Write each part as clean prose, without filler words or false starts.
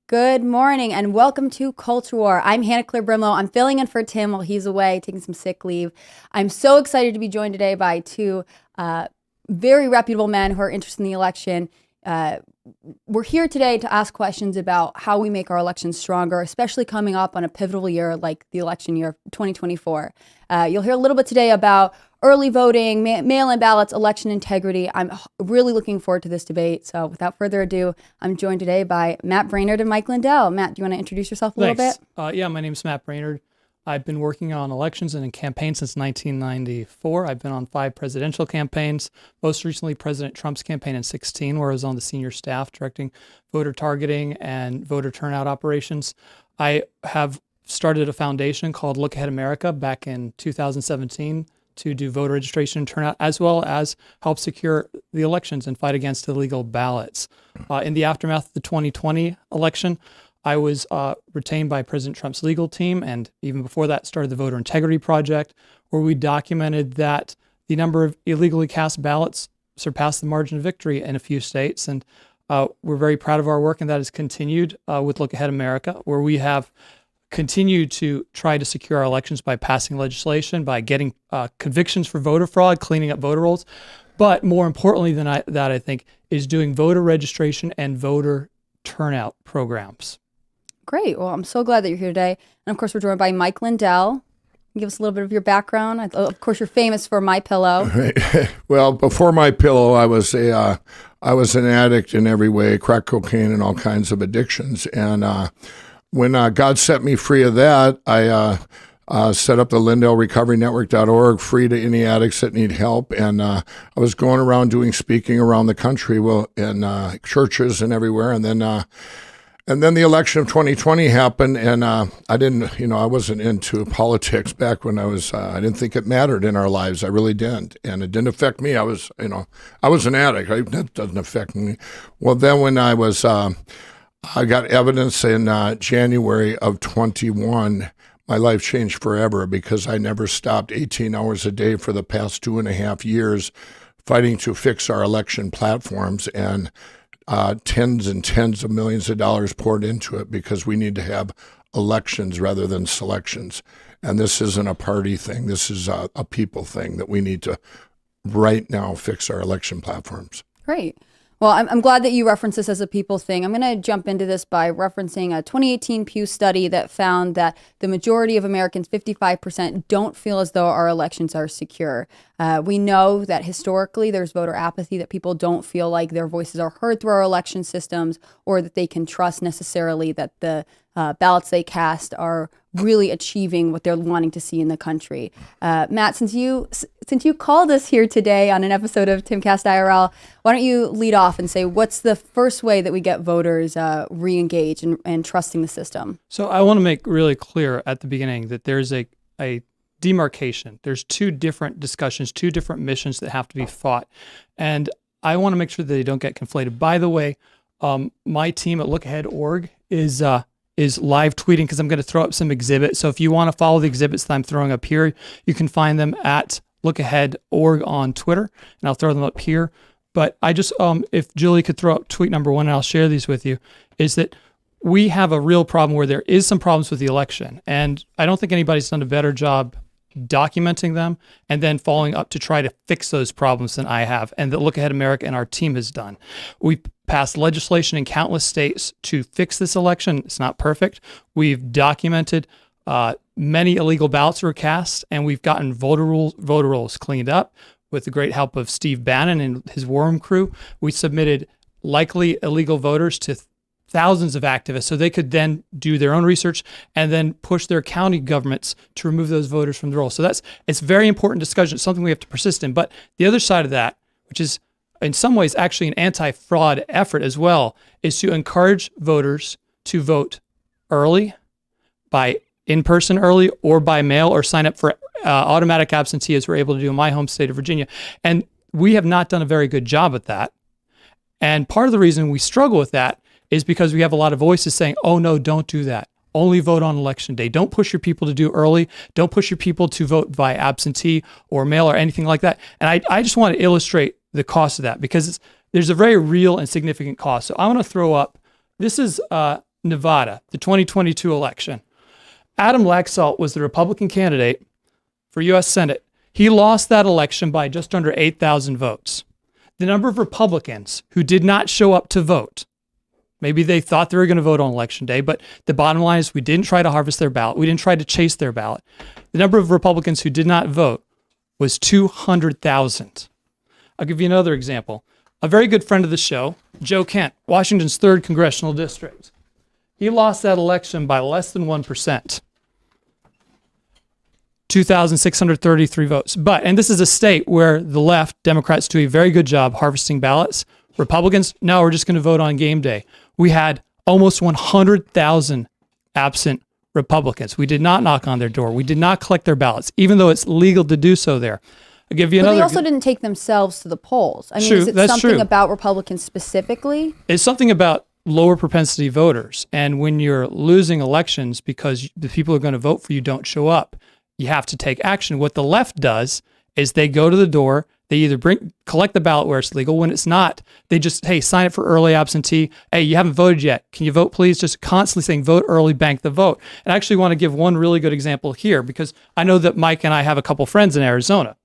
Good morning and welcome to Culture War. I'm Hannah Claire Brimlow. I'm filling in for Tim while he's away, taking some sick leave. I'm so excited to be joined today by two very reputable men who are interested in the election. We're here today to ask questions about how we make our elections stronger, especially coming up on a pivotal year like the election year of 2024. You'll hear a little bit today about early voting, mail-in ballots, election integrity. I'm really looking forward to this debate. So without further ado, I'm joined today by Matt Braynard and Mike Lindell. Matt, do you want to introduce yourself a little bit? Yeah, my name's Matt Braynard. I've been working on elections and in campaigns since 1994. I've been on 5 presidential campaigns, most recently President Trump's campaign in 2016, where I was on the senior staff directing voter targeting and voter turnout operations. I have started a foundation called Look Ahead America back in 2017 to do voter registration and turnout, as well as help secure the elections and fight against illegal ballots. In the aftermath of the 2020 election, I was retained by President Trump's legal team, and even before that started the Voter Integrity Project, where we documented that the number of illegally cast ballots surpassed the margin of victory in a few states. And we're very proud of our work, and that has continued with Look Ahead America, where we have continued to try to secure our elections by passing legislation, by getting convictions for voter fraud, cleaning up voter rolls. But more importantly than that, I think, is doing voter registration and voter turnout programs. Great. Well, I'm so glad that you're here today. And of course, we're joined by Mike Lindell. Give us a little bit of your background. Of course, you're famous for My Pillow. Well, before My Pillow, I was an addict in every way, crack cocaine and all kinds of addictions. And when God set me free of that, I set up the Lindell recoverynetwork.org, free to any addicts that need help. And I was going around doing speaking around the country, in churches and everywhere. And then the election of 2020 happened, and I wasn't into politics back when I didn't think it mattered in our lives. I really didn't. And it didn't affect me. I was an addict. Right? That doesn't affect me. Well, then when I got evidence in January of 21, my life changed forever because I never stopped 18 hours a day for the past 2.5 years fighting to fix our election platforms, and tens and tens of millions of dollars poured into it because we need to have elections rather than selections. And this isn't a party thing. This is a people thing that we need to right now fix our election platforms. Great. Well, I'm glad that you reference this as a people thing. I'm going to jump into this by referencing a 2018 Pew study that found that the majority of Americans, 55%, don't feel as though our elections are secure. We know that historically there's voter apathy, that people don't feel like their voices are heard through our election systems, or that they can trust necessarily that the ballots they cast are really achieving what they're wanting to see in the country. Matt, since you called us here today on an episode of Timcast IRL, why don't you lead off and say what's the first way that we get voters re-engaged and trusting the system? So I want to make really clear at the beginning that there's a demarcation. There's 2 different discussions, 2 different missions that have to be fought. And I want to make sure that they don't get conflated. By the way, my team at lookahead.org is live tweeting because I'm going to throw up some exhibits. So if you want to follow the exhibits that I'm throwing up here, you can find them at lookahead.org on Twitter, and I'll throw them up here. But I just, if Julie could throw up tweet number 1, and I'll share these with you, is that we have a real problem where there is some problems with the election. And I don't think anybody's done a better job documenting them and then following up to try to fix those problems than I have, and that Look Ahead America and our team has done. We passed legislation in countless states to fix this election. It's not perfect. We've documented many illegal ballots were cast, and we've gotten voter rolls cleaned up with the great help of Steve Bannon and his war room crew. We submitted likely illegal voters to thousands of activists so they could then do their own research and then push their county governments to remove those voters from the roll. So it's very important discussion. It's something we have to persist in. But the other side of that, which is in some ways actually an anti-fraud effort as well, is to encourage voters to vote early, by in-person early, or by mail, or sign up for automatic absentee, as we're able to do in my home state of Virginia. And we have not done a very good job at that. And part of the reason we struggle with that is because we have a lot of voices saying, oh no, don't do that. Only vote on election day. Don't push your people to do early. Don't push your people to vote by absentee or mail or anything like that. And I just want to illustrate the cost of that because there's a very real and significant cost. So I want to throw up, this is Nevada, the 2022 election. Adam Laxalt was the Republican candidate for U.S. Senate. He lost that election by just under 8,000 votes. The number of Republicans who did not show up to vote, maybe they thought they were going to vote on election day, but the bottom line is we didn't try to harvest their ballot. We didn't try to chase their ballot. The number of Republicans who did not vote was 200,000. I'll give you another example. A very good friend of the show, Joe Kent, Washington's 3rd Congressional District. He lost that election by less than 1%. 2,633 votes. But, and this is a state where the left, Democrats, do a very good job harvesting ballots. Republicans, no, we're just going to vote on game day. We had almost 100,000 absent Republicans. We did not knock on their door. We did not collect their ballots, even though it's legal to do so there. I'll give you But another. they also didn't take themselves to the polls. I mean, True, is it that's something true. about Republicans specifically? It's something about lower propensity voters. And when you're losing elections because the people who are going to vote for you don't show up, you have to take action. What the left does is they go to the door, they either collect the ballot where it's legal. When it's not, they just, hey, sign it for early absentee. Hey, you haven't voted yet. Can you vote, please? Just constantly saying vote early, bank the vote. And I actually want to give one really good example here because I know that Mike and I have a couple friends in Arizona.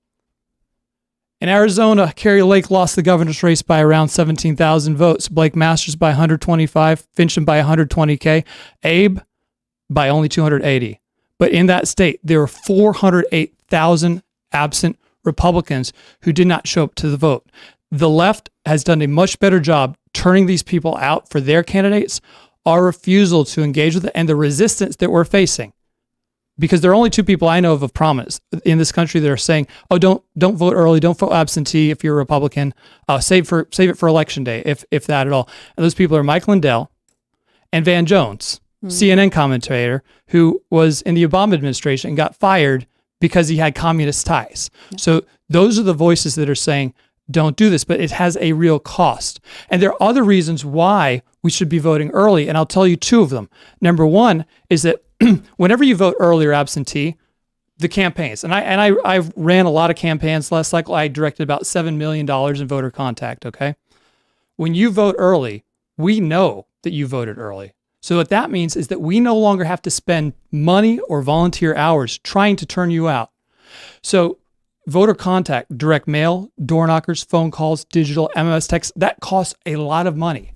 In Arizona, Kerry Lake lost the governor's race by around 17,000 votes. Blake Masters by 125, Fincham by 120K, Abe by only 280. But in that state, there were 408,000 absent Republicans who did not show up to the vote. The left has done a much better job turning these people out for their candidates. Our refusal to engage with it and the resistance that we're facing, because there are only two people I know of prominence in this country that are saying, "Oh, don't vote early, don't vote absentee if you're a Republican. Save it for election day, if that at all." And those people are Mike Lindell and Van Jones, CNN commentator who was in the Obama administration and got fired because he had communist ties. So those are the voices that are saying, don't do this, but it has a real cost. And there are other reasons why we should be voting early, and I'll tell you two of them. Number one is that whenever you vote early or absentee, the campaigns, and I ran a lot of campaigns last cycle. I directed about $7 million in voter contact, okay? When you vote early, we know that you voted early. So what that means is that we no longer have to spend money or volunteer hours trying to turn you out. So voter contact, direct mail, door knockers, phone calls, digital, MMS text, that costs a lot of money.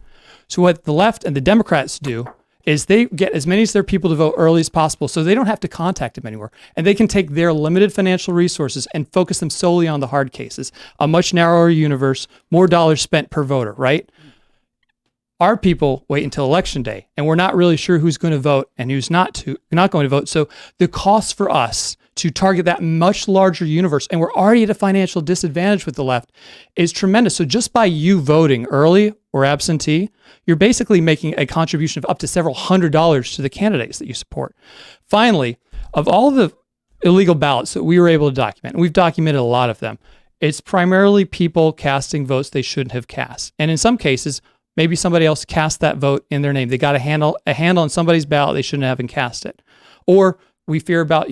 So what the left and the Democrats do is they get as many of their people to vote early as possible so they don't have to contact them anymore. And they can take their limited financial resources and focus them solely on the hard cases, a much narrower universe, more dollars spent per voter, right? Our people wait until election day, and we're not really sure who's going to vote and who's not going to vote. So the cost for us to target that much larger universe, and we're already at a financial disadvantage with the left, is tremendous. So just by you voting early or absentee, you're basically making a contribution of up to several $100s to the candidates that you support. Finally, of all the illegal ballots that we were able to document, and we've documented a lot of them, it's primarily people casting votes they shouldn't have cast. And in some cases, maybe somebody else cast that vote in their name. They got a hand on somebody's ballot they shouldn't have and cast it. Or we fear about,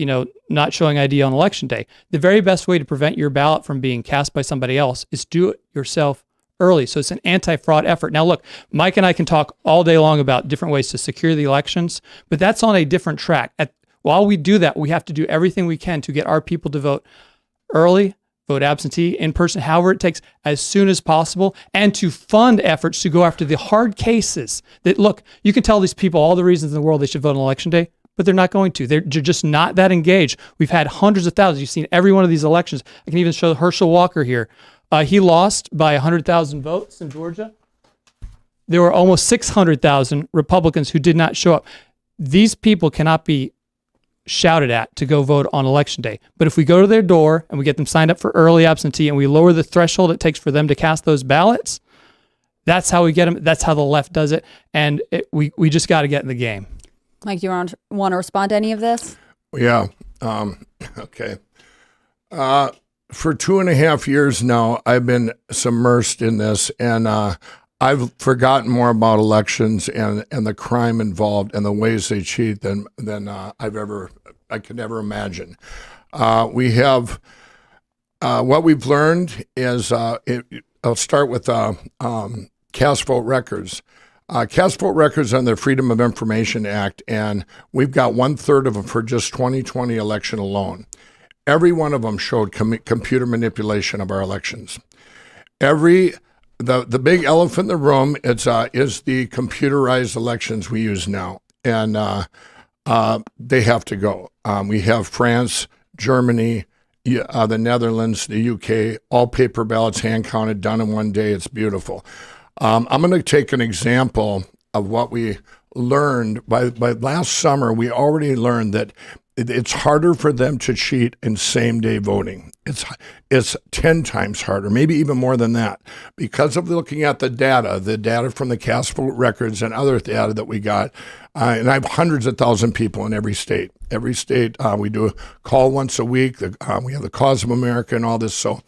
not showing ID on election day. The very best way to prevent your ballot from being cast by somebody else is do it yourself early. So it's an anti-fraud effort. Now look, Mike and I can talk all day long about different ways to secure the elections, but that's on a different track. While we do that, we have to do everything we can to get our people to vote early, vote absentee, in person, however it takes, as soon as possible, and to fund efforts to go after the hard cases that, look, you can tell these people all the reasons in the world they should vote on election day, but they're not going to. They're just not that engaged. We've had hundreds of thousands. You've seen every one of these elections. I can even show Herschel Walker here. He lost by 100,000 votes in Georgia. There were almost 600,000 Republicans who did not show up. These people cannot be shouted at to go vote on election day. But if we go to their door and we get them signed up for early absentee and we lower the threshold it takes for them to cast those ballots, that's how we get them. That's how the left does it. And we just got to get in the game. Mike, do you want to respond to any of this? Yeah. Okay. For 2.5 years now, I've been submersed in this, and I've forgotten more about elections and the crime involved and the ways they cheat than I could ever imagine. We have what we've learned is I'll start with cast vote records. Cast vote records on the Freedom of Information Act, and we've got 1/3 of them for just 2020 election alone. Every one of them showed computer manipulation of our elections. The big elephant in the room is the computerized elections we use now, and they have to go. We have France, Germany, the Netherlands, the UK, all paper ballots, hand counted, done in one day. It's beautiful. I'm going to take an example of what we learned. By last summer, we already learned that it's harder for them to cheat in same-day voting. It's 10 times harder, maybe even more than that, because of looking at the data from the cast vote records and other data that we got. And I have hundreds of thousands of people in every state. Every state, we do a call once a week. We have the Cause of America and all this. So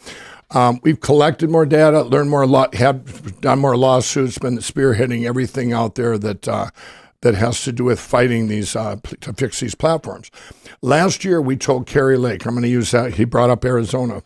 we've collected more data, learned more, have done more lawsuits, been spearheading everything out there that has to do with fighting these to fix these platforms. Last year, we told Kerry Lake, I'm going to use that, he brought up Arizona.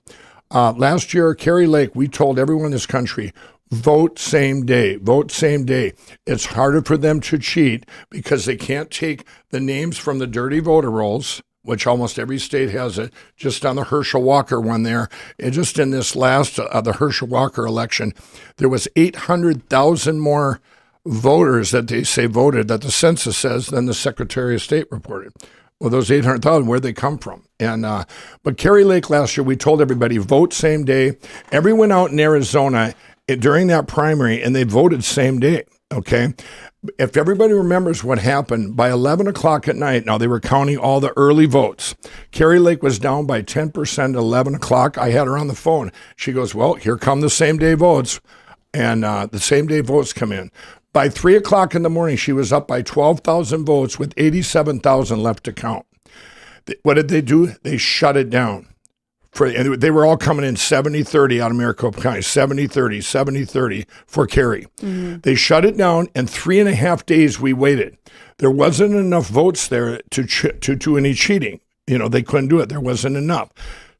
Last year, Kerry Lake, we told everyone in this country, vote same day, vote same day. It's harder for them to cheat because they can't take the names from the dirty voter rolls, which almost every state has it, just on the Herschel Walker one there. And just in this last, the Herschel Walker election, there was 800,000 more voters that they say voted, that the census says, than the Secretary of State reported. Well, those 800,000, where'd they come from? And but Kerry Lake last year, we told everybody, vote same day. Everyone out in Arizona during that primary, and they voted same day, okay? If everybody remembers what happened, by 11 o'clock at night, now they were counting all the early votes. Kerry Lake was down by 10% at 11 o'clock. I had her on the phone. She goes, well, here come the same day votes. And the same day votes come in. By 3 o'clock in the morning, she was up by 12,000 votes with 87,000 left to count. What did they do? They shut it down. They were all coming in 70-30 out of Maricopa County, 70-30, 70-30 for Kerry. Mm-hmm. They shut it down, and 3.5 days we waited. There wasn't enough votes there to do any cheating. They couldn't do it. There wasn't enough.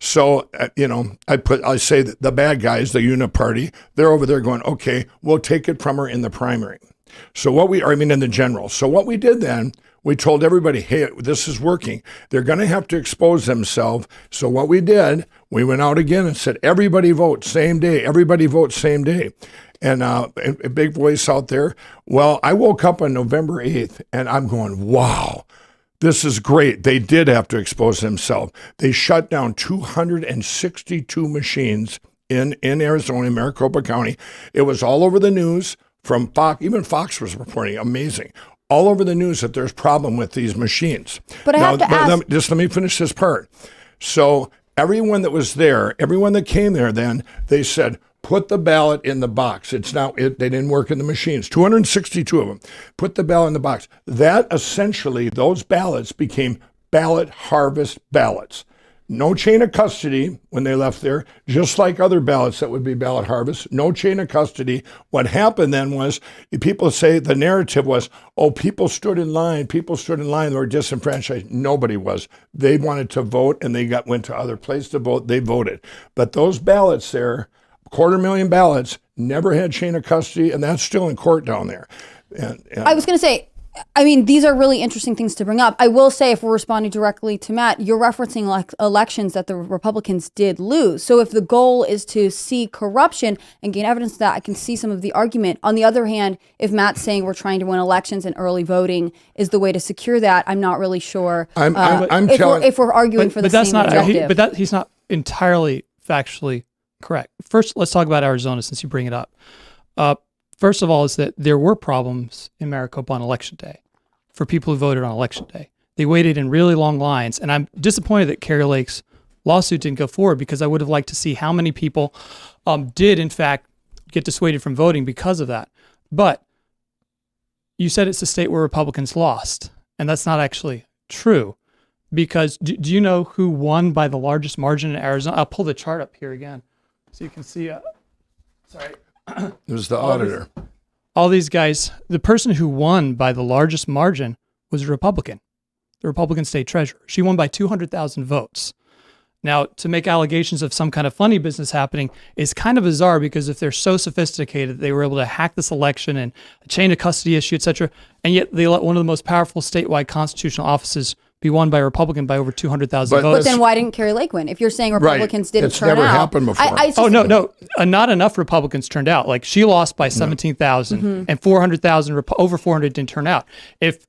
So, I say that the bad guys, the unit party, they're over there going, okay, we'll take it from her in the primary. So in the general. So what we did then, we told everybody, hey, this is working. They're going to have to expose themselves. So what we did, we went out again and said, everybody vote same day. Everybody vote same day. And a big voice out there. Well, I woke up on November 8th and I'm going, wow. This is great. They did have to expose themselves. They shut down 262 machines in Arizona, in Maricopa County. It was all over the news from Fox. Even Fox was reporting, amazing, all over the news that there's problem with these machines. But let me finish this part. So everyone that was there, everyone that came there then, they said, put the ballot in the box. They didn't work in the machines. 262 of them. Put the ballot in the box. That essentially, those ballots became ballot harvest ballots. No chain of custody when they left there, just like other ballots that would be ballot harvest. No chain of custody. What happened then was, people say the narrative was, oh, people stood in line. They were disenfranchised. Nobody was. They wanted to vote, and they went to other places to vote. They voted. But those ballots there, 250,000 ballots, never had chain of custody, and that's still in court down there. And I was going to say, these are really interesting things to bring up. I will say, if we're responding directly to Matt, you're referencing elections that the Republicans did lose. So if the goal is to see corruption and gain evidence of that, I can see some of the argument. On the other hand, if Matt's saying we're trying to win elections and early voting is the way to secure that, I'm not really sure if we're arguing for the same objective. But he's not entirely factually correct. First, let's talk about Arizona since you bring it up. First of all, is that there were problems in Maricopa on election day for people who voted on election day. They waited in really long lines, and I'm disappointed that Kerry Lake's lawsuit didn't go forward, because I would have liked to see how many people did, in fact, get dissuaded from voting because of that. But you said it's a state where Republicans lost, and that's not actually true, because do you know who won by the largest margin in Arizona? I'll pull the chart up here again so you can see. Sorry. It was the auditor. All these guys, the person who won by the largest margin was a Republican, the Republican state treasurer. She won by 200,000 votes. Now, to make allegations of some kind of funny business happening is kind of bizarre, because if they're so sophisticated, they were able to hack this election and a chain of custody issue, et cetera, and yet they let one of the most powerful statewide constitutional offices be won by a Republican by over 200,000 votes. But then why didn't Carrie Lake win? If you're saying Republicans didn't turn out. It's never happened before. No. Not enough Republicans turned out. Like, she lost by 17,000 and 400,000, over 400 didn't turn out. If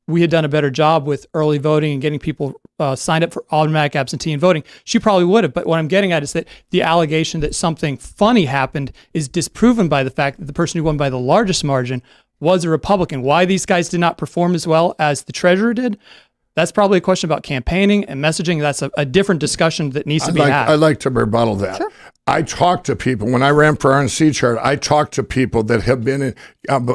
we had done a better job with early voting and getting people signed up for automatic absentee and voting, she probably would have. But what I'm getting at is that the allegation that something funny happened is disproven by the fact that the person who won by the largest margin was a Republican. Why these guys did not perform as well as the treasurer did, that's probably a question about campaigning and messaging. That's a different discussion that needs to be had. I'd like to rebuttal that. Sure. I talked to people, when I ran for RNC chair, I talked to people that have been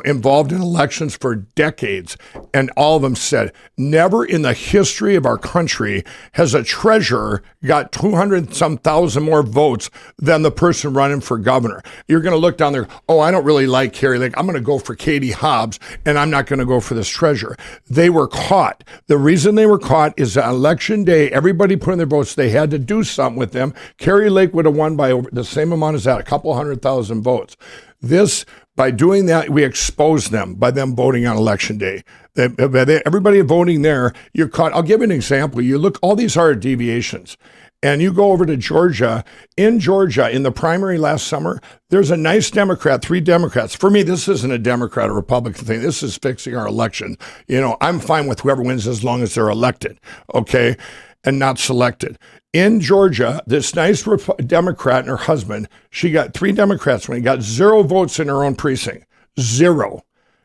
involved in elections for decades, and all of them said, never in the history of our country has a treasurer got 200-some thousand more votes than the person running for governor. You're going to look down there, oh, I don't really like Carrie Lake. I'm going to go for Katie Hobbs, and I'm not going to go for this treasurer. They were caught. The reason they were caught is that on election day, everybody put in their votes. They had to do something with them. Carrie Lake would have won by over the same amount as that, a couple 100,000 votes. By doing that, we exposed them by them voting on election day. Everybody voting there, you're caught. I'll give you an example. You look, all these are deviations. And you go over to Georgia. In Georgia, in the primary last summer, there's a nice Democrat, 3 Democrats. For me, this isn't a Democrat or Republican thing. This is fixing our election. I'm fine with whoever wins as long as they're elected, okay, and not selected. In Georgia, this nice Democrat and her husband, she got 3 Democrats when he got 0 votes in her own precinct. 0.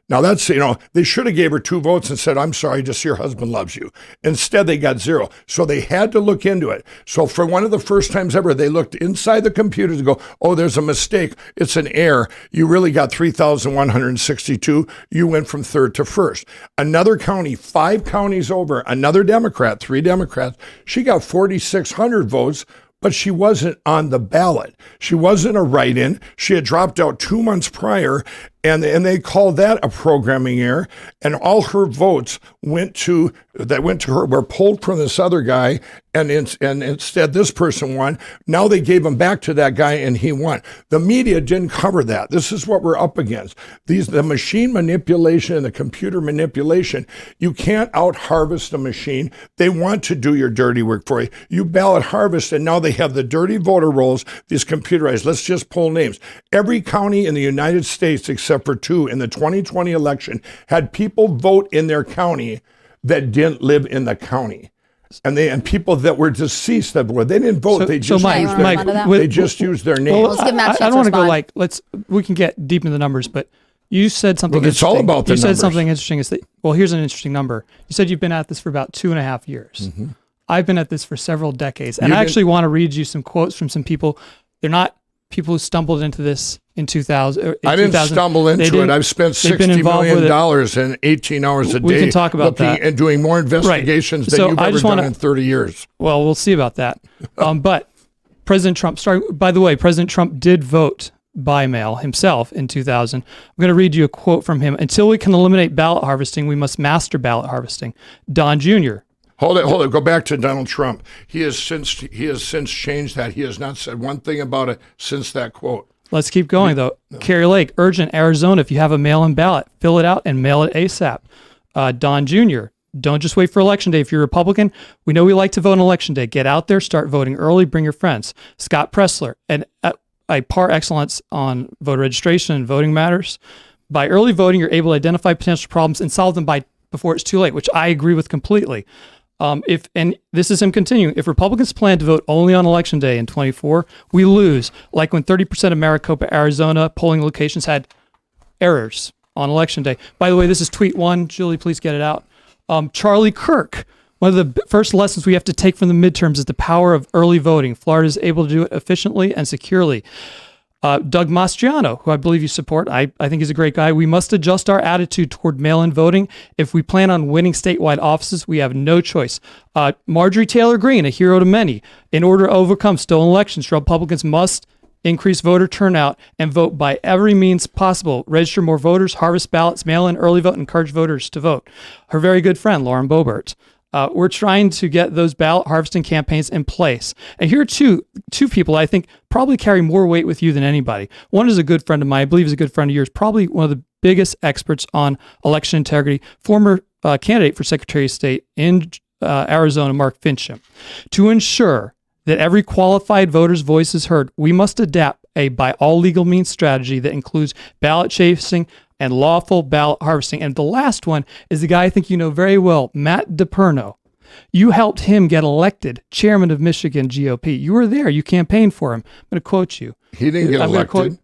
Now that's, they should have gave her 2 votes and said, I'm sorry, just your husband loves you. Instead, they got 0. So they had to look into it. So for one of the first times ever, they looked inside the computers and go, oh, there's a mistake. It's an error. You really got 3,162. You went from 3rd to 1st. Another county, 5 counties over, another Democrat, 3 Democrats, she got 4,600 votes, but she wasn't on the ballot. She wasn't a write-in. She had dropped out 2 months prior, and they called that a programming error. And all her votes went to her, were pulled from this other guy, and instead this person won. Now they gave them back to that guy, and he won. The media didn't cover that. This is what we're up against. The machine manipulation and the computer manipulation. You out harvest a machine. They want to do your dirty work for you. You ballot harvest, and now they have the dirty voter rolls, these computerized. Let's just pull names. Every county in the United States, except for 2 in the 2020 election, had people vote in their county that didn't live in the county. And people that were deceased, they didn't vote. They just used their name. Let's give Matt a chance I don't to want to respond. go we can get deep into the numbers, but you said something it's all about the numbers. You said something numbers. interesting. Is that, here's an interesting number. You said you've been at this for about 2.5 years. Mm-hmm. I've been at this for several decades. And I actually want to read you some quotes from some people. They're not people who stumbled into this in 2000. I didn't stumble into it. I've spent $60 million in 18 hours a day. We can talk about that. And doing more investigations than you've ever done in 30 years. Well, we'll see about that. But President Trump, by the way, President Trump did vote by mail himself in 2000. I'm going to read you a quote from him. Until we can eliminate ballot harvesting, we must master ballot harvesting. Don Jr. Hold it. Go back to Donald Trump. He has since changed that. He has not said one thing about it since that quote. Let's keep going, though. No. Carrie Lake, urgent, Arizona, if you have a mail-in ballot, fill it out and mail it ASAP. Don Jr., don't just wait for Election Day. If you're a Republican, we know we like to vote on Election Day. Get out there, start voting early, bring your friends. Scott Pressler, a par excellence on voter registration and voting matters. By early voting, you're able to identify potential problems and solve them before it's too late, which I agree with completely. And this is him continuing, if Republicans plan to vote only on Election Day in 24, we lose, like when 30% of Maricopa, Arizona polling locations had errors on Election Day. By the way, this is tweet 1. Julie, please get it out. Charlie Kirk, one of the first lessons we have to take from the midterms is the power of early voting. Florida is able to do it efficiently and securely. Doug Mastriano, who I believe you support, I think he's a great guy. We must adjust our attitude toward mail-in voting. If we plan on winning statewide offices, we have no choice. Marjorie Taylor Greene, a hero to many. In order to overcome stolen elections, Republicans must increase voter turnout and vote by every means possible. Register more voters, harvest ballots, mail in early vote, encourage voters to vote. Her very good friend, Lauren Boebert. We're trying to get those ballot harvesting campaigns in place. And here are two people I think probably carry more weight with you than anybody. One is a good friend of mine, I believe is a good friend of yours, probably one of the biggest experts on election integrity, former candidate for Secretary of State in Arizona, Mark Fincham. To ensure that every qualified voter's voice is heard, we must adapt a by all legal means strategy that includes ballot chasing and lawful ballot harvesting. And the last one is the guy I think you know very well, Matt DePerno. You helped him get elected chairman of Michigan GOP. You were there. You campaigned for him. I'm going to quote you. He didn't get elected.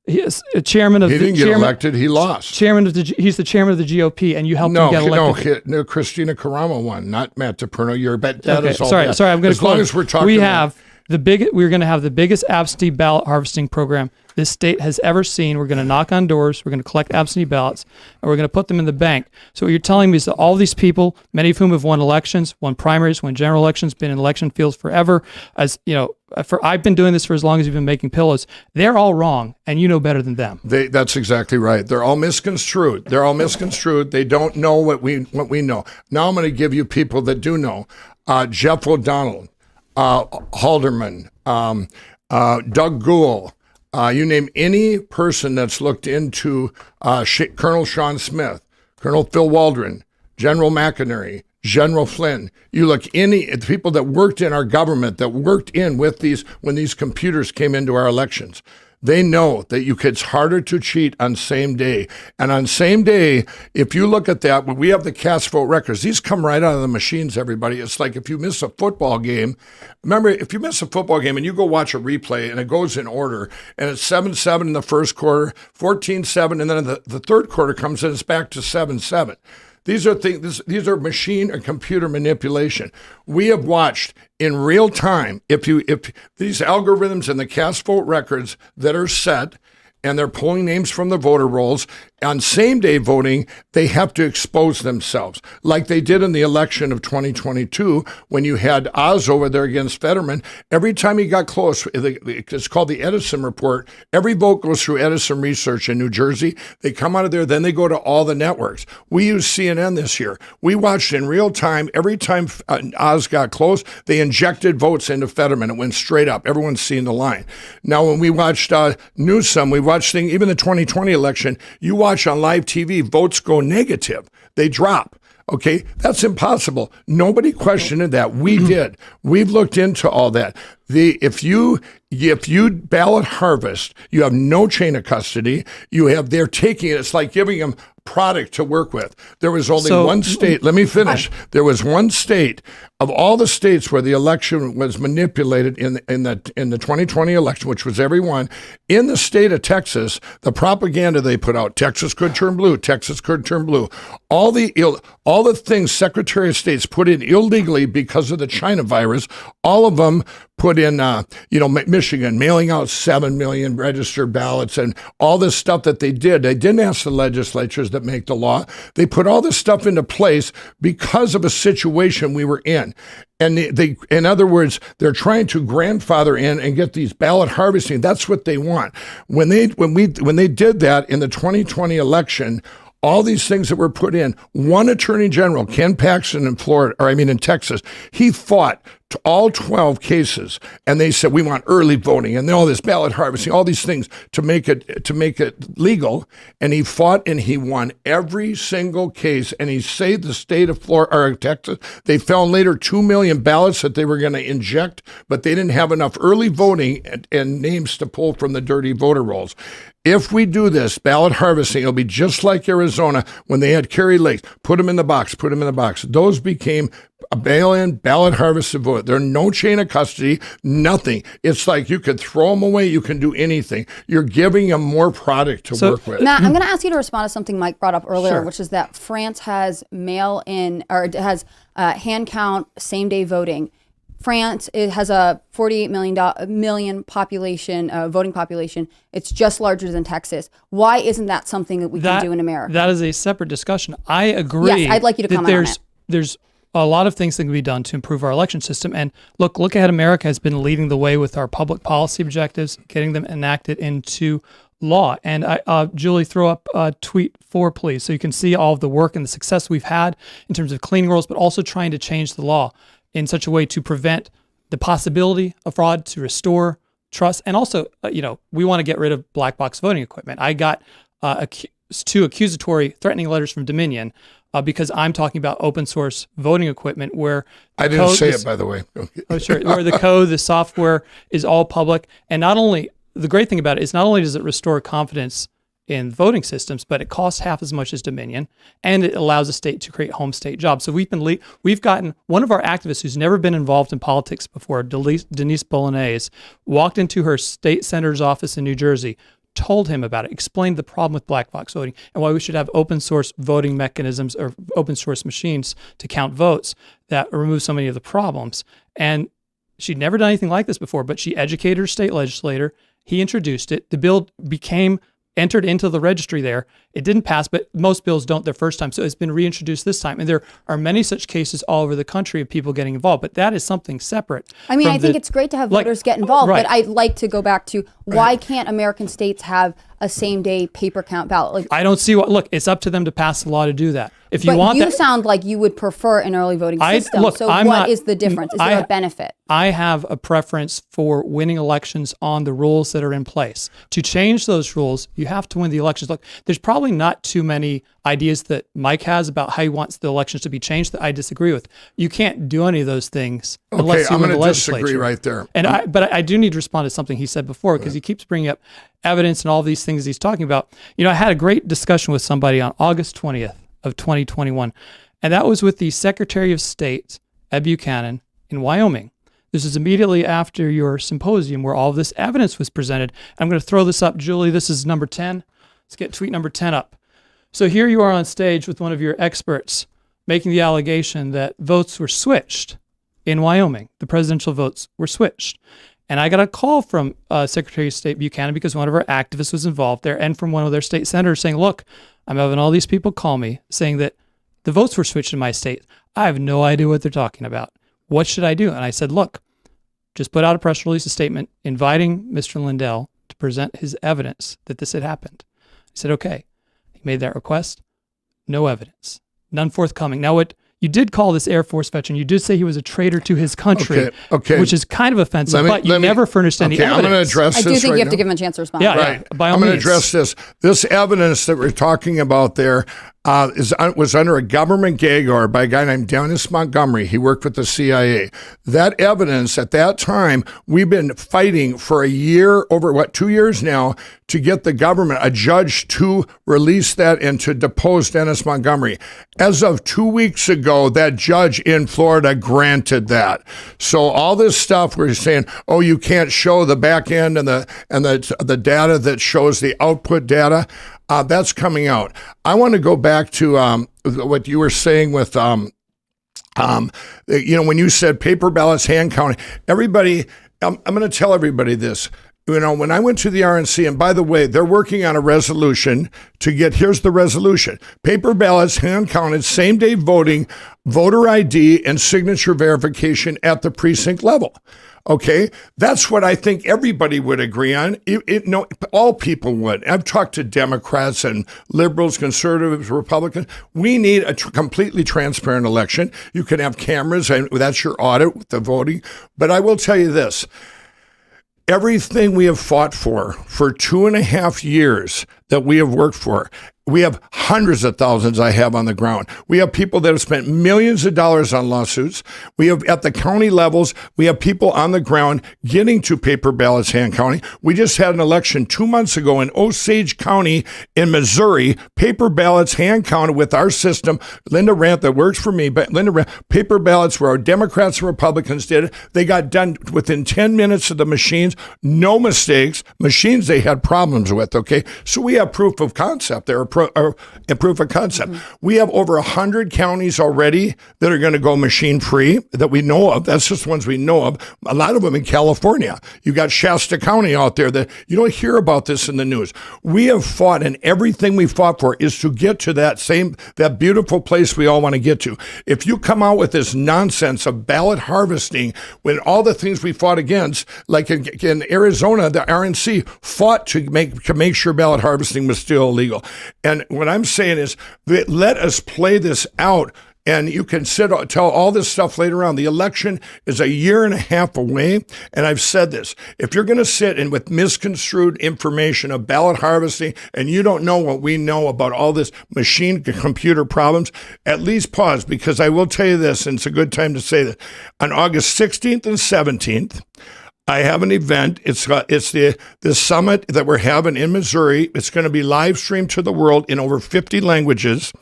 He is a chairman of. He didn't get elected. He lost. He's the chairman of the GOP, and you helped him get elected. No, Christina Karamo won, not Matt DePerno. You're that okay, is all. Sorry. I'm going to. As long as we're talking, we're going to have the biggest absentee ballot harvesting program this state has ever seen. We're going to knock on doors. We're going to collect absentee ballots, and we're going to put them in the bank. So what you're telling me is that all these people, many of whom have won elections, won primaries, won general elections, been in election fields forever, as you know, I've been doing this for as long as you've been making pillows. They're all wrong, and you know better than them. That's exactly right. They're all misconstrued. They don't know what we know. Now I'm going to give you people that do know. Jeff O'Donnell, Halderman, Doug Gould. You name any person that's looked into Colonel Sean Smith, Colonel Phil Waldron, General McInerney, General Flynn. You look the people that worked in our government, that worked in with these when these computers came into our elections. They know that it's harder to cheat on same day. And on same day, if you look at that, when we have the cast vote records, these come right out of the machines, everybody. It's like if you miss a football game, remember, if you miss a football game and you go watch a replay and it goes in order and it's 7-7 in the first quarter, 14-7, and then the third quarter comes in, it's back to 7-7. These are things. These are machine or computer manipulation. We have watched in real time. If these algorithms and the cast vote records that are set, and they're pulling names from the voter rolls. On same-day voting, they have to expose themselves, like they did in the election of 2022 when you had Oz over there against Fetterman. Every time he got close, it's called the Edison Report. Every vote goes through Edison Research in New Jersey. They come out of there, then they go to all the networks. We used CNN this year. We watched in real time. Every time Oz got close, they injected votes into Fetterman. It went straight up. Everyone's seeing the line. Now, when we watched Newsom, we watched even the 2020 election, you watch on live TV, votes go negative. They drop. Okay, that's impossible. Nobody questioned that. We did. We've looked into all that. If you ballot harvest, you have no chain of custody. They're taking it. It's like giving them product to work with. There was only one state. Let me finish. There was one state of all the states where the election was manipulated in the 2020 election, which was every one. In the state of Texas, the propaganda they put out: Texas could turn blue. Texas could turn blue. All the things Secretary of State's put in illegally because of the China virus. All of them put in, Michigan, mailing out 7 million registered ballots and all this stuff that they did. They didn't ask the legislatures that make the law. They put all this stuff into place because of a situation we were in. And in other words, they're trying to grandfather in and get these ballot harvesting. That's what they want. When they did that in the 2020 election, all these things that were put in, one attorney general, Ken Paxton in Texas, he fought to all 12 cases, and they said, we want early voting and all this ballot harvesting, all these things to make it legal. And he fought and he won every single case, and he saved the state of Florida or Texas. They found later 2 million ballots that they were going to inject, but they didn't have enough early voting and names to pull from the dirty voter rolls. If we do this ballot harvesting, it'll be just like Arizona when they had Kerry Lakes. Put them in the box. Those became a bail-in, ballot harvested vote. There's no chain of custody, nothing. It's like you could throw them away. You can do anything. You're giving them more product to work with. Matt, I'm going to ask you to respond to something Mike brought up earlier, Sure. which is that France has mail-in, or it has hand count, same-day voting. France, it has a 48 million population, voting population. It's just larger than Texas. Why isn't that something that we can do in America? That is a separate discussion. I agree. Yes, I'd like you to comment on it. There's a lot of things that can be done to improve our election system. And look ahead, America has been leading the way with our public policy objectives, getting them enacted into law. And Julie, throw up tweet 4, please, so you can see all of the work and the success we've had in terms of cleaning rules, but also trying to change the law in such a way to prevent the possibility of fraud, to restore trust. And also, we want to get rid of black box voting equipment. I got 2 accusatory threatening letters from Dominion because I'm talking about open source voting equipment where I didn't say it, by the way. Oh, sure. Where the code, the software is all public. And not only, the great thing about it is not only does it restore confidence in voting systems, but it costs half as much as Dominion, and it allows a state to create home state jobs. So we've gotten one of our activists who's never been involved in politics before, Denise Bolognese, walked into her state senator's office in New Jersey, told him about it, explained the problem with black box voting and why we should have open source voting mechanisms or open source machines to count votes that remove so many of the problems. And she'd never done anything like this before, but she educated her state legislator. He introduced it. The bill entered into the registry there. It didn't pass, but most bills don't their first time. So it's been reintroduced this time. And there are many such cases all over the country of people getting involved, but that is something separate. I mean, I think it's great to have voters get involved, right. But I'd like to go back to why can't American states have a same-day paper count ballot? I don't see look, it's up to them to pass the law to do that. If you but want you that, sound like you would prefer an early voting system. What is the difference? Is there a benefit? I have a preference for winning elections on the rules that are in place. To change those rules, you have to win the elections. Look, there's probably not too many ideas that Mike has about how he wants the elections to be changed that I disagree with. You can't do any of those things unless you win the legislature. I'm going to disagree right there. And but I do need to respond to something he said before because he keeps bringing up evidence and all these things he's talking about. I had a great discussion with somebody on August 20th of 2021, and that was with the Secretary of State, Ed Buchanan, in Wyoming. This is immediately after your symposium where all of this evidence was presented. I'm going to throw this up, Julie. This is number 10. Let's get tweet number 10 up. So here you are on stage with one of your experts making the allegation that votes were switched in Wyoming. The presidential votes were switched. And I got a call from Secretary of State Buchanan because one of our activists was involved there and from one of their state senators saying, look, I'm having all these people call me saying that the votes were switched in my state. I have no idea what they're talking about. What should I do? And I said, look, just put out a press release, a statement inviting Mr. Lindell to present his evidence that this had happened. He said, okay. He made that request. No evidence. None forthcoming. Now, what you did call this Air Force veteran, you did say he was a traitor to his country, which is kind of offensive, but you never furnished any evidence. I'm going to address this. I do think right you have now. to give him a chance to respond. Yeah, right. By all I'm going to means. address this. This evidence that we're talking about there was under a government gag order by a guy named Dennis Montgomery. He worked with the CIA. That evidence at that time, we've been fighting for a year, over 2 years now, to get the government, a judge, to release that and to depose Dennis Montgomery. As of 2 weeks ago, that judge in Florida granted that. So all this stuff we're saying, oh, you can't show the back end and the data that shows the output data. That's coming out. I want to go back to what you were saying with, when you said paper ballots, hand counting. Everybody, I'm going to tell everybody this. When I went to the RNC, and by the way, they're working on a resolution here's the resolution. Paper ballots, hand counted, same day voting, voter ID, and signature verification at the precinct level. Okay, that's what I think everybody would agree on. All people would. I've talked to Democrats and liberals, conservatives, Republicans. We need a completely transparent election. You can have cameras, and that's your audit with the voting. But I will tell you this. Everything we have fought for 2.5 years that we have worked for, we have hundreds of thousands I have on the ground. We have people that have spent millions of dollars on lawsuits. We have at the county levels, we have people on the ground getting to paper ballots, hand counting. We just had an election 2 months ago in Osage County in Missouri, paper ballots, hand counted with our system. Linda Rant, that works for me, but Linda Rant, paper ballots where our Democrats and Republicans did it. They got done within 10 minutes of the machines, no mistakes. Machines they had problems with, okay? So we have proof of concept there, a proof of concept. We have over 100 counties already that are going to go machine free that we know of. That's just ones we know of. A lot of them in California. You got Shasta County out there that you don't hear about this in the news. We have fought, and everything we fought for is to get to that beautiful place we all want to get to. If you come out with this nonsense of ballot harvesting, when all the things we fought against, like in Arizona, the RNC fought to make sure ballot harvesting was still illegal. And what I'm saying is, let us play this out. And you can tell all this stuff later on. The election is a year and a half away. And I've said this, if you're going to sit and with misconstrued information of ballot harvesting and you don't know what we know about all this machine computer problems, at least pause, because I will tell you this, and it's a good time to say that. On August 16th and 17th, I have an event. It's the summit that we're having in Missouri. It's going to be live streamed to the world in over 50 languages.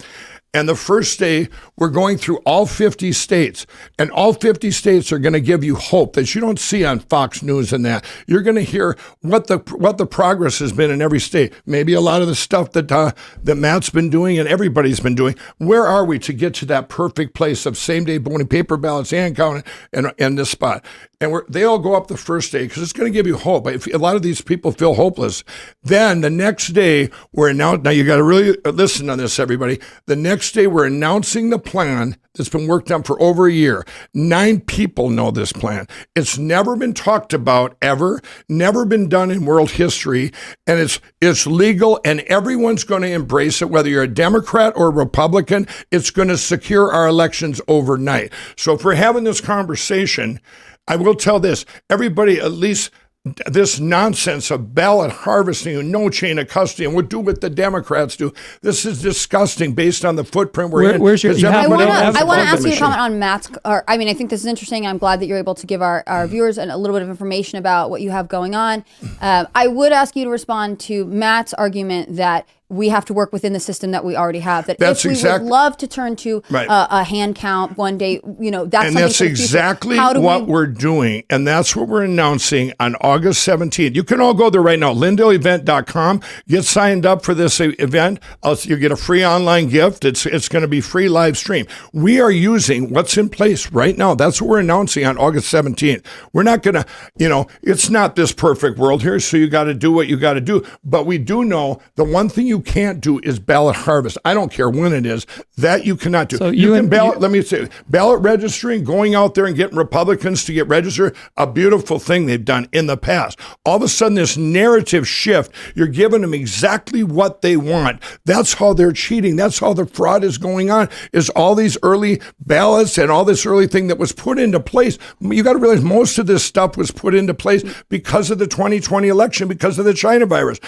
And the first day, we're going through all 50 states. And all 50 states are going to give you hope that you don't see on Fox News and that. You're going to hear what the progress has been in every state. Maybe a lot of the stuff that Matt's been doing and everybody's been doing. Where are we to get to that perfect place of same-day voting, paper ballots, and counting, and this spot? And they all go up the first day because it's going to give you hope. If a lot of these people feel hopeless, then the next day now you got to really listen on this, everybody. The next day we're announcing the plan that's been worked on for over a year. 9 people know this plan. It's never been talked about ever, never been done in world history, and it's legal, and everyone's going to embrace it, whether you're a Democrat or a Republican. It's going to secure our elections overnight. So if we're having this conversation, I will tell this, everybody, at least this nonsense of ballot harvesting and no chain of custody, and we'll do what the Democrats do. This is disgusting based on the footprint we're in. I want to ask you to comment on Matt's, I think this is interesting. I'm glad that you're able to give our viewers a little bit of information about what you have going on. I would ask you to respond to Matt's argument that we have to work within the system that we already have. If we would love to turn to a hand count one day, that's exactly what we're doing. And that's what we're announcing on August 17th. You can all go there right now, lindellevent.com. Get signed up for this event. You get a free online gift. It's going to be free live stream. We are using what's in place right now. That's what we're announcing on August 17th. We're not going to, it's not this perfect world here, so you got to do what you got to do. But we do know the one thing you can't do is ballot harvest. I don't care when it is. That you cannot do. So ballot registering, going out there and getting Republicans to get registered, a beautiful thing they've done in the past. All of a sudden, this narrative shift, you're giving them exactly what they want. That's how they're cheating. That's how the fraud is going on, is all these early ballots and all this early thing that was put into place. You got to realize most of this stuff was put into place because of the 2020 election, because of the China virus.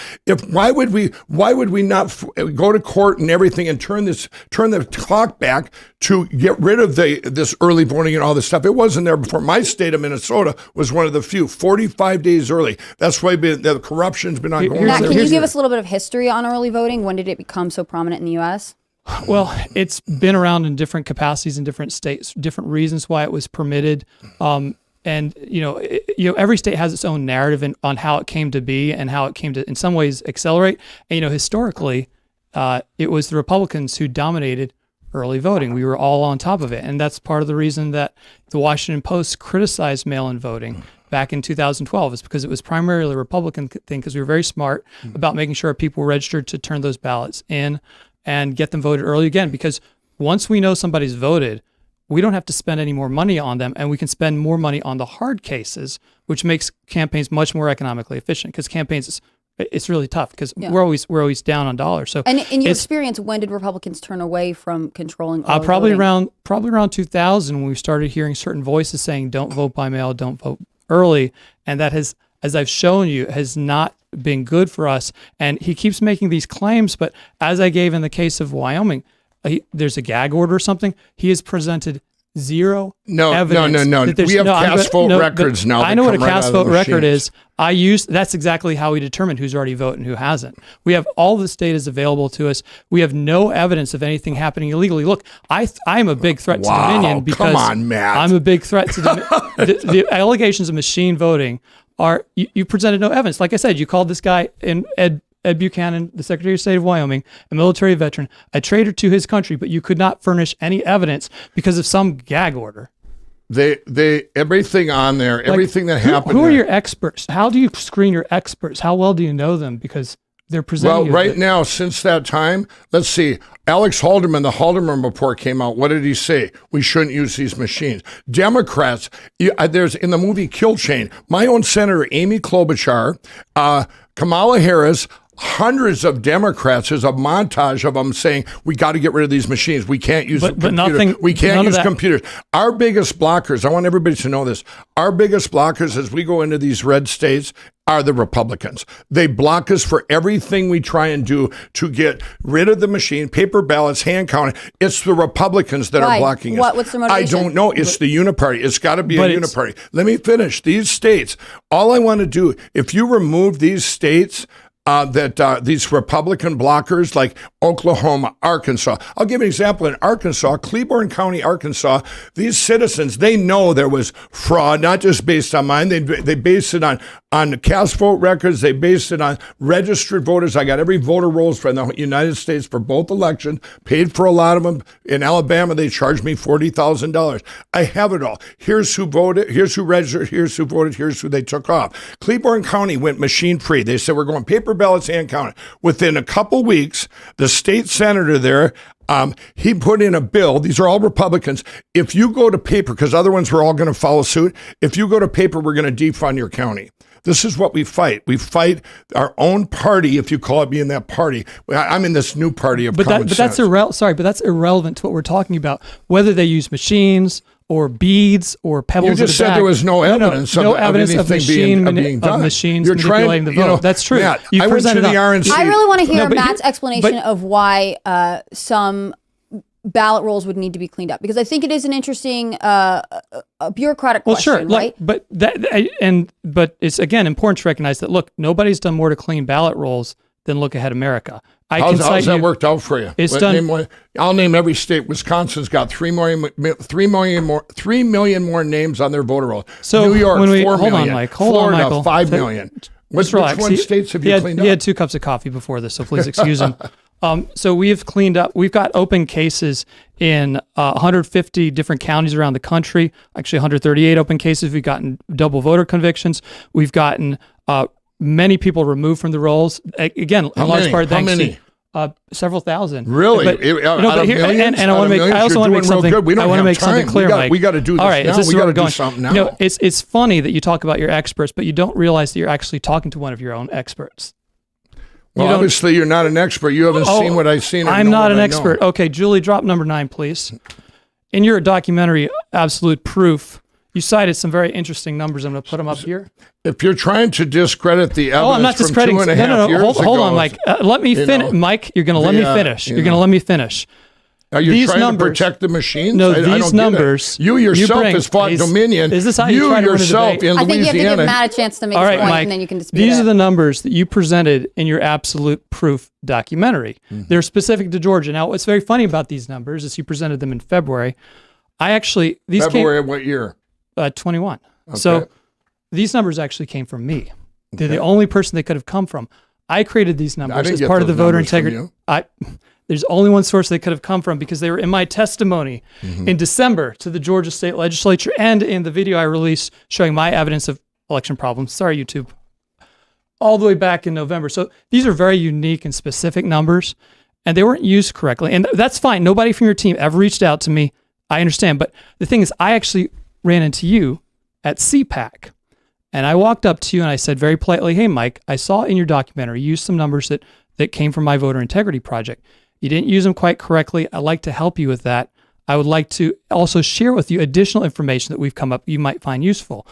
Why would we not go to court and everything and turn the clock back to get rid of this early voting and all this stuff? It wasn't there before. My state of Minnesota was one of the few, 45 days early. That's why the corruption's been ongoing. Matt, can you give us a little bit of history on early voting? When did it become so prominent in the U.S.? Well, it's been around in different capacities in different states, different reasons why it was permitted. And every state has its own narrative on how it came to be and how it came to, in some ways, accelerate. And historically, it was the Republicans who dominated early voting. We were all on top of it, and that's part of the reason that the Washington Post criticized mail-in voting back in 2012. Is because it was primarily a Republican thing, because we were very smart about making sure people were registered to turn those ballots in and get them voted early again. Because once we know somebody's voted, we don't have to spend any more money on them, and we can spend more money on the hard cases, which makes campaigns much more economically efficient. Because campaigns, it's really tough because we're always down on dollars. So, and in your experience, when did Republicans turn away from controlling early probably voting? around 2000, when we started hearing certain voices saying, "Don't vote by mail, don't vote early," and that has, as I've shown you, has not been good for us. And he keeps making these claims, but as I gave in the case of Wyoming, there's a gag order or something. He has presented zero evidence. No. We have cast vote records now. I know what a cast vote record is. That's exactly how we determine who's already voted and who hasn't. We have all this data is available to us. We have no evidence of anything happening illegally. Look, I'm a big threat to Dominion because come on, Matt. I'm a big threat to the allegations of machine voting are, you presented no evidence. Like I said, you called this guy Ed Ed Buchanan, the Secretary of State of Wyoming, a military veteran, a traitor to his country, but you could not furnish any evidence because of some gag order. They everything on there, everything that happened. Who are there. your experts? How do you screen your experts? How well do you know them? Because they're presenting. Well, right now, since that time, let's see. Alex Halderman, the Halderman report came out. What did he say? We shouldn't use these machines. Democrats, there's in the movie Kill Chain, my own Senator Amy Klobuchar, Kamala Harris, hundreds of Democrats. There's a montage of them saying we got to get rid of these machines. We can't use computers. We can't use computers. Our biggest blockers, I want everybody to know this, our biggest blockers as we go into these red states are the Republicans. They block us for everything we try and do to get rid of the machine, paper ballots, hand counting. It's the Republicans that are blocking us. What's the motivation? I don't know. It's the uniparty. It's got to be a uniparty. Let me finish. These states, all I want to do, if you remove these states, these Republican blockers like Oklahoma, Arkansas. I'll give you an example. In Arkansas, Cleburne County, Arkansas, these citizens, they know there was fraud, not just based on mine. They based it on cast vote records. They based it on registered voters. I got every voter rolls from the United States for both elections, paid for a lot of them. In Alabama, they charged me $40,000. I have it all. Here's who voted. Here's who registered. Here's who voted. Here's who they took off. Cleburne County went machine free. They said, we're going paper ballots hand counted. Within a couple weeks, the state senator there, he put in a bill. These are all Republicans. If you go to paper, because other ones were all going to follow suit. If you go to paper, we're going to defund your county. This is what we fight. We fight our own party, if you call it being that party. I'm in this new party of common sense. That's irrelevant to what we're talking about. Whether they use machines or beads or pebbles. You just said there was no evidence of anything being done. Machines You're manipulating the vote. That's true. Matt, I went to the RNC. I really want to hear Matt's explanation of why some ballot rolls would need to be cleaned up, because I think it is an interesting bureaucratic question, right? But it's again important to recognize that nobody's done more to clean ballot rolls than Look Ahead America. How's that worked out for you? I'll name every state. Wisconsin's got 3 million more names on their voter roll. So New York, 4 million. Hold on, Mike. Florida, 5 million. Which one states have you cleaned up? He had 2 cups of coffee before this, so please excuse him. So we've cleaned up. We've got open cases in 150 different counties around the country. Actually, 138 open cases. We've gotten double voter convictions. We've gotten many people removed from the rolls. Again, in large part thanks to several thousand. Really? I also want to make something. I want to make something clear, Mike. We got to do this. All right, now. We got to do something now. It's funny that you talk about your experts, but you don't realize that you're actually talking to one of your own experts. Well, obviously, you're not an expert. You haven't seen what I've seen. I'm not an expert. Okay, Julie, drop number 9, please. In your documentary, Absolute Proof, you cited some very interesting numbers. I'm going to put them up here. If you're trying to discredit the evidence I'm not from discrediting. 2.5 years ago. Hold on, Mike. Let me finish. Mike, you're going to let me finish. You're going to let me finish. Are you trying to protect the machines? No, these numbers. You yourself has fought Dominion. Is this how you try to win a debate? In Louisiana. I think you have to give Matt a chance to make his point, Mike, and then you can dispute these are the numbers that you presented in your Absolute Proof documentary. Mm-hmm. They're specific to Georgia. Now, what's very funny about these numbers is you presented them in February. February of what year? 21. Okay. So these numbers actually came from me. They're the only person they could have come from. I created these numbers as part of the voter integrity. There's only one source they could have come from, because they were in my testimony in December to the Georgia State Legislature and in the video I released showing my evidence of election problems. Sorry, YouTube. All the way back in November. So these are very unique and specific numbers, and they weren't used correctly. And that's fine. Nobody from your team ever reached out to me. I understand. But the thing is, I actually ran into you at CPAC. And I walked up to you and I said very politely, hey, Mike, I saw in your documentary, you used some numbers that came from my voter integrity project. You didn't use them quite correctly. I'd like to help you with that. I would like to also share with you additional information that we've come up you might find useful.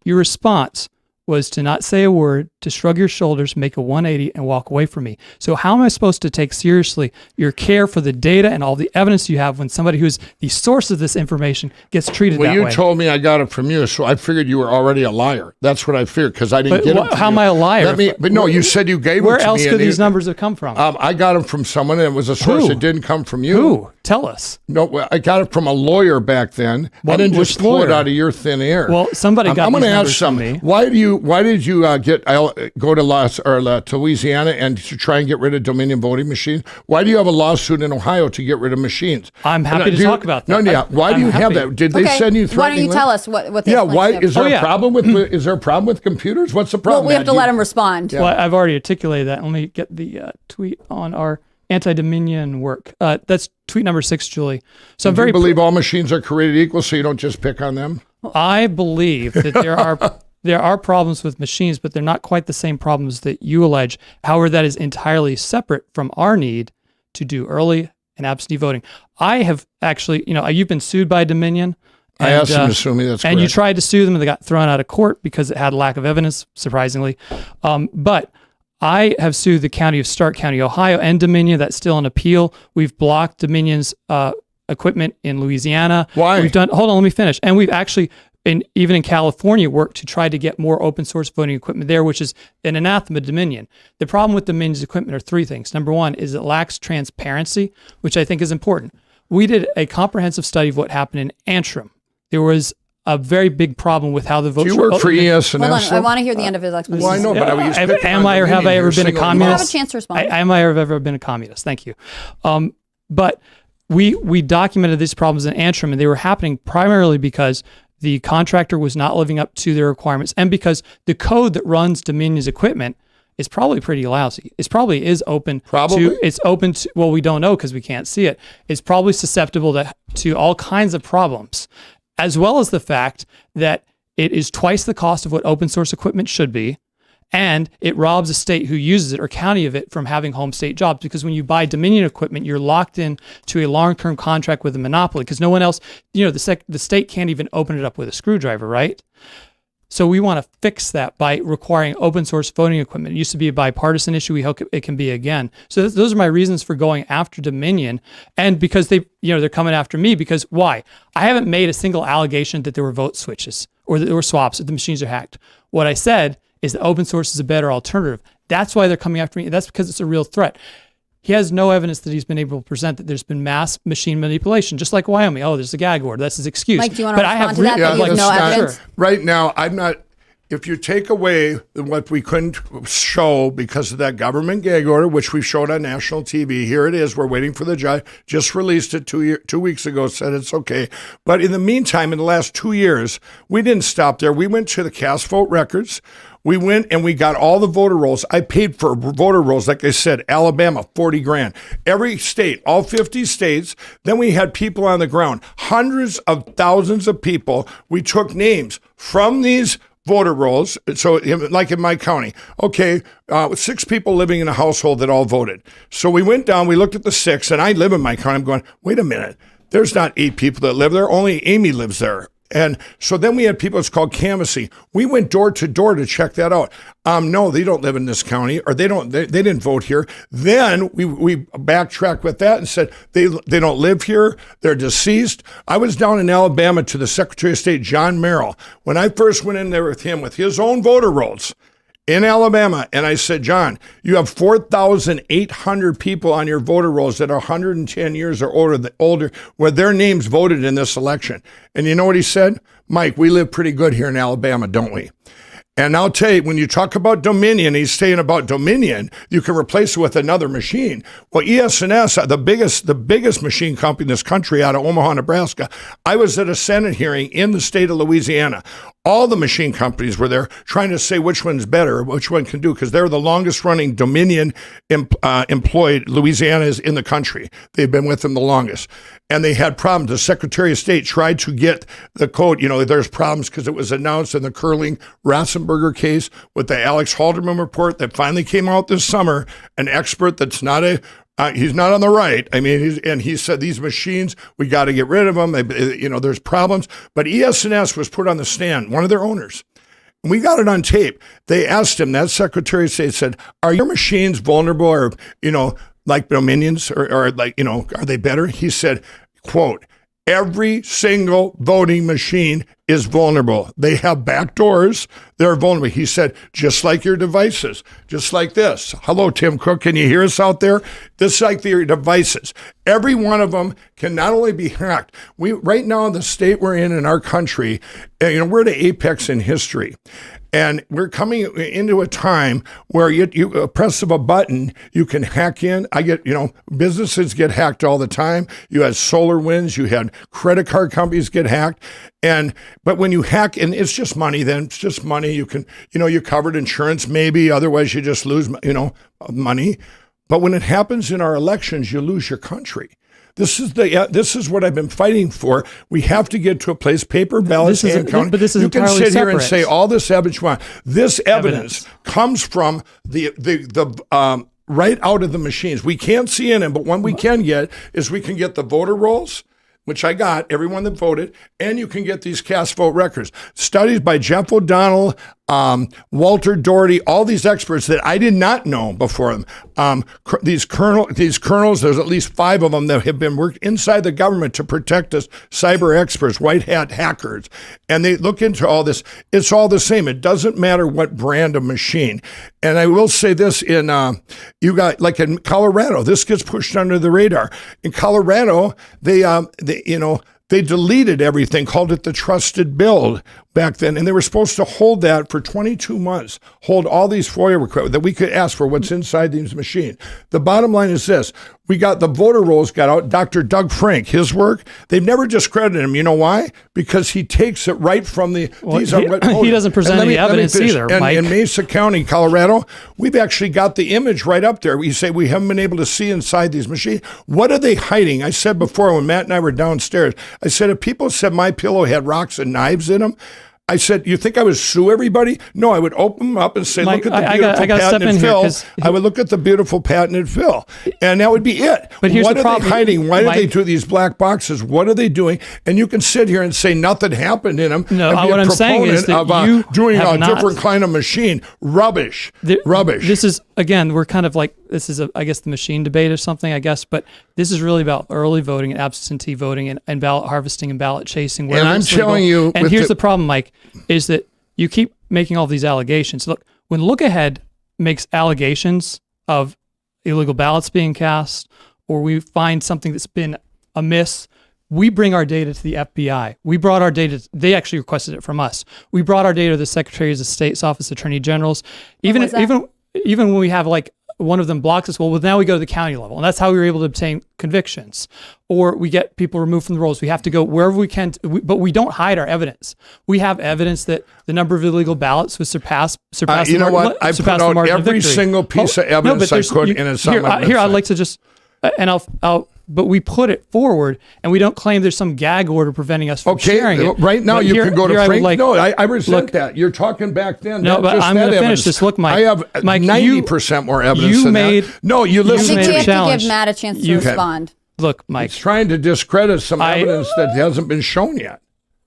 Your response was to not say a word, to shrug your shoulders, make a 180, and walk away from me. So how am I supposed to take seriously your care for the data and all the evidence you have when somebody who's the source of this information gets treated that way? Well, you told me I got it from you, so I figured you were already a liar. That's what I figured, because I didn't get it from How am I a liar? No, you said you gave it to me. Where else could these numbers have come from? I got them from someone, and it was a source that didn't come from you. Who? Tell us. No, well, I got it from a lawyer back then. I didn't just pull it out of your thin air. Well, somebody got I'm these going to numbers ask from something. me. Why did you go to Louisiana and to try and get rid of Dominion voting machines? Why do you have a lawsuit in Ohio to get rid of machines? I'm happy to talk about that. No, yeah. Why do you have that? Did they send you threatening? Why don't you tell us what they Yeah, why is there a problem with is there a problem with computers? What's the problem? Well, we have to let him respond. Well, I've already articulated that. Let me get the tweet on our anti-Dominion work. That's tweet number 6, Julie. So I'm very believe all machines are created equal, so you don't just pick on them. I believe that there are problems with machines, but they're not quite the same problems that you allege. However, that is entirely separate from our need to do early and absentee voting. I have actually, you've been sued by Dominion. I asked them to sue me. That's correct. And you tried to sue them, and they got thrown out of court because it had lack of evidence, surprisingly. But I have sued the county of Stark County, Ohio, and Dominion. That's still an appeal. We've blocked Dominion's equipment in Louisiana. Why? Hold on, let me finish. And we've actually, even in California, worked to try to get more open source voting equipment there, which is an anathema to Dominion. The problem with Dominion's equipment are 3 things. Number 1 is it lacks transparency, which I think is important. We did a comprehensive study of what happened in Antrim. There was a very big problem with how the votes. Do you work for ES&S? Hold on, I want to hear the end of his explanation. Well, I know, but am I or have I ever been a communist? You have a chance to respond. Am I or have ever been a communist? Thank you. But we documented these problems in Antrim, and they were happening primarily because the contractor was not living up to their requirements, and because the code that runs Dominion's equipment is probably pretty lousy. It probably is open. It's open to, well, we don't know because we can't see it. It's probably susceptible to all kinds of problems, as well as the fact that it is twice the cost of what open source equipment should be, and it robs a state who uses it or county of it from having home state jobs, because when you buy Dominion equipment, you're locked in to a long-term contract with a monopoly because no one else, the state can't even open it up with a screwdriver, right? So we want to fix that by requiring open source voting equipment. It used to be a bipartisan issue. We hope it can be again. So those are my reasons for going after Dominion. And because they're coming after me because why? I haven't made a single allegation that there were vote switches or that there were swaps, that the machines are hacked. What I said is that open source is a better alternative. That's why they're coming after me. That's because it's a real threat. He has no evidence that he's been able to present that there's been mass machine manipulation, just like Wyoming. Oh, there's a gag order. That's his excuse. Mike, do you want to respond to that? That you have no evidence? Right now, I'm not. If you take away what we couldn't show because of that government gag order, which we showed on national TV, here it is. We're waiting for the judge. Just released it 2 weeks ago, said it's okay. But in the meantime, in the last 2 years, we didn't stop there. We went to the cast vote records. We went and we got all the voter rolls. I paid for voter rolls, like I said, Alabama, $40,000. Every state, all 50 states. Then we had people on the ground, hundreds of thousands of people. We took names from these voter rolls. So like in my county, 6 people living in a household that all voted. So we went down, we looked at the 6, and I live in my county. I'm going, wait a minute. There's not 8 people that live there. Only Amy lives there. And so then we had people, it's called canvassing. We went door to door to check that out. No, they don't live in this county, or they didn't vote here. Then we backtracked with that and said they don't live here. They're deceased. I was down in Alabama to the Secretary of State, John Merrill, when I first went in there with him with his own voter rolls in Alabama. And I said, John, you have 4,800 people on your voter rolls that are 110 years or older where their names voted in this election. And you know what he said? Mike, we live pretty good here in Alabama, don't we? And I'll tell you, when you talk about Dominion, he's saying about Dominion, you can replace it with another machine. Well, ES&S, the biggest machine company in this country out of Omaha, Nebraska, I was at a Senate hearing in the state of Louisiana. All the machine companies were there trying to say which one's better, which one can do, because they're the longest running Dominion employed Louisiana is in the country. They've been with them the longest. And they had problems. The Secretary of State tried to get the code. There's problems because it was announced in the Curling-Ratzenberger case with the Alex Halderman report that finally came out this summer, an expert that's not he's not on the right. I mean, he said these machines, we got to get rid of them. There's problems. But ES&S was put on the stand, one of their owners. And we got it on tape. They asked him, that Secretary of State said, are your machines vulnerable or, like Dominions or are they better? He said, quote, every single voting machine is vulnerable. They have back doors. They're vulnerable. He said, just like your devices, just like this. Hello, Tim Cook. Can you hear us out there? Just like your devices. Every one of them can not only be hacked. Right now in the state we're in our country, we're at the apex in history. And we're coming into a time where you press of a button, you can hack in. Businesses get hacked all the time. You had SolarWinds, you had credit card companies get hacked. But when you hack, and it's just money, then it's just money. You can, you covered insurance maybe, otherwise you just lose, money. But when it happens in our elections, you lose your country. This is what I've been fighting for. We have to get to a place, paper ballots and counting. But this is you can entirely sit here and separate. say all this evidence you want. This evidence comes from the right out of the machines. We can't see in them, but what we can get is we can get the voter rolls, which I got, everyone that voted, and you can get these cast vote records. Studies by Jeff O'Donnell, Walter Doherty, all these experts that I did not know before them. These colonels, there's at least 5 of them that have been worked inside the government to protect us, cyber experts, white hat hackers. And they look into all this. It's all the same. It doesn't matter what brand of machine. And I will say this you got, like in Colorado, this gets pushed under the radar. In Colorado, they deleted everything, called it the trusted build back then, and they were supposed to hold that for 22 months, hold all these FOIA requests that we could ask for what's inside these machines. The bottom line is this. We got the voter rolls got out. Dr. Doug Frank, his work, they've never discredited him. You know why? Because he takes it right from the... He doesn't present any evidence either, Mike. In Mesa County, Colorado, we've actually got the image right up there. We say we haven't been able to see inside these machines. What are they hiding? I said before when Matt and I were downstairs, I said if people said my pillow had rocks and knives in them, I said, you think I would sue everybody? No, I would open them up and say, Mike, look at the beautiful patented fill. I would look at the beautiful patented fill. And that would be it. But here's what the problem. What are they hiding? Why Mike, do they do these black boxes? What are they doing? And you can sit here and say nothing happened in them. No, and be what a I'm saying is that you doing have a not, different kind of machine. Rubbish. Rubbish. This is, again, we're kind of like, this is, I guess, the machine debate or something, I guess. But this is really about early voting and absentee voting and ballot harvesting and ballot chasing. And I'm telling you. And here's the problem, Mike, is that you keep making all these allegations. Look, when Look Ahead makes allegations of illegal ballots being cast, or we find something that's been amiss, we bring our data to the FBI. We brought our data. They actually requested it from us. We brought our data to the Secretaries of State's Office, Attorney Generals. Even when we have like one of them blocks us, well, now we go to the county level, and that's how we were able to obtain convictions. Or we get people removed from the rolls. We have to go wherever we can, but we don't hide our evidence. We have evidence that the number of illegal ballots was surpassed. You know what? I put out every single piece of evidence I could, and it's on my website. Here, I'd like to just, and but we put it forward, and we don't claim there's some gag order preventing us from sharing it. Right now, you can go to Frank. I resent look, that. You're talking back then. No, but I'm going to finish this. Look, Mike. I have 90% more evidence than that. No, you listen. I think we have challenge. to give Matt a chance to respond. Look, Mike. He's trying to discredit some evidence that hasn't been shown yet.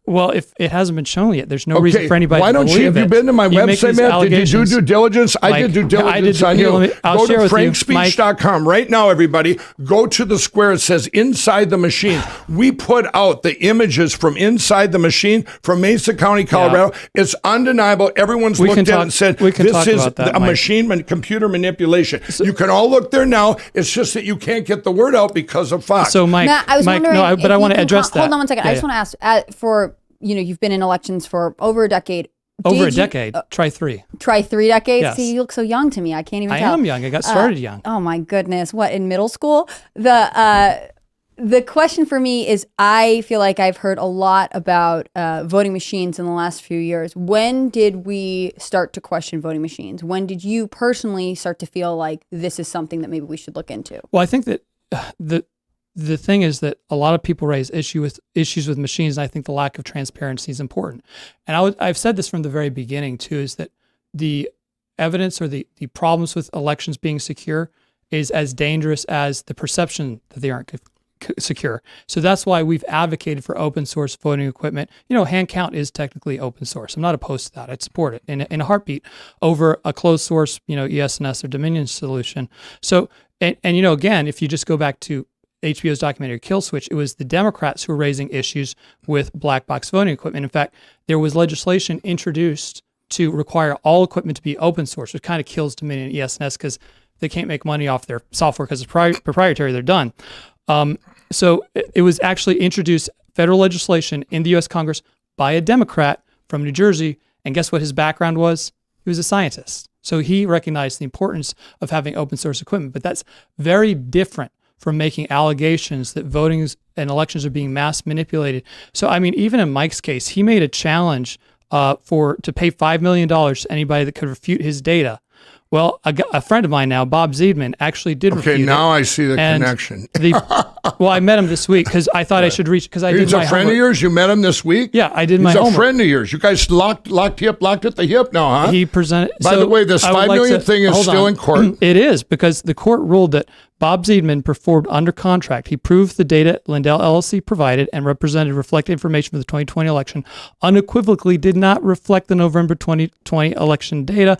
Well, if it hasn't been shown yet, there's no reason for anybody to believe it. Have you been to my website, Matt? Did you do due diligence? I did due diligence on you. Go to frankspeech.com right now, everybody. Go to the square. It says inside the machine. We put out the images from inside the machine from Mesa County, Colorado. Yeah. It's undeniable. Everyone's looked at it and said, this is a machine computer manipulation. So, you can all look there now. It's just that you can't get the word out because of Fox. So, Mike, Matt, I was wondering, but I want to address that. Hold on one second. I just want to ask for, you've been in elections for over a decade. Try 3. Try 3 decades? Yes. See, you look so young to me. I can't even tell. I am young. I got started young. Oh my goodness. What, in middle school? The question for me is, I feel like I've heard a lot about voting machines in the last few years. When did we start to question voting machines? When did you personally start to feel like this is something that maybe we should look into? Well, I think that the thing is that a lot of people raise issues with machines, and I think the lack of transparency is important. And I've said this from the very beginning too, is that the evidence or the problems with elections being secure is as dangerous as the perception that they aren't secure. So that's why we've advocated for open source voting equipment. Hand count is technically open source. I'm not opposed to that. I'd support it in a heartbeat over a closed source, ES&S or Dominion solution. So, and again, if you just go back to HBO's documentary Kill Switch, it was the Democrats who were raising issues with black box voting equipment. In fact, there was legislation introduced to require all equipment to be open source, which kind of kills Dominion and ESNS because they can't make money off their software because it's proprietary. They're done. So it was actually introduced federal legislation in the U.S. Congress by a Democrat from New Jersey. And guess what his background was? He was a scientist. So he recognized the importance of having open source equipment. But that's very different from making allegations that voting and elections are being mass manipulated. So, I mean, even in Mike's case, he made a challenge to pay $5 million to anybody that could refute his data. Well, a friend of mine now, Bob Ziedman, actually did refute it. Okay, now I see the connection. Well, I met him this week because I thought I should reach, because I did my homework. He's a friend of yours? You met him this week? Yeah, I did my homework. He's a friend of yours. You guys locked at the hip now, huh? He presented. By the way, this $5 million thing is still in court. It is, because the court ruled that Bob Ziedman performed under contract. He proved the data Lindell LLC provided and represented reflected information for the 2020 election unequivocally did not reflect the November 2020 election data.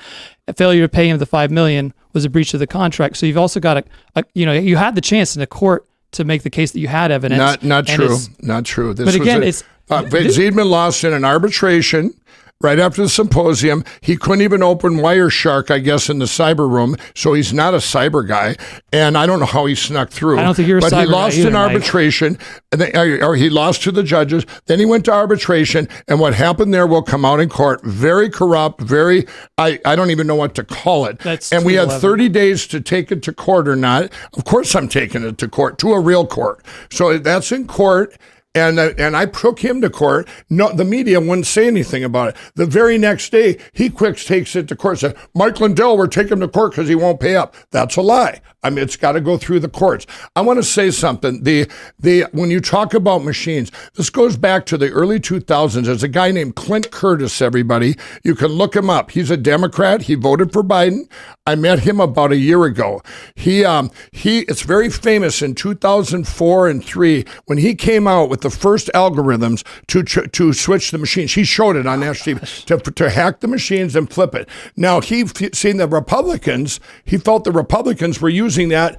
A failure to pay him the $5 million was a breach of the contract. So you've also got you had the chance in the court to make the case that you had evidence. Not true. Not true. But again, Ziedman lost in an arbitration. Right after the symposium, he couldn't even open Wireshark, I guess, in the cyber room. So he's not a cyber guy, and I don't know how he snuck through. I don't think you're a cyber guy. But he lost in arbitration, or he lost to the judges. Then he went to arbitration, and what happened there will come out in court. Very corrupt. Very. I don't even know what to call it. And we had 30 days to take it to court or not. Of course, I'm taking it to court, to a real court. So that's in court. And I took him to court. No, the media wouldn't say anything about it. The very next day, he takes it to court and said, Mike Lindell, we're taking him to court because he won't pay up. That's a lie. I mean, it's got to go through the courts. I want to say something. When you talk about machines, this goes back to the early 2000s. There's a guy named Clint Curtis, everybody. You can look him up. He's a Democrat. He voted for Biden. I met him about a year ago. It's very famous in 2004 and 3 when he came out with the first algorithms to switch the machines. He showed it on national TV to hack the machines and flip it. Now, he seen the Republicans. He felt the Republicans were using that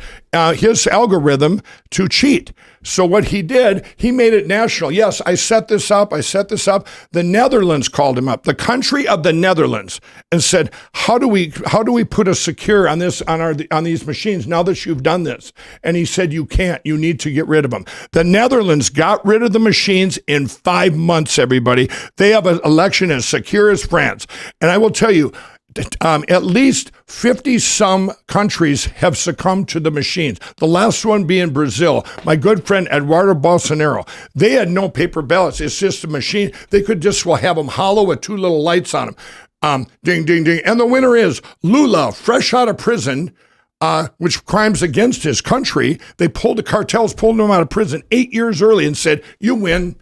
his algorithm to cheat. So what he did, he made it national. Yes, I set this up. The Netherlands called him up, the country of the Netherlands, and said, how do we put a secure on this on these machines now that you've done this? And he said, you can't. You need to get rid of them. The Netherlands got rid of the machines in 5 months, everybody. They have an election as secure as France. And I will tell you, at least 50-some countries have succumbed to the machines. The last one being Brazil. My good friend Eduardo Bolsonaro. They had no paper ballots. It's just a machine. They could just have them hollow with 2 little lights on them. Ding, ding, ding. And the winner is Lula, fresh out of prison, which crimes against his country. The cartels pulled him out of prison 8 years early and said, you win.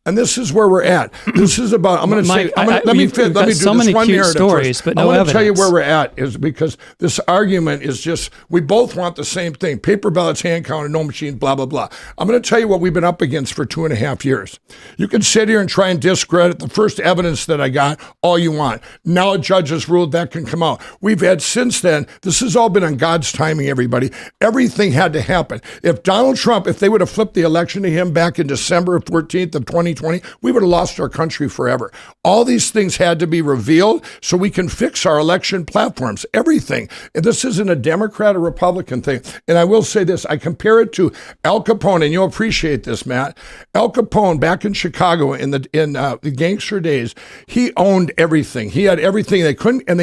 And this is where we're at. This is about, let me do this one narrative stories, first. But no I want evidence. to tell you where we're at is because this argument is just, we both want the same thing. Paper ballots, hand counted, no machines, blah, blah, blah. I'm going to tell you what we've been up against for 2.5 years. You can sit here and try and discredit the first evidence that I got all you want. Now a judge has ruled that can come out. We've had since then, this has all been on God's timing, everybody. Everything had to happen. If Donald Trump, if they would have flipped the election to him back in December 14th of 2020, we would have lost our country forever. All these things had to be revealed so we can fix our election platforms, everything. And this isn't a Democrat or Republican thing. And I will say this, I compare it to Al Capone, and you'll appreciate this, Matt. Al Capone back in Chicago in the gangster days, he owned everything. He had everything. They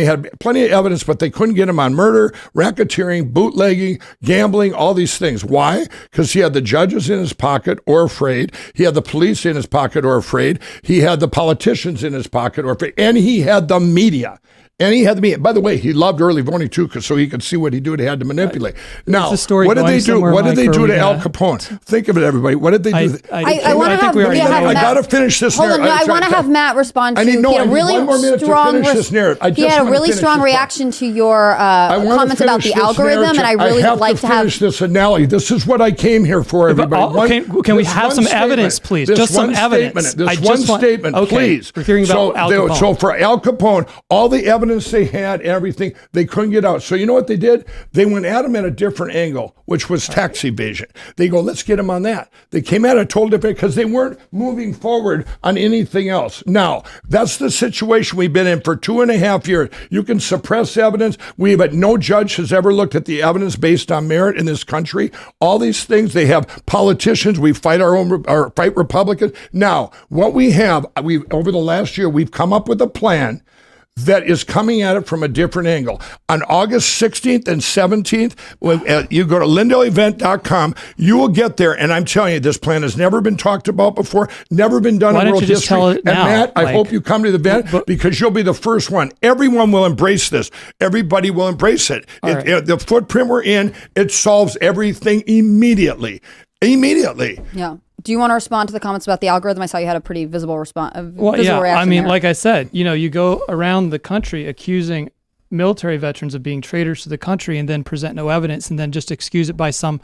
had plenty of evidence, but they couldn't get him on murder, racketeering, bootlegging, gambling, all these things. Why? Because he had the judges in his pocket or afraid. He had the police in his pocket or afraid. He had the politicians in his pocket or afraid. And he had the media. By the way, he loved early voting too, so he could see what he did. He had to manipulate. Now, what did they do? What did they do to Al Capone? Think of it, everybody. What did they do? I want to have Matt. I got to finish this narrative. Hold on, I want to have Matt respond to. He had a really strong reaction to your comments about the algorithm, and I really would like to finish this analogy. This is what I came here for, everybody. Can we have some evidence, please? Just some evidence. This one statement, please. We're hearing about Al Capone. So for Al Capone, all the evidence evidence they had, everything. They couldn't get out. So you know what they did? They went at him at a different angle, which was tax evasion. They go, let's get him on that. They came at it a total different because they weren't moving forward on anything else. Now, that's the situation we've been in for 2.5 years. You can suppress evidence. But no judge has ever looked at the evidence based on merit in this country. All these things, they have politicians. We fight fight Republicans. Now, what we have, over the last year, we've come up with a plan that is coming at it from a different angle. On August 16th and 17th, when you go to LindellEvent.com, you will get there. And I'm telling you, this plan has never been talked about before, never been done in world history. And Matt, I hope you come to the event because you'll be the first one. Everyone will embrace this. Everybody will embrace it. The footprint we're in, it solves everything immediately. Immediately. Yeah. Do you want to respond to the comments about the algorithm? I saw you had a pretty visible response. Reaction. I mean, like I said, you go around the country accusing military veterans of being traitors to the country and then present no evidence and then just excuse it by some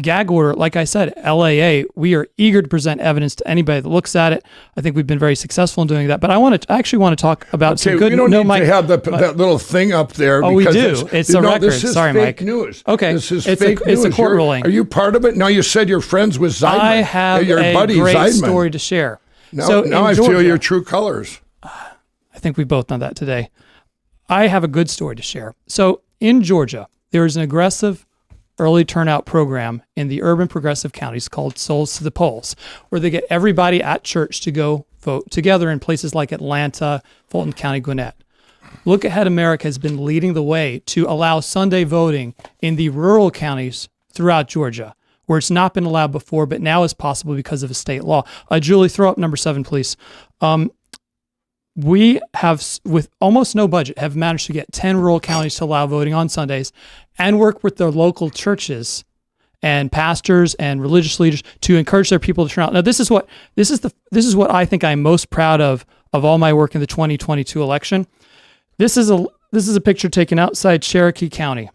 gag order. Like I said, LAA, we are eager to present evidence to anybody that looks at it. I think we've been very successful in doing that. But I actually want to talk about some good. We don't need to have that little thing up there. Oh, we do. It's a record. This is Sorry, fake Mike. News. Okay, this is fake news. It's a court ruling. Are you part of it? Now you said you're friends with Zeidman. I have your a buddy great Zeidman. story to share. Now I feel your true colors. I think we've both done that today. I have a good story to share. So in Georgia, there is an aggressive early turnout program in the urban progressive counties called Souls to the Polls, where they get everybody at church to go vote together in places like Atlanta, Fulton County, Gwinnett. Look Ahead America has been leading the way to allow Sunday voting in the rural counties throughout Georgia, where it's not been allowed before, but now is possible because of a state law. Julie, throw up number 7, please. We have, with almost no budget, have managed to get 10 rural counties to allow voting on Sundays and work with their local churches and pastors and religious leaders to encourage their people to turn out. Now, this is what I think I'm most proud of all my work in the 2022 election. This is a picture taken outside Cherokee County.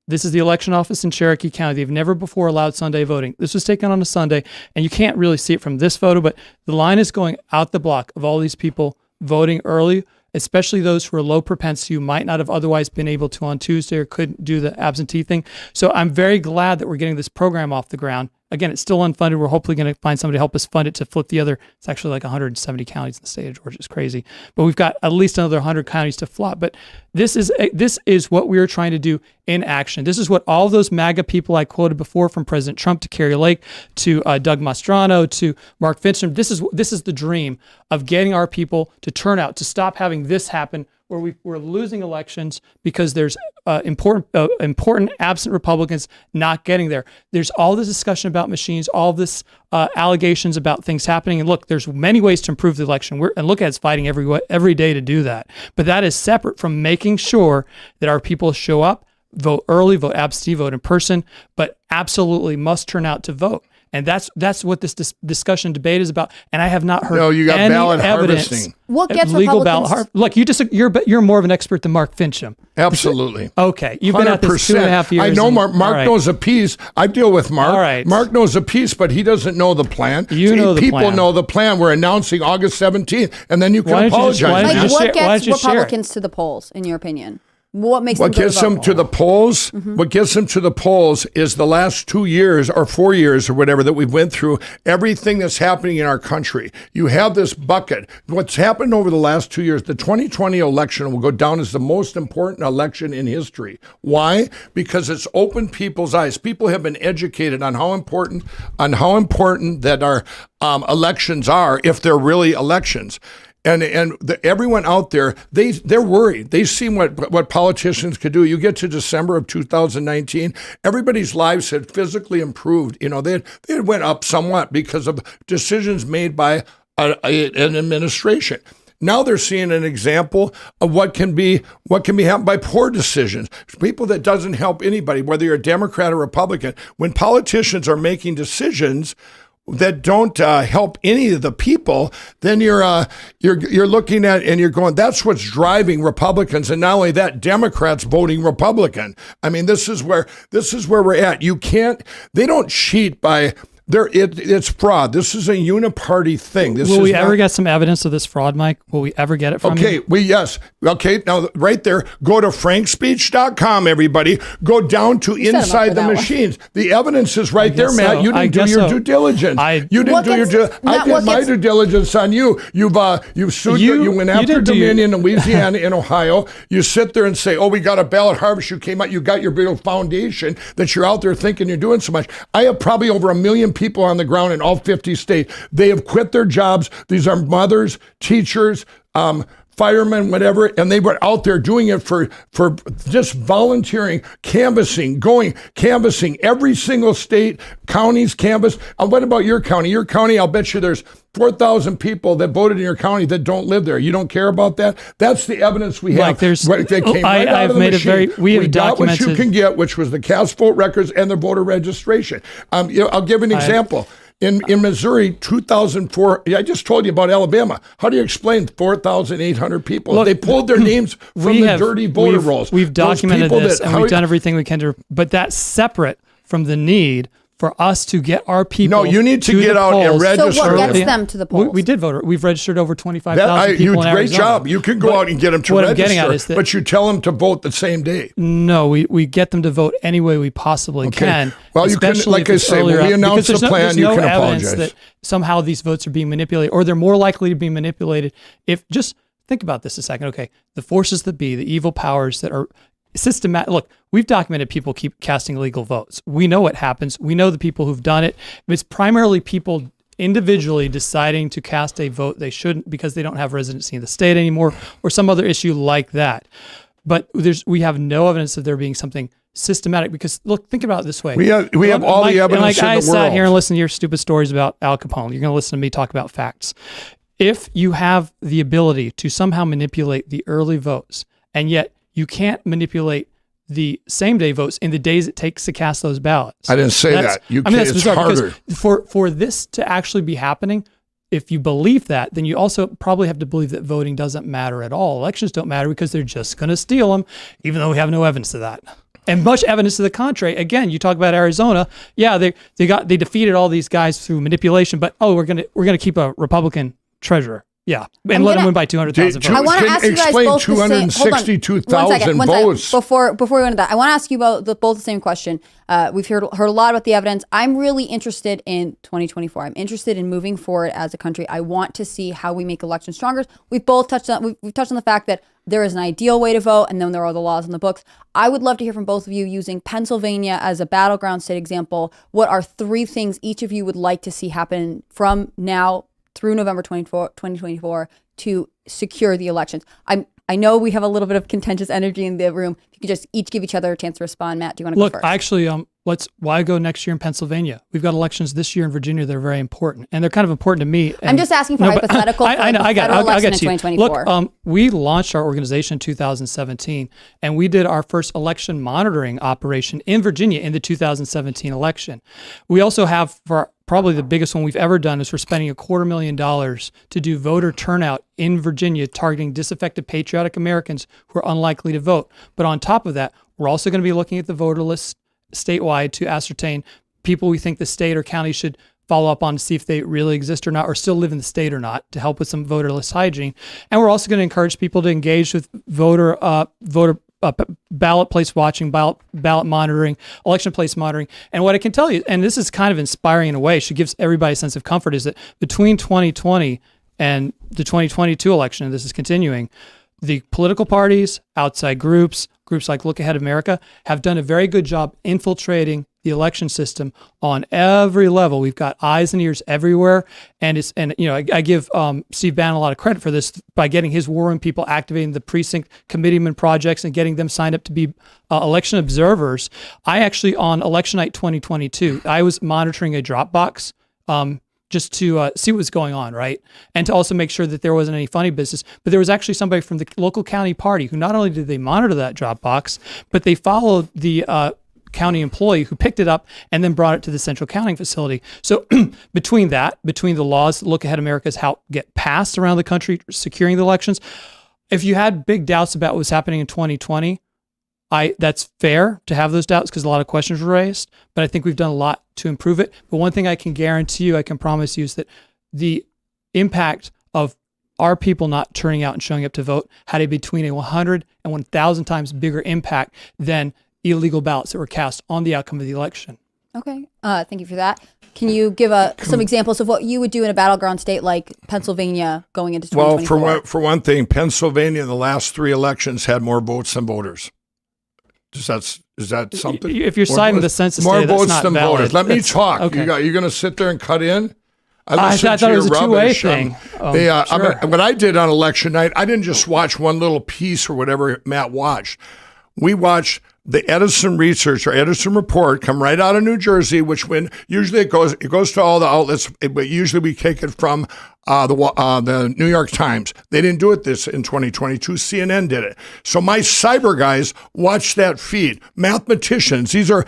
This is the election office in Cherokee County. They've never before allowed Sunday voting. This was taken on a Sunday, and you can't really see it from this photo, but the line is going out the block of all these people voting early, especially those who are low propensity, who might not have otherwise been able to on Tuesday or couldn't do the absentee thing. So I'm very glad that we're getting this program off the ground. Again, it's still unfunded. We're hopefully going to find somebody to help us fund it to flip the other. It's actually like 170 counties in the state of Georgia. It's crazy. But we've got at least another 100 counties to flop. But this is what we are trying to do in action. This is what all those MAGA people I quoted before, from President Trump to Carrie Lake to Doug Mastrano to Mark Fincham. This is the dream of getting our people to turn out, to stop having this happen where we're losing elections because there's important absent Republicans not getting there. There's all this discussion about machines, all this allegations about things happening. And look, there's many ways to improve the election. And look at us fighting every day to do that. But that is separate from making sure that our people show up, vote early, vote absentee, vote in person, but absolutely must turn out to vote. And that's what this discussion debate is about. And I have not heard you got any ballot evidence. Harvesting. What gets legal Republicans? Look, you're more of an expert than Mark Fincham. Absolutely. Okay, you've been at this 2.5 years. I know Mark knows a piece. I deal with Mark. All right. Mark knows a piece, but he doesn't know the plan. Know the people plan. know the plan. We're announcing August 17th, and then you can apologize. What gets Republicans to the polls, in your opinion? What makes them gets them to the polls? Mm-hmm. What gets them to the polls is the last 2 years or 4 years or whatever that we went through, everything that's happening in our country. You have this bucket. What's happened over the last 2 years, the 2020 election will go down as the most important election in history. Why? Because it's opened people's eyes. People have been educated on how important that our elections are, if they're really elections. And everyone out there, they're worried. They've seen what politicians could do. You get to December of 2019, everybody's lives had physically improved. They went up somewhat because of decisions made by an administration. Now they're seeing an example of what can be happened by poor decisions. People that doesn't help anybody, whether you're a Democrat or Republican. When politicians are making decisions that don't help any of the people, then you're looking at and you're going, that's what's driving Republicans, and not only that, Democrats voting Republican. I mean, this is where we're at. They don't cheat by It's fraud. This is a uniparty thing. Will we ever get some evidence of this fraud, Mike? Will we ever get it from you? Yes. Okay, now right there, go to frankspeech.com, everybody. Go down to inside the machines. The evidence is right there, Matt. so. You didn't do your due diligence. I did my due diligence on you. You've sued. You went after Dominion in Louisiana and Ohio. You sit there and say, oh, we got a ballot harvest. You came out. You got your big foundation that you're out there thinking you're doing so much. I have probably over 1 million people on the ground in all 50 states. They have quit their jobs. These are mothers, teachers, firemen, whatever, and they were out there doing it for just volunteering, canvassing every single state, counties canvass. What about your county? Your county, I'll bet you there's 4,000 people that voted in your county that don't live there. You don't care about that? That's the evidence we have. Like they came right out of the machine. We got what you can get, which was the cast vote records and the voter registration. I'll give an example. In Missouri, 2,004. I just told you about Alabama. How do you explain 4,800 people? Look, they pulled their names from the dirty voter rolls. We've documented this, and we've done everything we can to. But that's separate from the need for us to get our people. No, you need to get out and register. So what gets them to the polls? We did vote. We've registered over 25,000 people in Arizona. Great job. You can go out and get them to register, I'm getting at is that, but you tell them to vote the same day. No, we get them to vote any way we possibly can. Well, you can, like I say, when we announce a plan, you can apologize. That somehow these votes are being manipulated, or they're more likely to be manipulated. If just think about this a second. Okay, the forces that be, the evil powers that are systematic. Look, we've documented people keep casting illegal votes. We know what happens. We know the people who've done it. It's primarily people individually deciding to cast a vote they shouldn't because they don't have residency in the state anymore or some other issue like that. But we have no evidence of there being something systematic because look, think about it this way. We have all the evidence in the world. I sat here and listened to your stupid stories about Al Capone. You're going to listen to me talk about facts. If you have the ability to somehow manipulate the early votes and yet you can't manipulate the same day votes in the days it takes to cast those ballots. I didn't say that. It's harder. For this to actually be happening, if you believe that, then you also probably have to believe that voting doesn't matter at all. Elections don't matter because they're just going to steal them, even though we have no evidence of that. And much evidence to the contrary. Again, you talk about Arizona. Yeah, they defeated all these guys through manipulation, but we're gonna keep a Republican treasurer. Yeah, and let them win by 200,000 votes. I want to ask you guys both 262,000 votes. Before we go into that, I want to ask you both the same question. We've heard a lot about the evidence. I'm really interested in 2024. I'm interested in moving forward as a country. I want to see how we make elections stronger. We've both touched on the fact that there is an ideal way to vote, and then there are the laws in the books. I would love to hear from both of you using Pennsylvania as a battleground state example. What are 3 things each of you would like to see happen from now through November 2024 to secure the elections? I know we have a little bit of contentious energy in the room. If you could just each give each other a chance to respond. Matt, do you want to go first? Look, actually, why go next year in Pennsylvania? We've got elections this year in Virginia that are very important, and they're kind of important to me. I'm just asking for hypothetical. I know. I got it. In 2024. Look, we launched our organization in 2017, and we did our first election monitoring operation in Virginia in the 2017 election. We also have probably the biggest one we've ever done is we're spending $250,000 to do voter turnout in Virginia, targeting disaffected patriotic Americans who are unlikely to vote. But on top of that, we're also going to be looking at the voter list statewide to ascertain people we think the state or county should follow up on to see if they really exist or not, or still live in the state or not, to help with some voter list hygiene. And we're also going to encourage people to engage with voter ballot place watching, ballot monitoring, election place monitoring. And what I can tell you, and this is kind of inspiring in a way, should give everybody a sense of comfort, is that between 2020 and the 2022 election, and this is continuing, the political parties, outside groups like Look Ahead America, have done a very good job infiltrating the election system on every level. We've got eyes and ears everywhere, and I give Steve Bannon a lot of credit for this by getting his war room people activating the precinct committeeman projects and getting them signed up to be election observers. I actually, on election night 2022, I was monitoring a Dropbox just to see what was going on, right? And to also make sure that there wasn't any funny business. But there was actually somebody from the local county party who not only did they monitor that Dropbox, but they followed the county employee who picked it up and then brought it to the central counting facility. So between the laws that Look Ahead America's helped get passed around the country, securing the elections, if you had big doubts about what was happening in 2020, That's fair to have those doubts because a lot of questions were raised, but I think we've done a lot to improve it. But one thing I can guarantee you, I can promise you, is that the impact of our people not turning out and showing up to vote had a between a 100 and 1,000 times bigger impact than illegal ballots that were cast on the outcome of the election. Okay. Thank you for that. Can you give some examples of what you would do in a battleground state like Pennsylvania going into 2024? Well, for one thing, Pennsylvania in the last 3 elections had more votes than voters. Is that something? If you're citing the census more data, votes that's not than valid. voters. Let me talk. Okay. You're going to sit there and cut in? I thought it was a two-way thing. Sure. What I did on election night, I didn't just watch one little piece or whatever Matt watched. We watched the Edison research or Edison report come right out of New Jersey, which usually it goes to all the outlets, but usually we take it from the New York Times. They didn't do it this in 2022. CNN did it. So my cyber guys watch that feed. Mathematicians, these are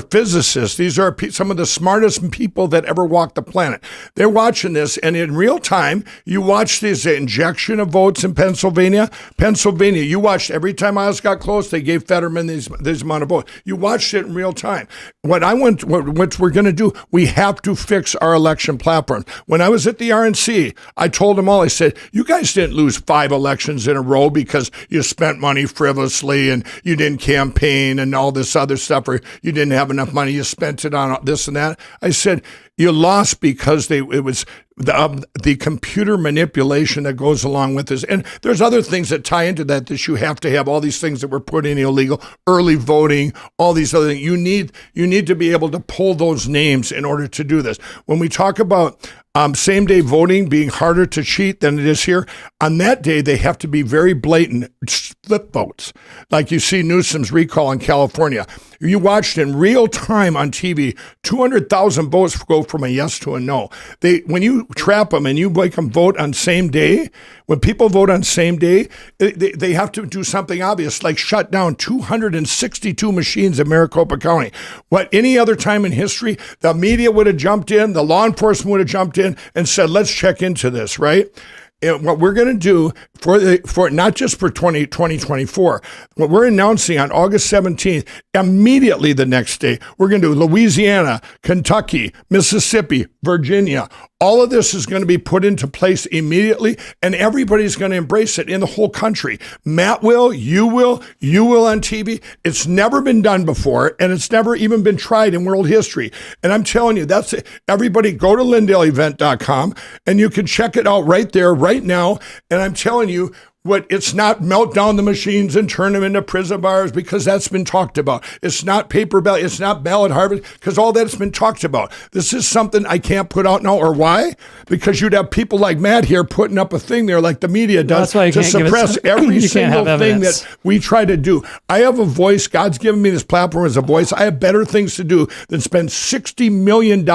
physicists. These are some of the smartest people that ever walked the planet. They're watching this, and in real time, you watch this injection of votes in Pennsylvania. You watched every time Oz got close, they gave Fetterman this amount of votes. You watched it in real time. What we're going to do, we have to fix our election platform. When I was at the RNC, I told them all, I said, you guys didn't lose 5 elections in a row because you spent money frivolously and you didn't campaign and all this other stuff, or you didn't have enough money, you spent it on this and that. I said, you lost because it was the computer manipulation that goes along with this. And there's other things that tie into that you have to have all these things that were put in illegal, early voting, all these other things. You need to be able to pull those names in order to do this. When we talk about same-day voting being harder to cheat than it is here, on that day, they have to be very blatant split votes. Like you see Newsom's recall in California. You watched in real time on TV, 200,000 votes go from a yes to a no. When you trap them and you make them vote on same day, when people vote on same day, they have to do something obvious, like shut down 262 machines in Maricopa County. What any other time in history, the media would have jumped in, the law enforcement would have jumped in and said, let's check into this, right? And what we're going to do for not just for 2024, what we're announcing on August 17th, immediately the next day, we're going to do Louisiana, Kentucky, Mississippi, Virginia. All of this is going to be put into place immediately, and everybody's going to embrace it in the whole country. Matt will, you will on TV. It's never been done before, and it's never even been tried in world history. And I'm telling you, that's it. Everybody go to LindellEvent.com, and you can check it out right there, right now. And I'm telling you, it's not melt down the machines and turn them into prison bars, because that's been talked about. It's not paper ballot. It's not ballot harvest, because all that's been talked about. This is something I can't put out now. Or why? Because you'd have people like Matt here putting up a thing there like the media does to suppress every single thing that we try to do. I have a voice. God's given me this platform as a voice. I have better things to do than spend $60 million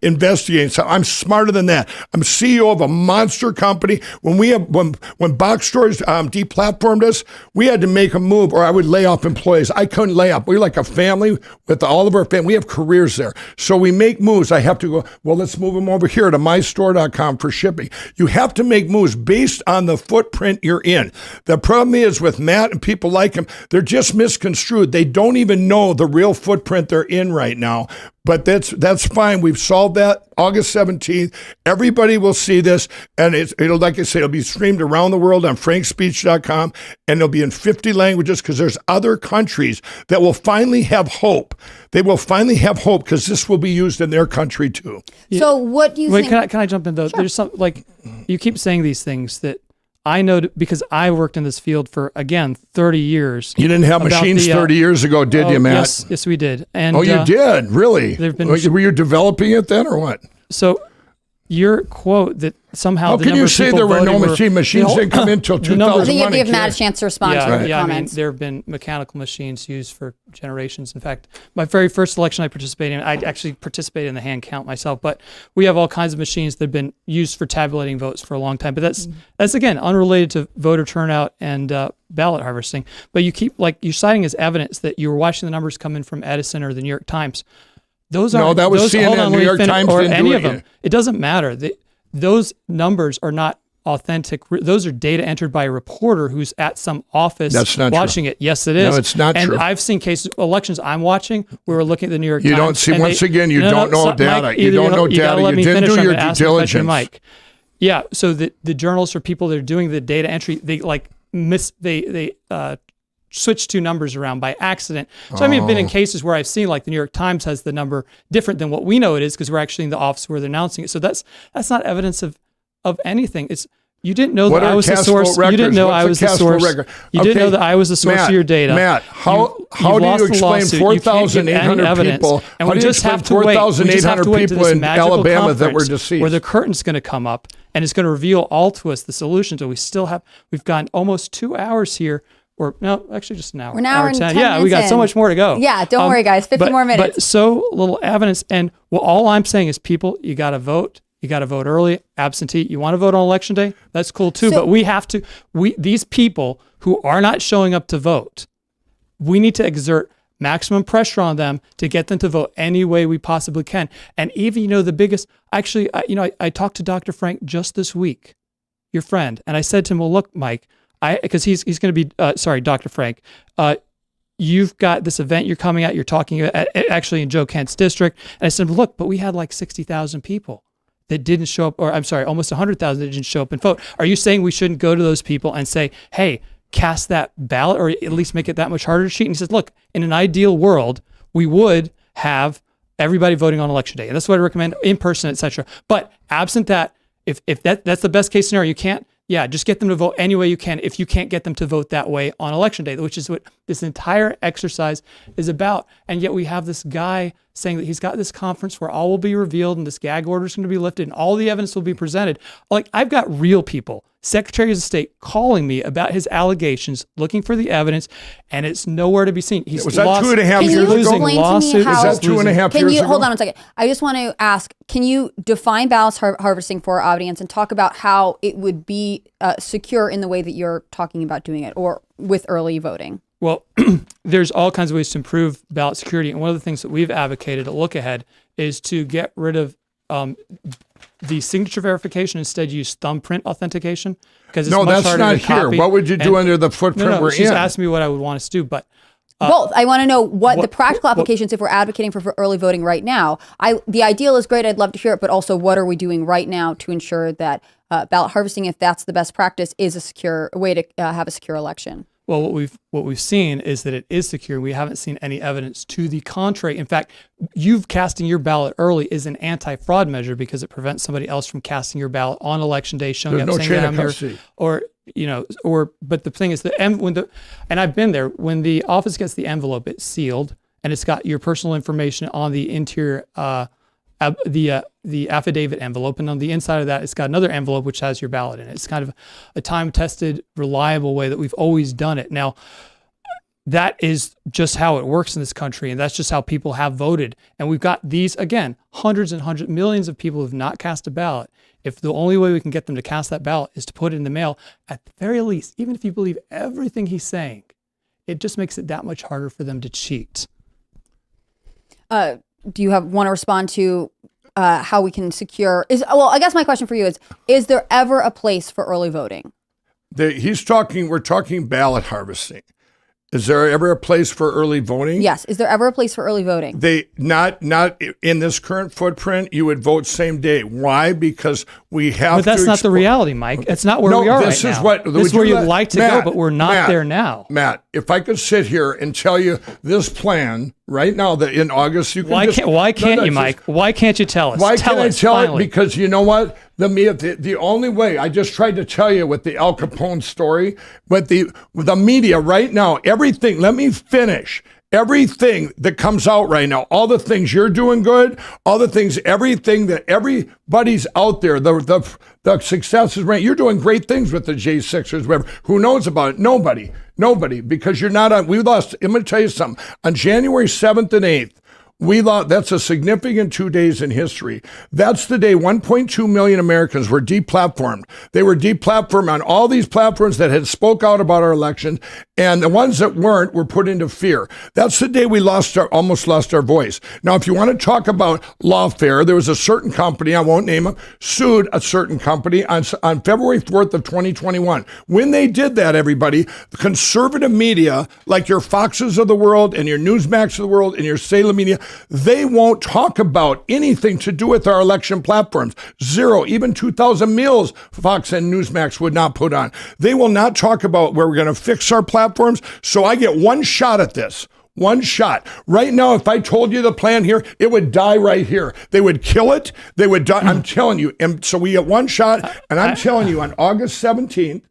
investigating. So I'm smarter than that. I'm CEO of a monster company. When Box Stores deplatformed us, we had to make a move or I would lay off employees. I couldn't lay off. We're like a family with all of our family. We have careers there. So we make moves. I have to go, well, let's move them over here to mystore.com for shipping. You have to make moves based on the footprint you're in. The problem is with Matt and people like him, they're just misconstrued. They don't even know the real footprint they're in right now. But that's fine. We've solved that. August 17th, everybody will see this, and it'll, like I say, it'll be streamed around the world on frankspeech.com, and it'll be in 50 languages, because there's other countries that will finally have hope. They will finally have hope, because this will be used in their country too. So what do you think? Can I jump in though? Sure. There's some, like, you keep saying these things that I know because I worked in this field for, again, 30 years. You didn't have machines 30 years ago, did you, Matt? Yes, we did. And you did? Really? Were you developing it then or what? So your quote that somehow how can you say there were no machines didn't come in until 2001? I think you have to give Matt a chance to respond to the comments. I mean, there have been mechanical machines used for generations. In fact, my very first election I participated in, I actually participated in the hand count myself, but we have all kinds of machines that have been used for tabulating votes for a long time. But that's again, unrelated to voter turnout and ballot harvesting. But you keep, like, you're citing as evidence that you were watching the numbers come in from Edison or the New York Times. Those are that was CNN. New York Times or didn't any do of them. It doesn't matter. Those numbers are not authentic. Those are data entered by a reporter who's at some office That's not watching true. it. Yes, it is. No, it's not and true. I've seen elections I'm watching. We were looking at the New York Times. You don't see, and once again, you don't know data. Mike, You don't know you gotta data. let You me didn't finish. do I'm your gonna due ask you a question, diligence. Mike. Yeah. So the journalists or people that are doing the data entry, they switch two numbers around by accident. So I've been in cases where I've seen like the New York Times has the number different than what we know it is because we're actually in the office where they're announcing it. So that's not evidence of anything. It's you didn't know that I was the source. You didn't know I was the source. You didn't know that I was the source of your data. Matt, how do you explain 4,800 people? And how we do you just have explain to wait. 4,800 people in Alabama that were deceased? Where the curtain's going to come up and it's going to reveal all to us the solutions. So we've gone almost 2 hours here. Or no, actually just an hour. We're an hour and 10 Yeah, minutes we got so in. much more to go. Yeah, don't worry, guys. 50 more minutes. But so little evidence. And all I'm saying is, people, you got to vote. You got to vote early, absentee. You want to vote on election day? That's cool too. But we have to. These people who are not showing up to vote, we need to exert maximum pressure on them to get them to vote any way we possibly can. And even the biggest. Actually, I talked to Dr. Frank just this week, your friend, and I said to him, "Well, look, Mike." Because he's going to be, Dr. Frank, you've got this event you're coming at, you're talking actually in Joe Kent's district. And I said, look, but we had like 60,000 people that didn't show up, or I'm sorry, almost 100,000 that didn't show up and vote. Are you saying we shouldn't go to those people and say, hey, cast that ballot or at least make it that much harder to cheat? And he says, look, in an ideal world, we would have everybody voting on election day. And that's what I recommend in person, et cetera. But absent that, if that's the best case scenario, you can't. Yeah, just get them to vote any way you can if you can't get them to vote that way on election day, which is what this entire exercise is about. And yet we have this guy saying that he's got this conference where all will be revealed and this gag order is going to be lifted and all the evidence will be presented. Like, I've got real people, secretaries of state, calling me about his allegations, looking for the evidence, and it's nowhere to be seen. He's Was that lost, 2.5 he's years ago? losing lawsuits. Was that 2.5 years ago? Hold on 1 second. I just want to ask, can you define balance harvesting for our audience and talk about how it would be secure in the way that you're talking about doing it, or with early voting? Well, there's all kinds of ways to improve ballot security. And one of the things that we've advocated at Look Ahead is to get rid of the signature verification, instead use thumbprint authentication, because it's much harder not to copy. here. What would you do under the footprint we're she's in? asked me what I would want us to do, but both. I want to know what the practical applications, if we're advocating for early voting right now. The ideal is great. I'd love to hear it, but also what are we doing right now to ensure that ballot harvesting, if that's the best practice, is a secure way to have a secure election? Well, what we've seen is that it is secure. We haven't seen any evidence to the contrary. In fact, casting your ballot early is an anti-fraud measure because it prevents somebody else from casting your ballot on election day, showing There's up no saying chain that of I'm custody. here, but the thing is and I've been there, when the office gets the envelope, it's sealed and it's got your personal information on the interior, the affidavit envelope, and on the inside of that, it's got another envelope which has your ballot in it. It's kind of a time-tested, reliable way that we've always done it. Now, that is just how it works in this country, and that's just how people have voted. And we've got these, again, hundreds and hundreds, millions of people who have not cast a ballot. If the only way we can get them to cast that ballot is to put it in the mail, at the very least, even if you believe everything he's saying, it just makes it that much harder for them to cheat. Do you want to respond to how we can secure? I guess my question for you is there ever a place for early voting? We're talking ballot harvesting. Is there ever a place for early voting? Yes. Is there ever a place for early voting? Not in this current footprint. You would vote same day. Why? Because we have. But that's not the reality, Mike. It's not where we are right now. This is where you'd like to go, but we're not there now. Matt, if I could sit here and tell you this plan right now that in August you can. Why can't you, Mike? Why can't you tell us? Why can't I tell finally. it? Because you know what? The only way, I just tried to tell you with the Al Capone story, but the media right now, everything, let me finish. Everything that comes out right now, all the things you're doing good, all the things, everything that everybody's out there, the successes, right? You're doing great things with the J6ers, whatever. Who knows about it? Nobody, because you're not on, I'm going to tell you something. On January 7th and 8th, We lost. That's a significant 2 days in history. That's the day 1.2 million Americans were deplatformed. They were deplatformed on all these platforms that had spoke out about our election, and the ones that weren't were put into fear. That's the day we almost lost our voice. Now, if you want to talk about lawfare, there was a certain company, I won't name them, sued a certain company on February 4th of 2021. When they did that, everybody, the conservative media, like your Foxes of the world and your Newsmax of the world and your Salem media, they won't talk about anything to do with our election platforms. Zero. Even 2,000 meals Fox and Newsmax would not put on. They will not talk about where we're going to fix our platforms. So I get one shot at this. One shot. Right now, if I told you the plan here, it would die right here. They would kill it. They would die. I'm telling you. And so we get one shot. And I'm telling you, on August 17th,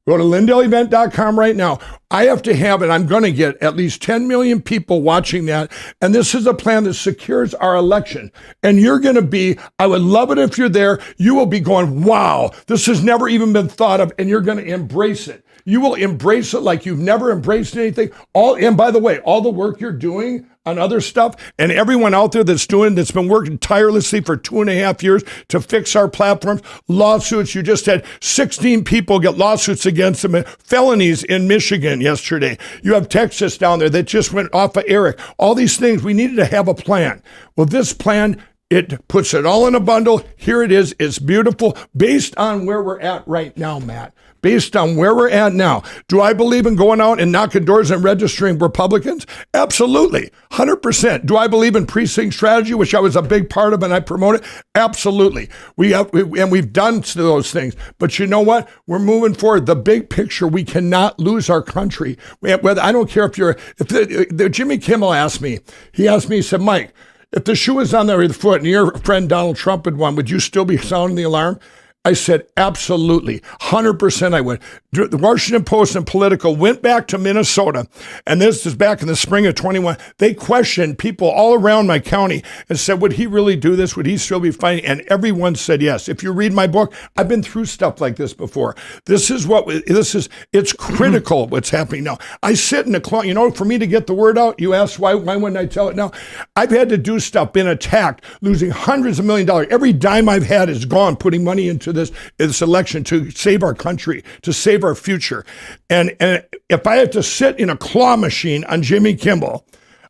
go to lindellevent.com right now. I have to have, and I'm going to get at least 10 million people watching that. And this is a plan that secures our election. And you're going to be, I would love it if you're there. You will be going, wow, this has never even been thought of. And you're going to embrace it. You will embrace it like you've never embraced anything. And by the way, all the work you're doing on other stuff, and everyone out there that's been working tirelessly for 2.5 years to fix our platforms, lawsuits. You just had 16 people get lawsuits against them, felonies in Michigan yesterday. You have Texas down there that just went off of Eric. All these things, we needed to have a plan. Well, this plan, it puts it all in a bundle. Here it is. It's beautiful based on where we're at right now, Matt. Based on where we're at now. Do I believe in going out and knocking doors and registering Republicans? Absolutely. 100%. Do I believe in precinct strategy, which I was a big part of and I promote it? Absolutely. We've done those things. But you know what? We're moving forward. The big picture, we cannot lose our country. I don't care if Jimmy Kimmel asked me, he said, Mike, if the shoe was on the other foot and your friend Donald Trump had won, would you still be sounding the alarm? I said, absolutely, 100% I would. The Washington Post and Politico went back to Minnesota, and this is back in the spring of 21. They questioned people all around my county and said, would he really do this? Would he still be fighting? And everyone said yes. If you read my book, I've been through stuff like this before. It's critical what's happening now. I sit in the for me to get the word out, you asked why wouldn't I tell it now? I've had to do stuff, been attacked, losing hundreds of $millions. Every dime I've had is gone, putting money into this election to save our country, to save our future. And if I have to sit in a claw machine on Jimmy Kimmel,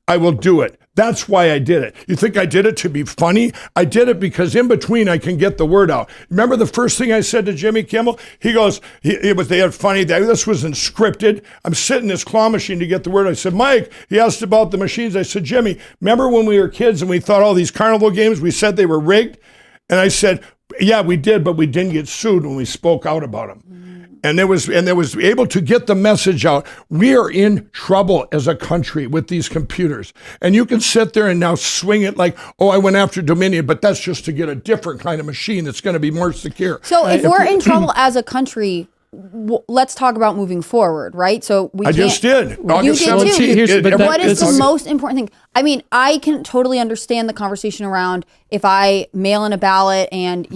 I will do it. That's why I did it. You think I did it to be funny? I did it because in between I can get the word out. Remember the first thing I said to Jimmy Kimmel? He goes, they had funny, this wasn't scripted. I'm sitting in this claw machine to get the word. I said, Mike, he asked about the machines. I said, Jimmy, remember when we were kids and we thought all these carnival games, we said they were rigged? And I said, yeah, we did, but we didn't get sued when we spoke out about them. And there was able to get the message out. We are in trouble as a country with these computers. And you can sit there and now swing it like, oh, I went after Dominion, but that's just to get a different kind of machine that's going to be more secure. So if we're in trouble as a country, let's talk about moving forward, right? So I just did. You did too. What is the August. most important thing? I mean, I can totally understand the conversation around if I mail in a ballot and,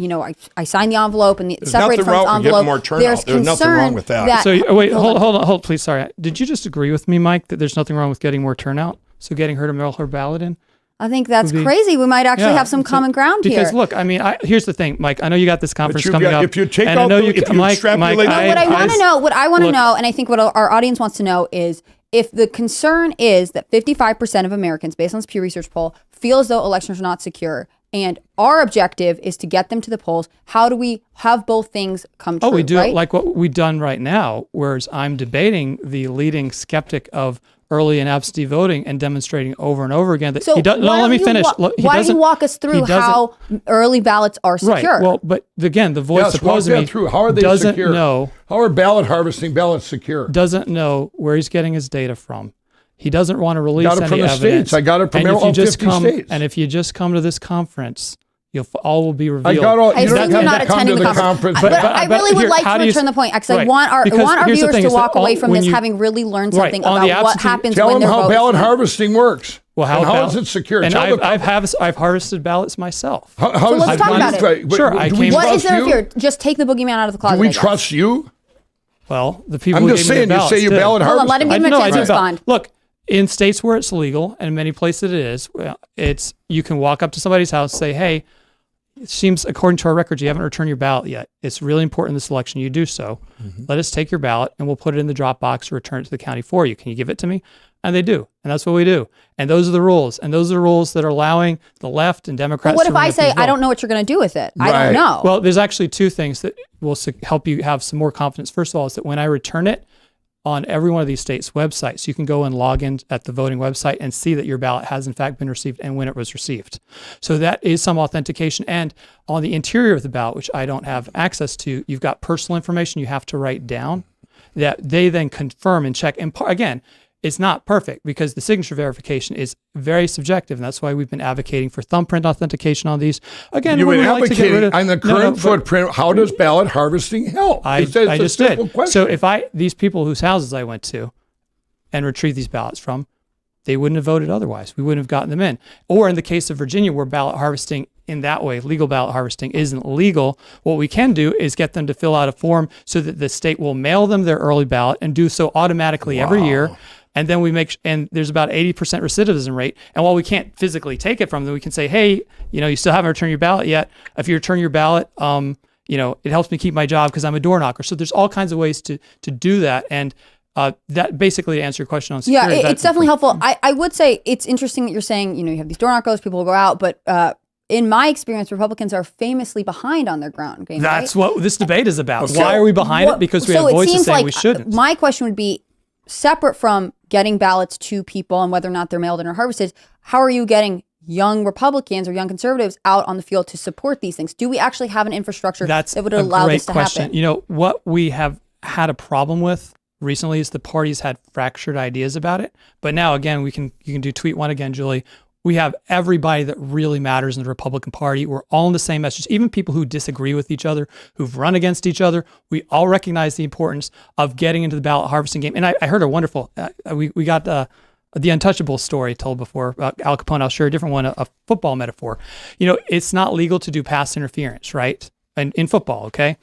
I sign the envelope and separate from the envelope. More turnout. There's nothing wrong with that. So wait, hold on, please. Sorry. Did you just agree with me, Mike, that there's nothing wrong with getting more turnout? So getting her to mail her ballot in? I think that's crazy. We might actually have some common ground here. Because look, I mean, here's the thing, Mike. I know you got this conference coming up. If you take out, extrapolate. What I want to know, and I think what our audience wants to know is, if the concern is that 55% of Americans, based on this Pew Research poll, feel as though elections are not secure, and our objective is to get them to the polls, how do we have both things come true? Oh, we do right? it like what we've done right now, whereas I'm debating the leading skeptic of early and absentee voting and demonstrating over and over again that so he doesn't. No, let me finish. Why don't you walk us through how early ballots are secure? Right. Well, but again, the voice opposing me how are they doesn't secure? know. How are ballot harvesting ballots secure? Doesn't know where he's getting his data from. He doesn't want to release got it from any the evidence. States. I got it from all 50 states. And if you just come to this conference, all will be revealed. I assume you're not attending the conference. But I really would like to return the point, because I want our viewers to walk away from this having really learned something about what happens when their vote. Tell them how ballot harvesting works. Well, how is it secure? And I've harvested ballots myself. So let's talk about it. Sure. What is there fear? Just take the boogeyman out of the closet. Do we trust you? Well, the people. I'm just saying. You say you ballot harvesting. Hold on, let him give him a chance to respond. Look. In states where it's legal, and in many places it is, you can walk up to somebody's house and say, hey, it seems according to our records you haven't returned your ballot yet. It's really important in this election you do so. Let us take your ballot and we'll put it in the drop box or return it to the county for you. Can you give it to me? And they do. And that's what we do. And those are the rules. And those are the rules that are allowing the left and Democrats. But what if I say, I don't know what you're going to do with it? I don't know. Well, there's actually two things that will help you have some more confidence. First of all, is that when I return it, on every one of these states' websites, you can go and log in at the voting website and see that your ballot has in fact been received and when it was received. So that is some authentication. And on the interior of the ballot, which I don't have access to, you've got personal information you have to write down that they then confirm and check. And again, it's not perfect because the signature verification is very subjective, and that's why we've been advocating for thumbprint authentication on these. Again, you've been advocating on the current footprint. How does ballot harvesting help? I just did. Question. So if these people whose houses I went to and retrieved these ballots from, they wouldn't have voted otherwise. We wouldn't have gotten them in. Or in the case of Virginia, where ballot harvesting in that way, legal ballot harvesting isn't legal, what we can do is get them to fill out a form so that the state will mail them their early ballot and do so automatically every year. And then and there's about 80% recidivism rate. And while we can't physically take it from them, we can say, hey, you still haven't returned your ballot yet. If you return your ballot, it helps me keep my job because I'm a door knocker. So there's all kinds of ways to do that. And that basically to answer your question on security. Yeah, it's definitely helpful. I would say it's interesting that you're saying, you have these door knockers, people will go out, but in my experience, Republicans are famously behind on their ground game. That's what this debate is about. So, why are we behind it? Because we have voices saying we shouldn't. My question would be, separate from getting ballots to people and whether or not they're mailed in or harvested, how are you getting young Republicans or young conservatives out on the field to support these things? Do we actually have an infrastructure that would allow this to happen? What we have had a problem with recently is the parties had fractured ideas about it. But now, again, you can do tweet one again, Julie. We have everybody that really matters in the Republican Party. We're all in the same message. Even people who disagree with each other, who've run against each other, we all recognize the importance of getting into the ballot harvesting game. And I heard a wonderful, we got the Untouchable story told before, Al Capone. I'll share a different one, a football metaphor. It's not legal to do pass interference, right? And in football, okay?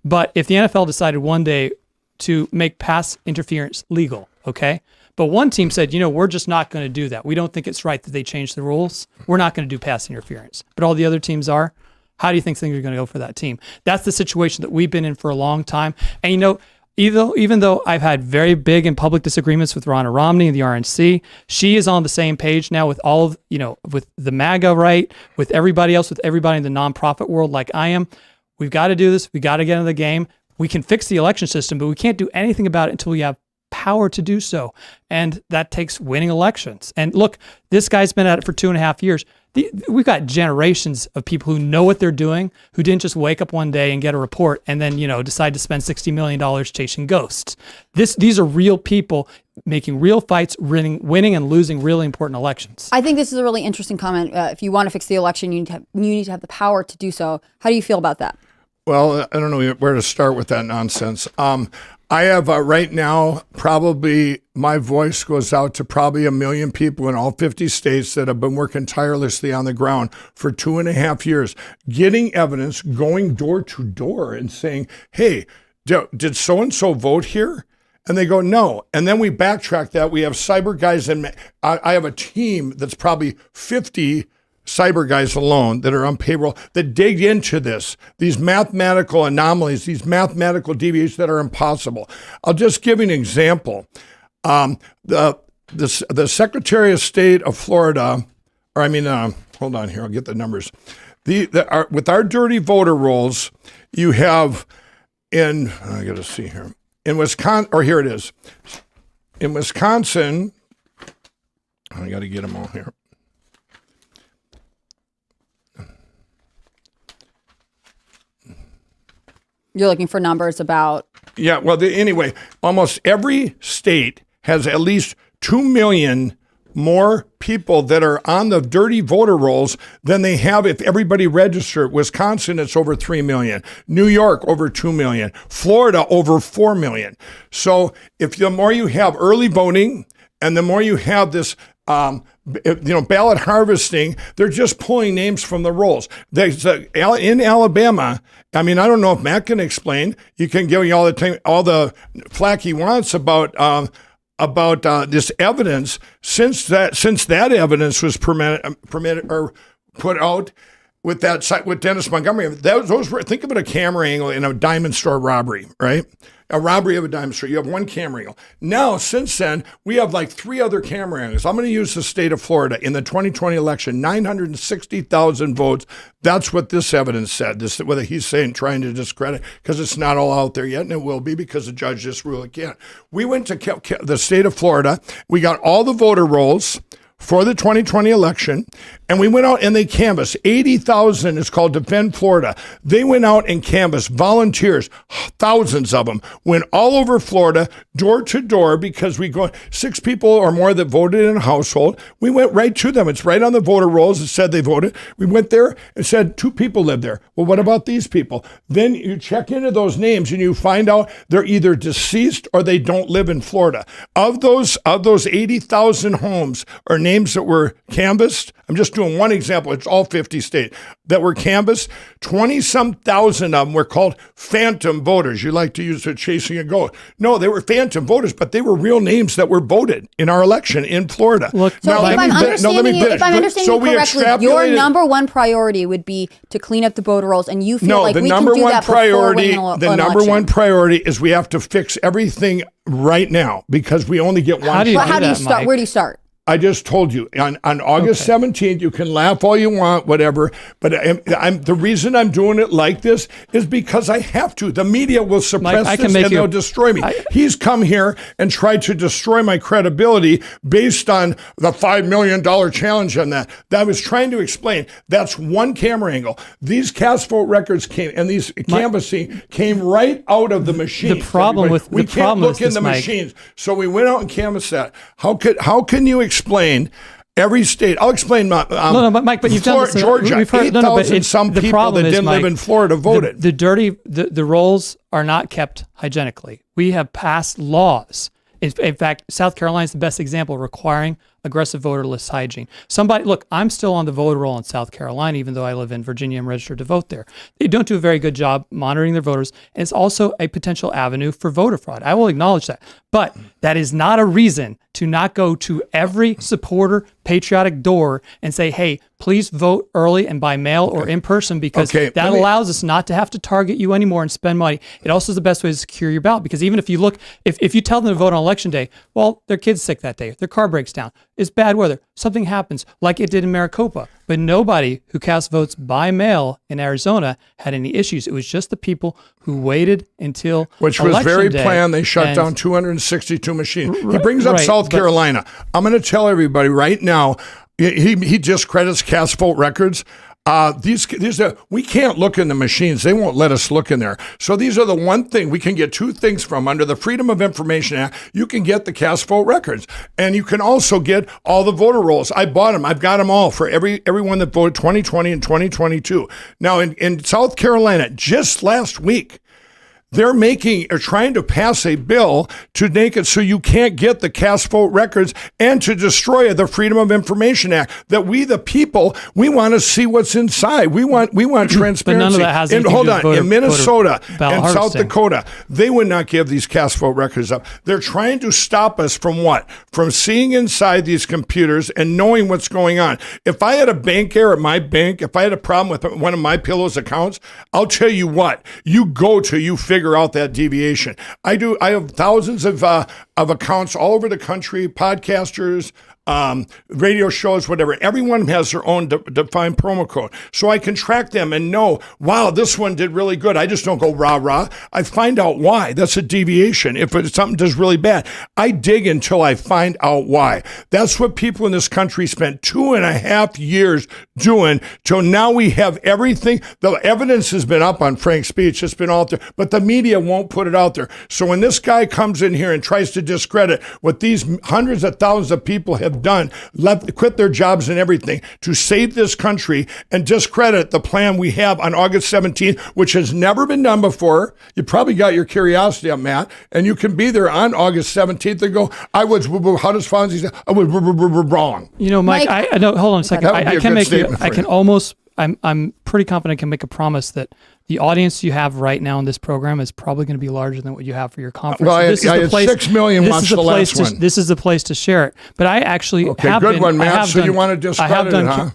But if the NFL decided one day to make pass interference legal, okay? But one team said, we're just not going to do that. We don't think it's right that they change the rules. We're not going to do pass interference. But all the other teams are. How do you think things are going to go for that team? That's the situation that we've been in for a long time. And even though I've had very big and public disagreements with Ronna Romney and the RNC, she is on the same page now with all of, with the MAGA right, with everybody else, with everybody in the nonprofit world like I am. We've got to do this. We got to get into the game. We can fix the election system, but we can't do anything about it until we have power to do so. And that takes winning elections. And look, this guy's been at it for 2.5 years. We've got generations of people who know what they're doing, who didn't just wake up one day and get a report and then, decide to spend $60 million chasing ghosts. These are real people making real fights, winning and losing really important elections. I think this is a really interesting comment. If you want to fix the election, you need to have the power to do so. How do you feel about that? Well, I don't know where to start with that nonsense. I have right now, probably my voice goes out to probably 1 million people in all 50 states that have been working tirelessly on the ground for 2.5 years, getting evidence, going door to door and saying, hey, did so-and-so vote here? And they go, no. And then we backtrack that. We have cyber guys, and I have a team that's probably 50 cyber guys alone that are on payroll that dig into these mathematical anomalies, these mathematical deviations that are impossible. I'll just give you an example. The Secretary of State of Florida, hold on here, I'll get the numbers. With our dirty voter rolls, you have I got to see here. In Wisconsin, or here it is. In Wisconsin, I got to get them all here. You're looking for numbers about... Yeah, well, anyway, almost every state has at least 2 million more people that are on the dirty voter rolls than they have if everybody registered. Wisconsin, it's over 3 million. New York, over 2 million. Florida, over 4 million. So if the more you have early voting and the more you have this ballot harvesting, they're just pulling names from the rolls. In Alabama, I don't know if Matt can explain. You can give me all the flack he wants about this evidence since that evidence was permitted or put out with that site with Dennis Montgomery. Those were, think of it, a camera angle in a diamond store robbery, right? A robbery of a diamond store. You have one camera angle. Now, since then, we have like 3 other camera angles. I'm going to use the state of Florida. In the 2020 election, 960,000 votes. That's what this evidence said. This, whether he's saying, trying to discredit, because it's not all out there yet, and it will be because the judge just ruled it can't. We went to the state of Florida. We got all the voter rolls for the 2020 election, and we went out and they canvassed 80,000. It's called Defend Florida. They went out and canvassed volunteers, thousands of them, went all over Florida, door to door, because we go 6 people or more that voted in a household. We went right to them. It's right on the voter rolls. It said they voted. We went there and said 2 people live there. Well, what about these people? Then you check into those names and you find out they're either deceased or they don't live in Florida. Of those 80,000 homes or names that were canvassed, I'm just doing one example, it's all 50 states, that were canvassed, 20-some thousand of them were called phantom voters. You like to use the chasing a ghost. No, they were phantom voters, but they were real names that were voted in our election in Florida. Look, so now, if I'm understanding you correctly, your number one priority would be to clean up the voter rolls, and you feel like we can do that before winning an election. The number one priority is we have to fix everything right now, because we only get one. How do you start? Where do you start? I just told you on August 17th, you can laugh all you want, whatever. But the reason I'm doing it like this is because I have to. The media will suppress this and they'll destroy me. He's come here and tried to destroy my credibility based on the $5 million challenge on that. That I was trying to explain. That's one camera angle. These cast vote records came, and these canvassing came right out of the machine. The problem with we can't look in the machines. So we went out and canvassed that. How can you explain every state? I'll explain. But Mike, but you've done this. Georgia, 8,000 some people that didn't live in Florida voted. The rolls are not kept hygienically. We have passed laws. In fact, South Carolina is the best example, requiring aggressive voter list hygiene. Look, I'm still on the voter roll in South Carolina, even though I live in Virginia and registered to vote there. They don't do a very good job monitoring their voters, and it's also a potential avenue for voter fraud. I will acknowledge that. But that is not a reason to not go to every supporter patriotic door and say, hey, please vote early and by mail or in person, because that allows us not to have to target you anymore and spend money. It also is the best way to secure your ballot, because even if you look, if you tell them to vote on election day, well, their kid's sick that day, their car breaks down, it's bad weather, something happens like it did in Maricopa. But nobody who cast votes by mail in Arizona had any issues. It was just the people who waited until which was very planned. They shut down 262 machines. He brings up South Carolina. I'm going to tell everybody right now, he just credits cast vote records. We can't look in the machines. They won't let us look in there. So these are the one thing we can get 2 things from under the Freedom of Information Act. You can get the cast vote records, and you can also get all the voter rolls. I bought them. I've got them all for everyone that voted 2020 and 2022. Now in South Carolina, just last week, they're trying to pass a bill to make it so you can't get the cast vote records and to destroy the Freedom of Information Act. That we, the people, we want to see what's inside. We want transparency. But none of that has anything to do with voter, in Minnesota and South harvesting. Dakota, they would not give these cast vote records up. They're trying to stop us from what? From seeing inside these computers and knowing what's going on. If I had a bank error at my bank, if I had a problem with one of my Pillow's accounts, I'll tell you what, you figure out that deviation. I have thousands of accounts all over the country, podcasters, radio shows, whatever. Everyone has their own defined promo code. So I can track them and know, wow, this one did really good. I just don't go rah, rah. I find out why. That's a deviation. If something does really bad, I dig until I find out why. That's what people in this country spent 2.5 years doing till now we have everything. The evidence has been up on Frank's speech. It's been out there, but the media won't put it out there. So when this guy comes in here and tries to discredit what these hundreds of thousands of people have done, quit their jobs and everything to save this country and discredit the plan we have on August 17th, which has never been done before. You probably got your curiosity up, Matt, and you can be there on August 17th and go, how does Fonzie say? I was wrong. You know, Mike, I know, hold on a second. I can almost I'm pretty confident I can make a promise that the audience you have right now in this program is probably going to be larger than what you have for your conference. Well, this I is the had place, 6 million watch the last one. This is the place to share it. But I actually have good been, one, Matt. I have So done, you want to discredit it, huh?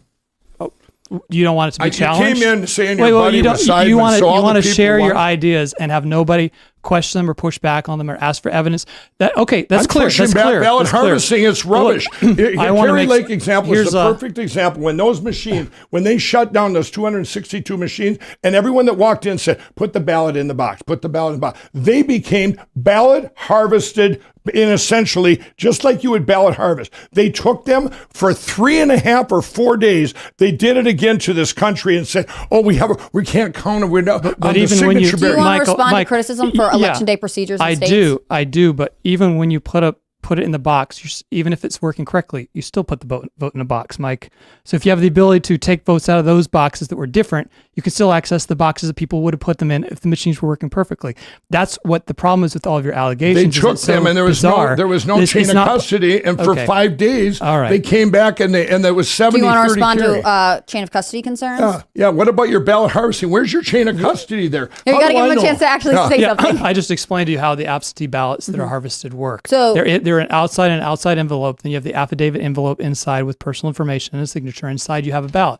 You don't want it to be challenged? You came in saying your buddy was Sideman, you want so all to the people share your want- ideas and have nobody question them or push back on them or ask for evidence. Okay, that's I'm clear. pushing That's back clear. ballot That's clear. harvesting. It's rubbish. I wanna Kerry make- Lake example is here's the a- perfect example. When those machines, when they shut down those 262 machines, and everyone that walked in said, "Put the ballot in the box. Put the ballot in the box." They became ballot harvested. In essentially, just like you would ballot harvest, they took them for 3.5 or 4 days. They did it again to this country and said, "Oh, we can't count them. We're not." But even when you Do you want to Michael, respond Mike, to criticism for election day procedures in states? I do. But even when you put it in the box, even if it's working correctly, you still put the vote in a box, Mike. So if you have the ability to take votes out of those boxes that were different, you can still access the boxes that people would have put them in if the machines were working perfectly. That's what the problem is with all of your allegations. They took them, and there was no chain of custody. And for 5 days, they came back, and there was 70. Do you want to respond to chain of custody concerns? Yeah. What about your ballot harvesting? Where's your chain of custody there? You got to give them a chance to actually say something. I just explained to you how the absentee ballots that are harvested work. So they're an outside envelope. Then you have the affidavit envelope inside with personal information and a signature. Inside you have a ballot.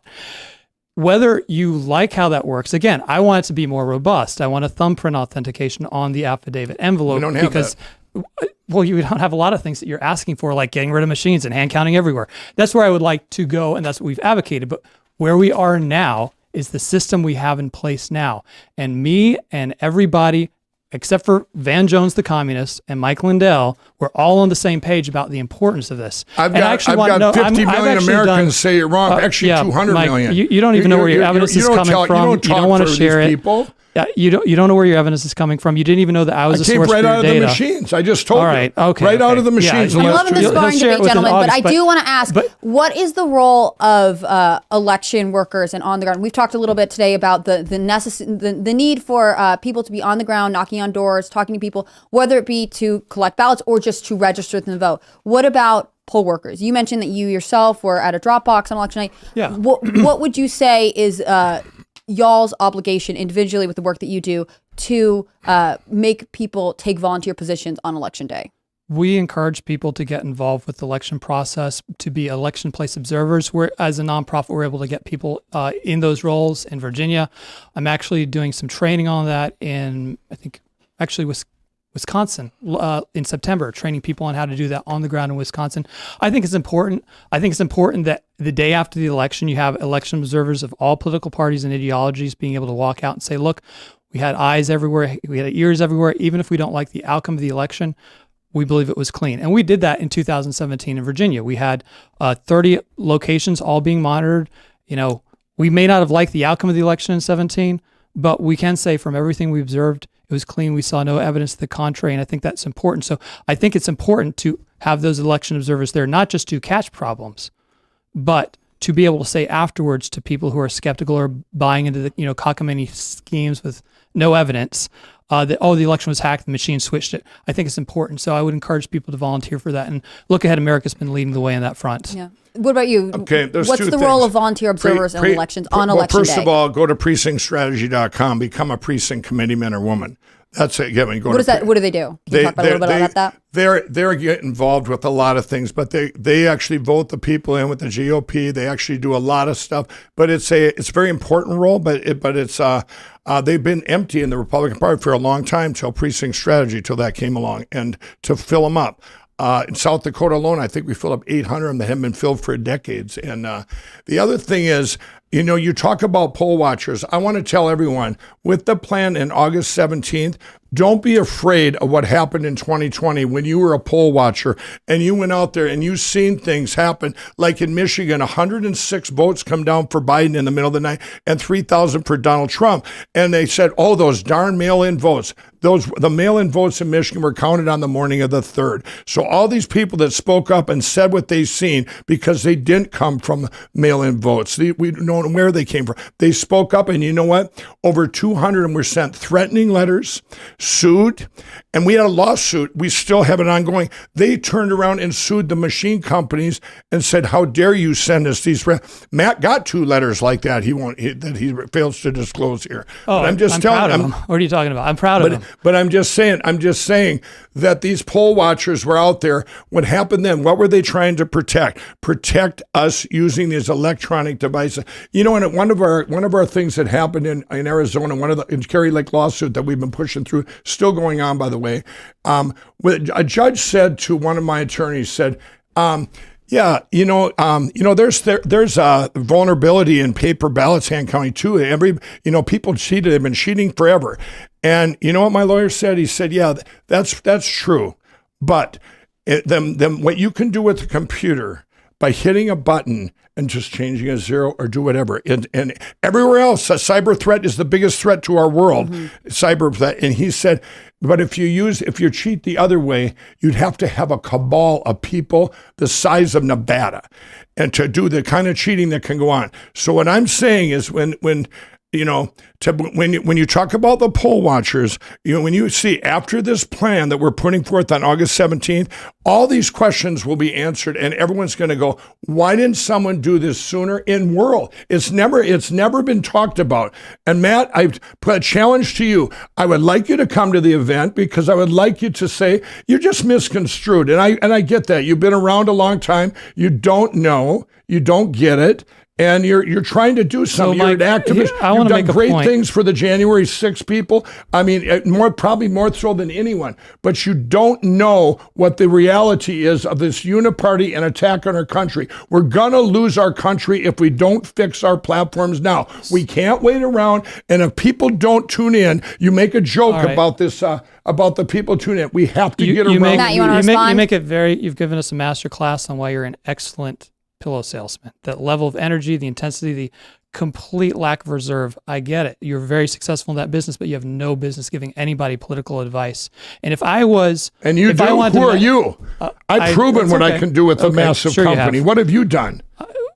Whether you like how that works, again, I want it to be more robust. I want a thumbprint authentication on the affidavit envelope. We don't have because well, you don't have a lot of things that you're asking for, like getting rid of machines and hand counting everywhere. That's where I would like to go, and that's what we've advocated. But where we are now is the system we have in place now. And me and everybody, except for Van Jones, the communist, and Mike Lindell, we're all on the same page about the importance of this. I've got 50 million Americans say you're wrong. Actually, 200 Mike, million. You don't even know where your evidence is coming from. You don't want to share it. People. Yeah, you don't know where your evidence is coming from. You didn't even know that I was a source for your data. Right out of the machines. I just told you. All right, okay. Right out of the machines. I'm loving this sparring debate, gentlemen, but I do want to ask, what is the role of election workers and on the ground? We've talked a little bit today about the need for people to be on the ground, knocking on doors, talking to people, whether it be to collect ballots or just to register them to vote. What about poll workers? You mentioned that you yourself were at a drop box on election night. Yeah. What would you say is y'all's obligation individually with the work that you do to make people take volunteer positions on election day? We encourage people to get involved with the election process, to be election place observers. As a nonprofit, we're able to get people in those roles in Virginia. I'm actually doing some training on that in, I think, actually Wisconsin in September, training people on how to do that on the ground in Wisconsin. I think it's important. I think it's important that the day after the election, you have election observers of all political parties and ideologies being able to walk out and say, look, we had eyes everywhere, we had ears everywhere. Even if we don't like the outcome of the election, we believe it was clean. And we did that in 2017 in Virginia. We had 30 locations all being monitored. You know, we may not have liked the outcome of the election in 17, but we can say from everything we observed, it was clean. We saw no evidence to the contrary, and I think that's important. So I think it's important to have those election observers there, not just to catch problems, but to be able to say afterwards to people who are skeptical or buying into the cockamamie schemes with no evidence that, the election was hacked, the machine switched it. I think it's important. So I would encourage people to volunteer for that. And Look Ahead America's been leading the way on that front. Yeah. What about you? Okay, there's What's the role of volunteer observers in elections on election day? First of all, go to precinctstrategy.com, become a precinct committeeman or woman. That's it. What is that? What do they do? Can you talk about a little bit about that? They're get involved with a lot of things, but they actually vote the people in with the GOP. They actually do a lot of stuff, but it's a very important role. But it's they've been empty in the Republican Party for a long time till precinct strategy, till that came along, and to fill them up. In South Dakota alone, I think we filled up 800 of them that haven't been filled for decades. And the other thing is, you talk about poll watchers. I want to tell everyone, with the plan in August 17th, don't be afraid of what happened in 2020 when you were a poll watcher and you went out there and you seen things happen, like in Michigan, 106 votes come down for Biden in the middle of the night and 3,000 for Donald Trump. And they said, oh, those darn mail-in votes. The mail-in votes in Michigan were counted on the morning of the 3rd. So all these people that spoke up and said what they seen because they didn't come from mail-in votes. We know known where they came from. They spoke up, and you know what? Over 200 of them were sent threatening letters, sued, and we had a lawsuit. We still have it ongoing. They turned around and sued the machine companies and said, "How dare you send us these?" Matt got 2 letters like that. That he fails to disclose here. Oh, but I'm just telling him. What are you talking about? I'm proud of him. But I'm just saying that these poll watchers were out there. What happened then? What were they trying to protect? Protect us using these electronic devices. You know, and one of our things that happened in Arizona, in Kerry Lake lawsuit that we've been pushing through, still going on, by the way. A judge said to one of my attorneys, said, "Yeah, there's a vulnerability in paper ballots hand counting too. People cheated. They've been cheating forever." And you know what my lawyer said? He said, "Yeah, that's true, but what you can do with the computer by hitting a button and just changing a 0 or do whatever, and everywhere else, a cyber threat is the biggest threat to our world, cyber threat." And he said, "But if you cheat the other way, you'd have to have a cabal of people the size of Nevada, and to do the kind of cheating that can go on." So what I'm saying is, when you talk about the poll watchers, when you see after this plan that we're putting forth on August 17th, all these questions will be answered, and everyone's going to go, "Why didn't someone do this sooner?" In world, it's never been talked about. And Matt, I put a challenge to you. I would like you to come to the event, because I would like you to say you're just misconstrued, and I get that. You've been around a long time. You don't know. You don't get it. And you're trying to do something. You're an activist. You've done great things for the January 6th people. I mean, probably more so than anyone. But you don't know what the reality is of this uniparty and attack on our country. We're going to lose our country if we don't fix our platforms now. We can't wait around. And if people don't tune in, you make a joke about this, about the people tuning in. We have to get around. Matt, you want to respond? You make it you've given us a master class on why you're an excellent pillow salesman. That level of energy, the intensity, the complete lack of reserve. I get it. You're very successful in that business, but you have no business giving anybody political advice. And if I was... And you do? Who are you? I've proven what I can do with a massive company. What have you done?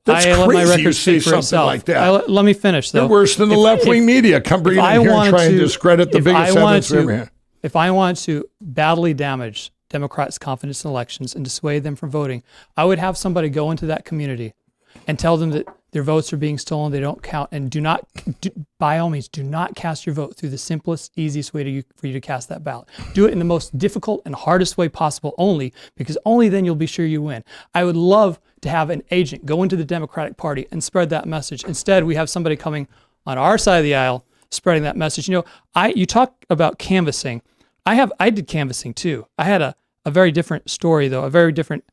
That's I crazy. Let my record speak for itself. Like that. Let me finish, though. You're worse than the left-wing media. Come bring in here and try and discredit the biggest evidence we ever had. If I want to badly damage Democrats' confidence in elections and dissuade them from voting, I would have somebody go into that community and tell them that their votes are being stolen, they don't count, and by all means, do not cast your vote through the simplest, easiest way for you to cast that ballot. Do it in the most difficult and hardest way possible because only then you'll be sure you win. I would love to have an agent go into the Democratic Party and spread that message. Instead, we have somebody coming on our side of the aisle spreading that message. You talk about canvassing. I did canvassing too. I had a very different story, though, a very different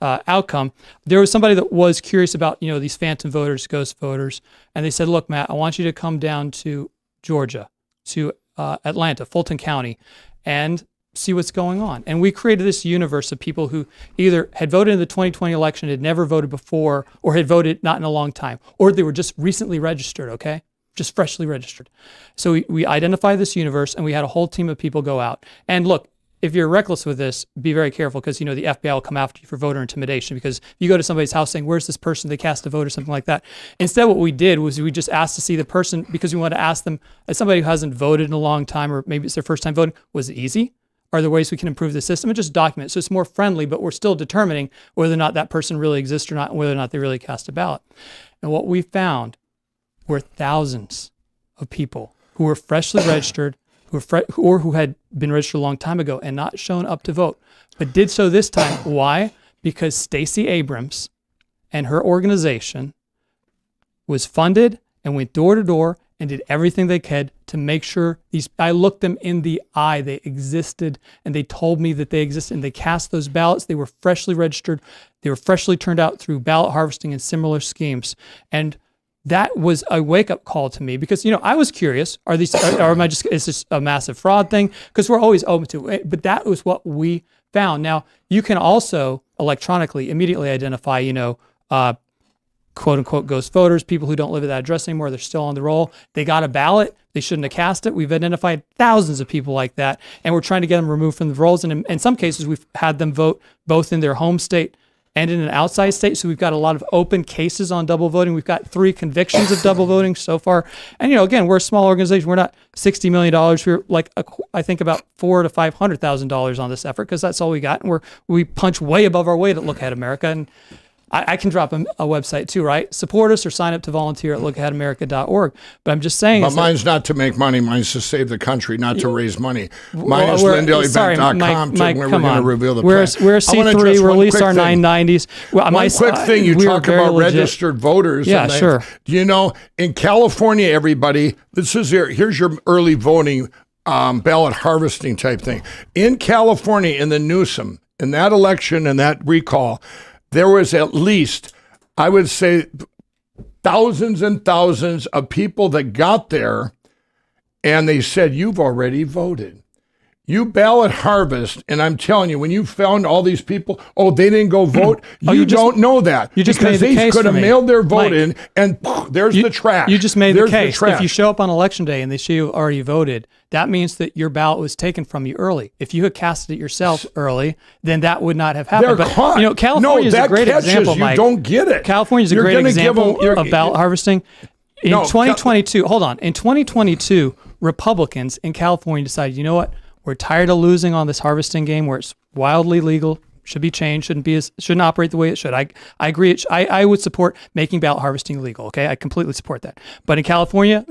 outcome. There was somebody that was curious about, these phantom voters, ghost voters, and they said, "Look, Matt, I want you to come down to Georgia, to Atlanta, Fulton County, and see what's going on." And we created this universe of people who either had voted in the 2020 election, had never voted before, or had voted not in a long time, or they were just recently registered, okay? Just freshly registered. So we identify this universe, and we had a whole team of people go out. And look, if you're reckless with this, be very careful, because the FBI will come after you for voter intimidation, because you go to somebody's house saying, "Where's this person? They cast a vote," or something like that. Instead, what we did was we just asked to see the person, because we wanted to ask them, as somebody who hasn't voted in a long time, or maybe it's their first time voting, was it easy? Are there ways we can improve the system? And just document it. So it's more friendly, but we're still determining whether or not that person really exists or not, and whether or not they really cast a ballot. And what we found were thousands of people who were freshly registered, who had been registered a long time ago and not shown up to vote, but did so this time. Why? Because Stacey Abrams and her organization was funded and went door to door and did everything they could to make sure I looked them in the eye. They existed, and they told me that they existed, and they cast those ballots. They were freshly registered. They were freshly turned out through ballot harvesting and similar schemes. And that was a wake-up call to me, because I was curious: is this a massive fraud thing? Because we're always open to it. But that was what we found. Now, you can also electronically immediately identify, quote unquote ghost voters, people who don't live at that address anymore. They're still on the roll. They got a ballot. They shouldn't have cast it. We've identified thousands of people like that, and we're trying to get them removed from the rolls. And in some cases, we've had them vote both in their home state and in an outside state. So we've got a lot of open cases on double voting. We've got 3 convictions of double voting so far. And, again, we're a small organization. We're not $60 million. We're like, I think about $400,000 to $500,000 on this effort because that's all we got. And we punch way above our weight at Look Ahead America. And I can drop a website too, right? Support us or sign up to volunteer at lookaheadamerica.org. But I'm just saying. But mine's not to make money. Mine's to save the country, not to raise money. Mine is LindellEvent.com. Mike, we're going to reveal the We're plan. a C3. We release our 990s. Well, one quick thing. You talk about registered voters. Yeah, sure. In California, everybody, here's your early voting ballot harvesting type thing. In California, in the Newsom, in that election and that recall, there was at least, I would say, thousands and thousands of people that got there and they said, you've already voted. You ballot harvest, and I'm telling you, when you found all these people, they didn't go vote, you don't know that. You just because made the they case could have for me. mailed their vote Mike, in, and there's the trash. You just made There's the case. trash. If you show up on election day and they show you already voted, that means that your ballot was taken from you early. If you had casted it yourself early, then that would not have happened. They're caught. California is a great example, Mike. You don't get it. California is a great example of ballot harvesting. In 2022, hold on. In 2022, Republicans in California decided, you know what? We're tired of losing on this harvesting game where it's wildly legal, should be changed, shouldn't operate the way it should. I agree. I would support making ballot harvesting legal. Okay, I completely support that. But in California,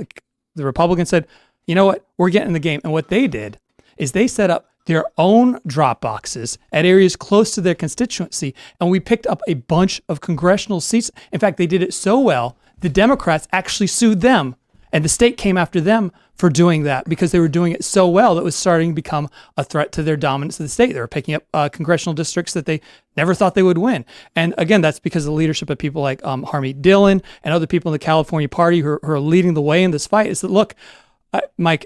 the Republicans said, you know what? We're getting in the game. And what they did is they set up their own drop boxes at areas close to their constituency, and we picked up a bunch of congressional seats. In fact, they did it so well, the Democrats actually sued them. And the state came after them for doing that because they were doing it so well that it was starting to become a threat to their dominance of the state. They were picking up congressional districts that they never thought they would win. And again, that's because of the leadership of people like Harmeet Dillon and other people in the California Party who are leading the way in this fight. Is that, look, Mike,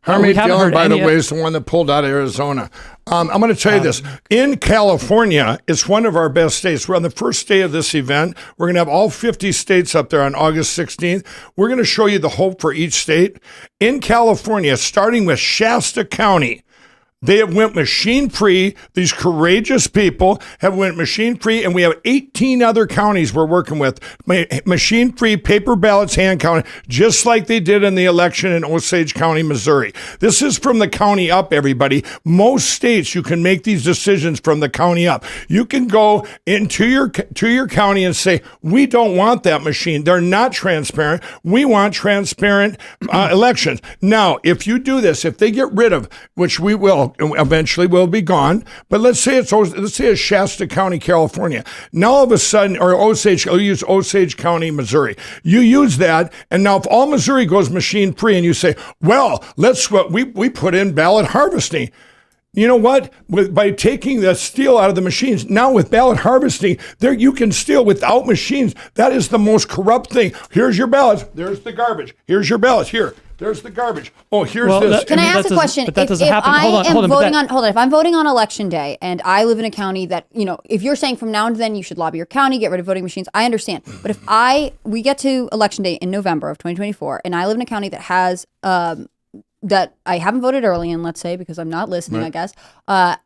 Harmeet Dillon, by the way, is the one that pulled out of Arizona. I'm going to tell you this. In California, it's one of our best states. We're on the first day of this event. We're going to have all 50 states up there on August 16th. We're going to show you the hope for each state. In California, starting with Shasta County, they have went machine-free. These courageous people have went machine-free, and we have 18 other counties we're working with. Machine-free, paper ballots, hand counted, just like they did in the election in Osage County, Missouri. This is from the county up, everybody. Most states, you can make these decisions from the county up. You can go into your county and say, we don't want that machine. They're not transparent. We want transparent elections. Now, if you do this, if they get rid of, which we will, eventually will be gone. But let's say it's Shasta County, California. Now all of a sudden, or Osage, I'll use Osage County, Missouri. You use that, and now if all Missouri goes machine free, and you say, well, we put in ballot harvesting. You know what? By taking the steal out of the machines, now with ballot harvesting, there you can steal without machines. That is the most corrupt thing. Here's your ballots. There's the garbage. Here's your ballots. Here. There's the garbage. Oh, here's this. Can I ask a question? But that doesn't if happen. If I'm voting on election day and I live in a county that, if you're saying from now and then you should lobby your county, get rid of voting machines, I understand. But if we get to election day in November of 2024 and I live in a county that has that I haven't voted early in, let's say, because I'm not listening, right. I guess,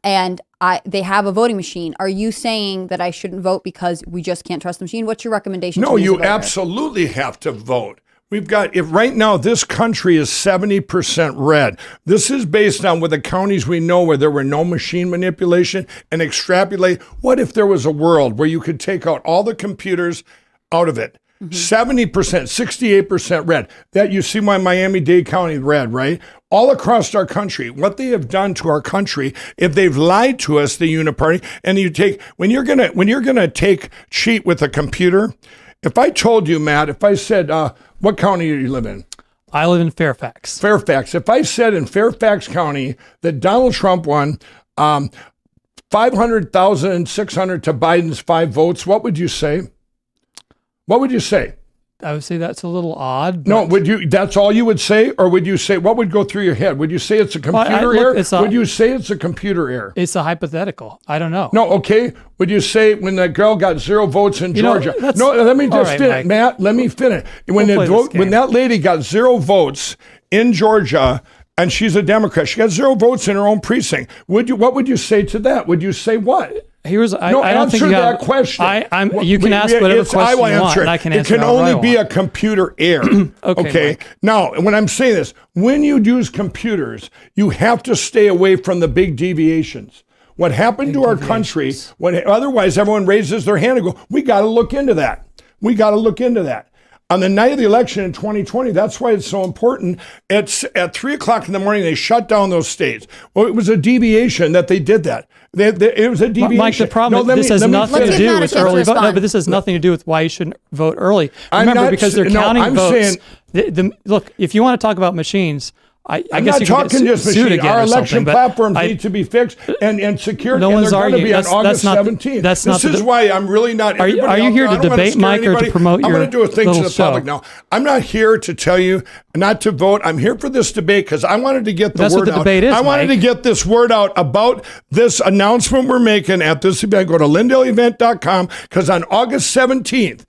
and they have a voting machine. Are you saying that I shouldn't vote because we just can't trust the machine? What's your recommendation? No, you absolutely have to vote. We've got, if right now this country is 70% red. This is based on with the counties we know where there were no machine manipulation, and extrapolate, what if there was a world where you could take out all the computers out of it? 70%, 68% red. That you see my Miami-Dade County red, right? All across our country, what they have done to our country, if they've lied to us, the uniparty, and you take, when you're gonna cheat with a computer, if I told you, Matt, if I said, what county do you live in? I live in Fairfax. Fairfax. If I said in Fairfax County that Donald Trump won 500,600 to Biden's 5 votes, what would you say? What would you say? I would say that's a little odd. No, that's all you would say? Or would you say, what would go through your head? Would you say it's a computer error? Would you say it's a computer error? It's a hypothetical. I don't know. No, okay. Would you say when the girl got 0 votes in Georgia? No, let me just finish, Matt. Let me finish. When that lady got 0 votes in Georgia, and she's a Democrat, she got 0 votes in her own precinct. What would you say to that? Would you say what? Here's I No, don't think answer you that have, question. You can ask whatever question I will you want, answer and I can answer it. It can however I only be want. a computer error. Okay, Mike. Now, when I'm saying this, when you use computers, you have to stay away from the big deviations. What happened to our country, otherwise everyone raises their hand and go, we got to look into that. We got to look into that. On the night of the election in 2020, that's why it's so important. It's at 3 o'clock in the morning, they shut down those states. Well, it was a deviation that they did that. It was a deviation. Mike, the problem is this has nothing to do with early vote. No, but this has nothing to do with why you shouldn't vote early. Remember, because they're counting votes. Look, if you want to talk about machines, I I'm guess not you can talking get just sued machine. again Our or election something, but platforms need to be fixed and secured. No and one's they're going to arguing. be on August That's not 17th. that's not this is why I'm really not. Are you here to debate, Mike, or to promote your I'm going to do a thing to little the show? public now. I'm not here to tell you not to vote. I'm here for this debate because I wanted to get the That's word what the out. debate is, I wanted Mike. to get this word out about this announcement we're making at this event. Go to lindellevent.com because on August 17th,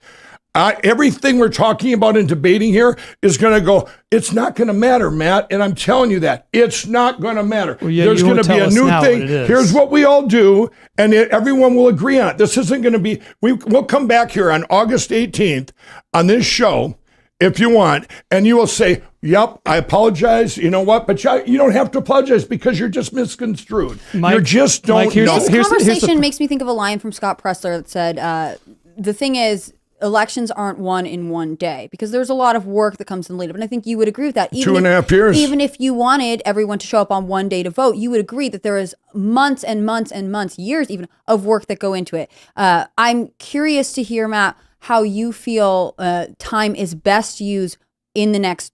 everything we're talking about and debating here is going to go, it's not going to matter, Matt. And I'm telling you that. It's not going to matter. Well, yeah, There's you going won't to be tell a us new now thing. what it is. Here's what we all do, and everyone will agree on it. This isn't going to be, we'll come back here on August 18th on this show, if you want, and you will say, yep, I apologize. You know what? But you don't have to apologize because you're just misconstrued. Mike, you just don't Mike, here's know. the- This conversation the- makes me think of a line from Scott Pressler that said, the thing is, elections aren't won in one day because there's a lot of work that comes in later. And I think you would agree with that. Even 2.5 years. Even if you wanted everyone to show up on one day to vote, you would agree that there is months and months and months, years even, of work that go into it. I'm curious to hear, Matt, how you feel time is best used in the next,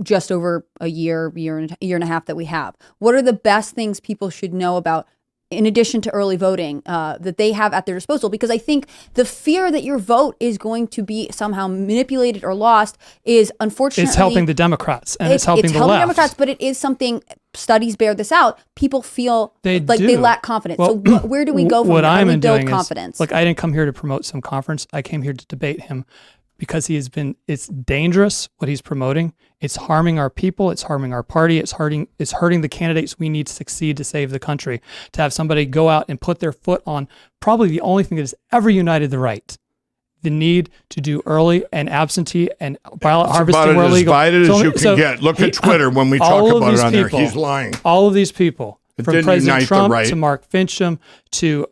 just over a year and a half that we have. What are the best things people should know about, in addition to early voting, that they have at their disposal? Because I think the fear that your vote is going to be somehow manipulated or lost is unfortunately... It's helping the Democrats and it's helping the left. Democrats, but it is something, studies bear this out, people feel They they lack confidence. Well, so where do we go from what there? How do we I'm build doing confidence? is, look, I didn't come here to promote some conference. I came here to debate him because it's dangerous what he's promoting. It's harming our people. It's harming our party. It's hurting the candidates we need to succeed to save the country. To have somebody go out and put their foot on probably the only thing that has ever united the right, the need to do early and absentee and ballot harvesting where legal. About as divided as you can get. Look at Twitter when we talk about it on there. He's lying. All of these people, from didn't President unite the Trump right. to Mark Fincham to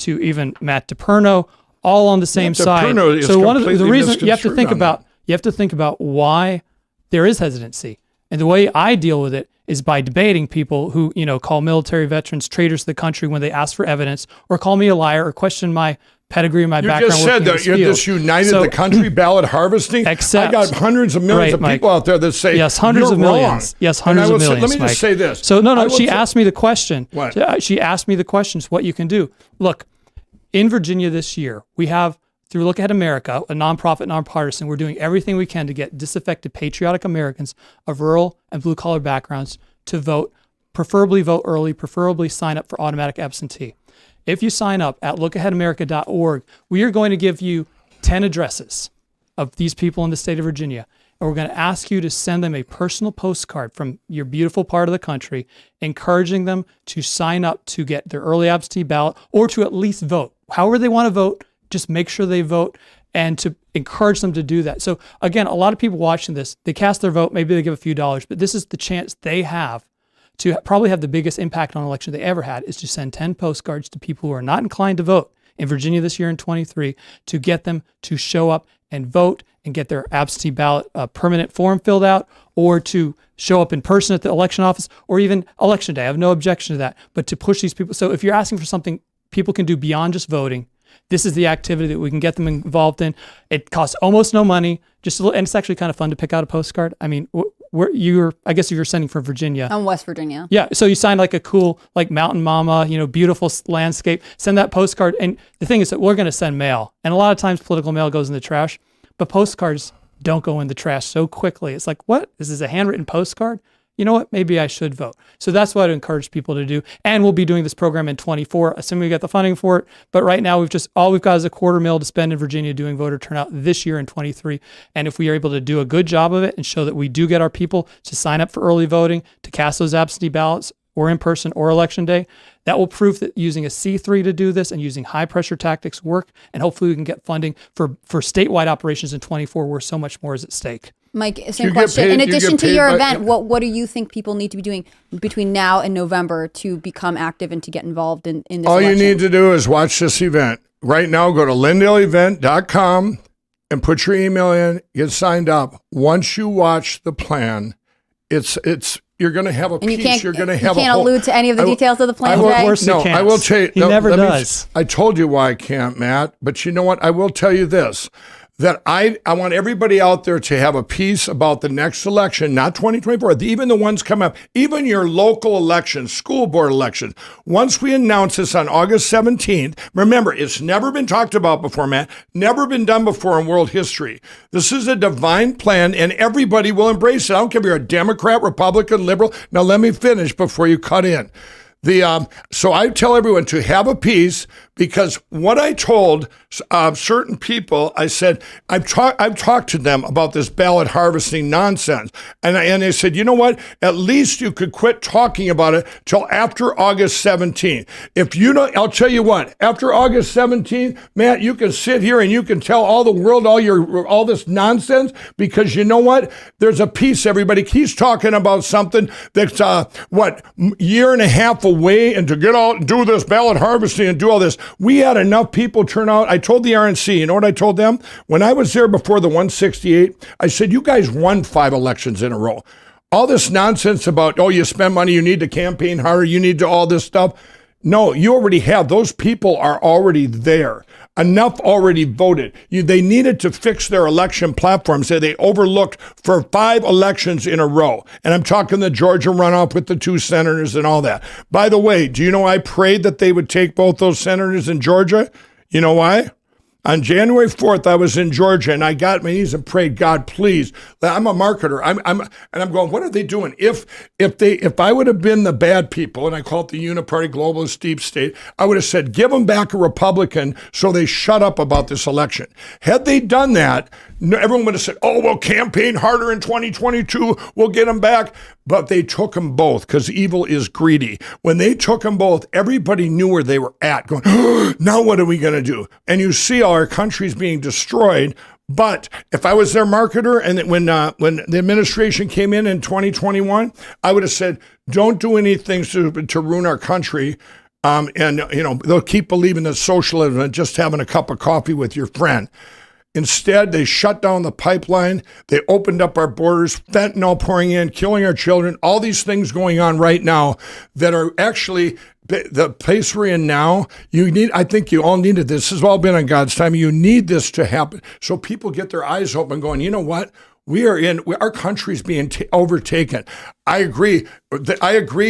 even Matt DePerno, all on the same side. DePerno is So one of the completely reasons you have to think misconstrued on about why there is hesitancy. And the way I deal with it is by debating people who, call military veterans traitors to the country when they ask for evidence, or call me a liar, or question my pedigree and my You background. just said that you just united the country ballot harvesting. I got hundreds of millions of people out there that say, yes, hundreds you're of millions. wrong. Yes, hundreds of millions. Let me Mike. just say this. So no, she asked me the question. What? She asked me the questions, what you can do. Look, in Virginia this year, we have, through Look Ahead America, a nonprofit, nonpartisan, we're doing everything we can to get disaffected, patriotic Americans of rural and blue-collar backgrounds to vote, preferably vote early, preferably sign up for automatic absentee. If you sign up at lookaheadamerica.org, we are going to give you 10 addresses of these people in the state of Virginia, and we're going to ask you to send them a personal postcard from your beautiful part of the country, encouraging them to sign up to get their early absentee ballot or to at least vote. However they want to vote, just make sure they vote, and to encourage them to do that. So again, a lot of people watching this, they cast their vote, maybe they give a few dollars, but this is the chance they have to probably have the biggest impact on an election they ever had, is to send 10 postcards to people who are not inclined to vote in Virginia this year in 23 to get them to show up and vote and get their absentee ballot permanent form filled out, or to show up in person at the election office, or even election day. I have no objection to that, but to push these people. So if you're asking for something people can do beyond just voting, this is the activity that we can get them involved in. It costs almost no money, just a little, and it's actually kind of fun to pick out a postcard. I mean, I guess if you're sending from Virginia. I'm West Virginia. Yeah, so you sign like a cool, like mountain mama, beautiful landscape, send that postcard. And the thing is that we're going to send mail. And a lot of times political mail goes in the trash, but postcards don't go in the trash so quickly. It's like, what? This is a handwritten postcard? You know what? Maybe I should vote. So that's what I encourage people to do. And we'll be doing this program in 24, assuming we get the funding for it. But right now, all we've got is $250,000 to spend in Virginia doing voter turnout this year in 23. And if we are able to do a good job of it and show that we do get our people to sign up for early voting, to cast those absentee ballots or in person or election day. That will prove that using a C3 to do this and using high pressure tactics work. And hopefully we can get funding for statewide operations in 24 where so much more is at stake. Mike, same question. In addition to your event, what do you think people need to be doing between now and November to become active and to get involved in this All election? you need to do is watch this event. Right now, go to lindellevent.com and put your email in, get signed up. Once you watch the plan, it's you're going to have a piece. You're going to have you can't allude to any of the details of the plan today? Of course he can't. I will tell you. He never does. I told you why I can't, Matt. But you know what? I will tell you this. That I want everybody out there to have a piece about the next election, not 2024, even the ones coming up, even your local elections, school board elections. Once we announce this on August 17th, remember, it's never been talked about before, Matt, never been done before in world history. This is a divine plan, and everybody will embrace it. I don't care if you're a Democrat, Republican, liberal. Now, let me finish before you cut in. So I tell everyone to have a piece, because what I told certain people, I said, I've talked to them about this ballot harvesting nonsense. And they said, you know what? At least you could quit talking about it till after August 17th. If you don't, I'll tell you what, after August 17th, Matt, you can sit here and you can tell all the world all this nonsense, because you know what? There's a piece, everybody. He's talking about something that's, year and a half away, and to get out and do this ballot harvesting and do all this. We had enough people turn out. I told the RNC, you know what I told them? When I was there before the 168, I said, you guys won 5 elections in a row. All this nonsense about, you spend money, you need to campaign harder, you need to all this stuff. No, you already have. Those people are already there. Enough already voted. They needed to fix their election platforms that they overlooked for 5 elections in a row. And I'm talking the Georgia runoff with the 2 senators and all that. By the way, do you know I prayed that they would take both those senators in Georgia? You know why? On January 4th, I was in Georgia, and I got my knees and prayed, God, please. I'm a marketer. I'm going, what are they doing? If I would have been the bad people, and I call it the uniparty globalist deep state, I would have said, give them back a Republican so they shut up about this election. Had they done that, everyone would have said, we'll campaign harder in 2022. We'll get them back. But they took them both, because evil is greedy. When they took them both, everybody knew where they were at, going, now what are we going to do? And you see our country's being destroyed. But if I was their marketer, and when the administration came in 2021, I would have said, don't do anything to ruin our country. They'll keep believing that socialism and just having a cup of coffee with your friend. Instead, they shut down the pipeline. They opened up our borders, fentanyl pouring in, killing our children, all these things going on right now that are actually the place we're in now. I think you all needed this. This has all been on God's time. You need this to happen so people get their eyes open going, you know what? Our country's being overtaken. I agree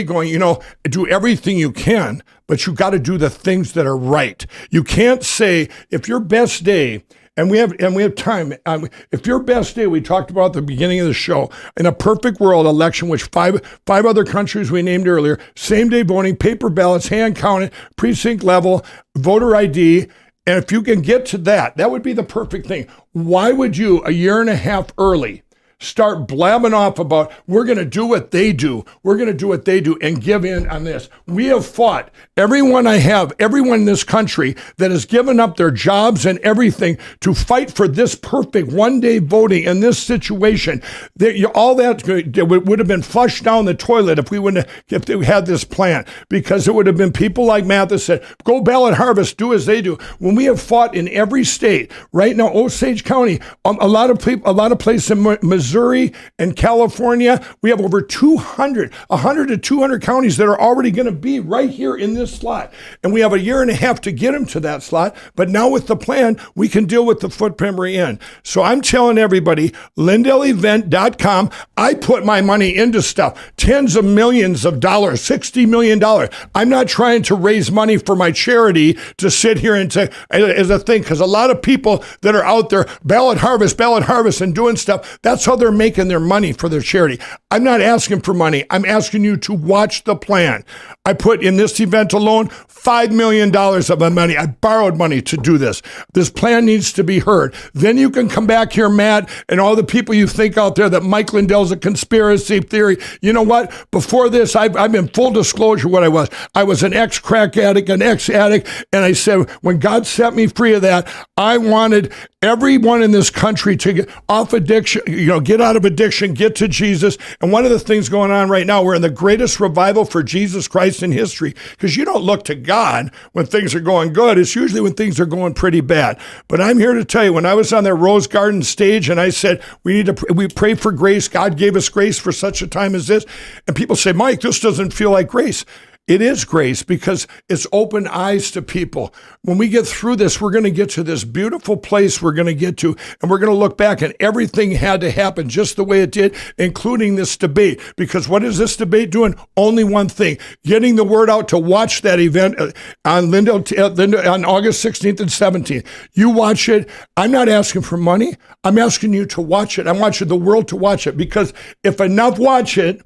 going, do everything you can, but you got to do the things that are right. You can't say, if your best day, and we have time. If your best day, we talked about at the beginning of the show, in a perfect world election, which five other countries we named earlier, same day voting, paper ballots, hand counted, precinct level, voter ID. And if you can get to that, that would be the perfect thing. Why would you, a year and a half early, start blabbing off about, we're going to do what they do. We're going to do what they do and give in on this. We have fought. Everyone in this country that has given up their jobs and everything to fight for this perfect one-day voting in this situation. All that would have been flushed down the toilet if they had this plan, because it would have been people like Matt that said, go ballot harvest, do as they do. When we have fought in every state, right now, Osage County, a lot of places in Missouri and California, we have over 100 to 200 counties that are already going to be right here in this slot. And we have a year and a half to get them to that slot. But now with the plan, we can deal with the footprint we're in. So I'm telling everybody, lindellevent.com, I put my money into stuff, tens of millions of dollars, $60 million. I'm not trying to raise money for my charity to sit here and say, as a thing, because a lot of people that are out there, ballot harvest, and doing stuff, that's how they're making their money for their charity. I'm not asking for money. I'm asking you to watch the plan. I put in this event alone $5 million of my money. I borrowed money to do this. This plan needs to be heard. Then you can come back here, Matt, and all the people you think out there that Mike Lindell's a conspiracy theory. You know what? Before this, I've been full disclosure what I was. I was an ex-crack addict, an ex-addict, and I said, when God set me free of that, I wanted everyone in this country to get off addiction, get out of addiction, get to Jesus. And one of the things going on right now, we're in the greatest revival for Jesus Christ in history, because you don't look to God when things are going good. It's usually when things are going pretty bad. But I'm here to tell you, when I was on that Rose Garden stage and I said, we pray for grace. God gave us grace for such a time as this. And people say, Mike, this doesn't feel like grace. It is grace, because it's open eyes to people. When we get through this, we're going to get to this beautiful place we're going to get to, and we're going to look back, and everything had to happen just the way it did, including this debate. Because what is this debate doing? Only one thing: getting the word out to watch that event on Lindell on August 16th and 17th. You watch it. I'm not asking for money. I'm asking you to watch it. I'm watching the world to watch it, because if enough watch it,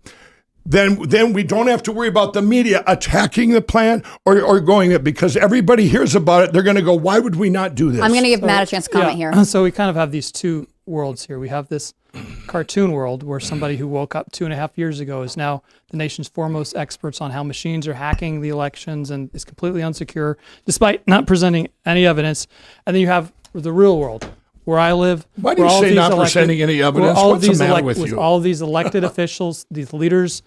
then we don't have to worry about the media attacking the plan or going it, because everybody hears about it. They're going to go, why would we not do this? I'm going to give Matt a chance to comment here. So we kind of have these two worlds here. We have this cartoon world where somebody who woke up 2.5 years ago is now the nation's foremost experts on how machines are hacking the elections and is completely unsecure, despite not presenting any evidence. And then you have the real world, where I live. Why do you say not presenting any evidence? What's the matter with you? All of these elected officials, these leaders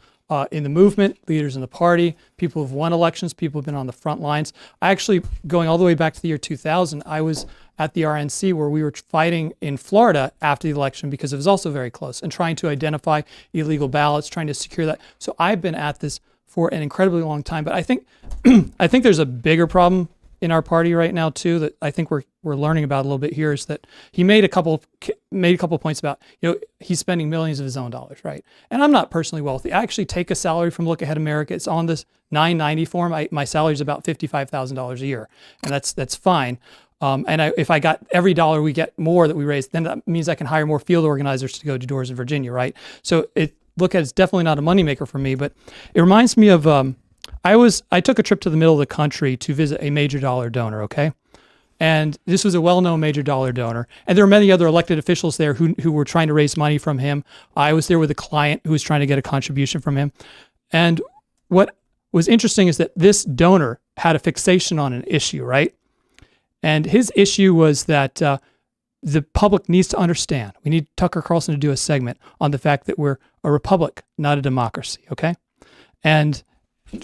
in the movement, leaders in the party, people who've won elections, people who've been on the front lines. I actually, going all the way back to the year 2000, I was at the RNC where we were fighting in Florida after the election, because it was also very close, and trying to identify illegal ballots, trying to secure that. So I've been at this for an incredibly long time. But I think I think there's a bigger problem in our party right now too, that I think we're learning about a little bit here, is that he made a couple points about, he's spending millions of his own dollars, right? And I'm not personally wealthy. I actually take a salary from Look Ahead America. It's on this 990 form. My salary is about $55,000 a year, and that's fine. If I got every dollar we get more that we raise, then that means I can hire more field organizers to go to doors in Virginia, right? So Look Ahead is definitely not a moneymaker for me, but it reminds me of I took a trip to the middle of the country to visit a major dollar donor, okay? And this was a well-known major dollar donor. And there were many other elected officials there who were trying to raise money from him. I was there with a client who was trying to get a contribution from him. And what was interesting is that this donor had a fixation on an issue, right? And his issue was that the public needs to understand. We need Tucker Carlson to do a segment on the fact that we're a republic, not a democracy, okay? And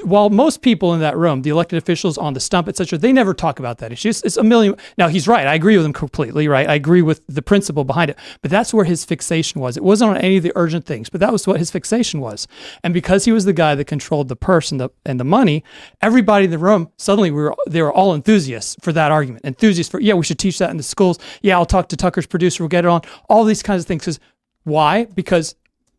while most people in that room, the elected officials on the stump, et cetera, they never talk about that issue. It's a million. Now, he's right. I agree with him completely, right? I agree with the principle behind it. But that's where his fixation was. It wasn't on any of the urgent things, but that was what his fixation was. And because he was the guy that controlled the purse and the money, everybody in the room, suddenly they were all enthusiasts for that argument. Enthusiasts for, we should teach that in the schools. Yeah, I'll talk to Tucker's producer. We'll get it on. All these kinds of things. Why? Because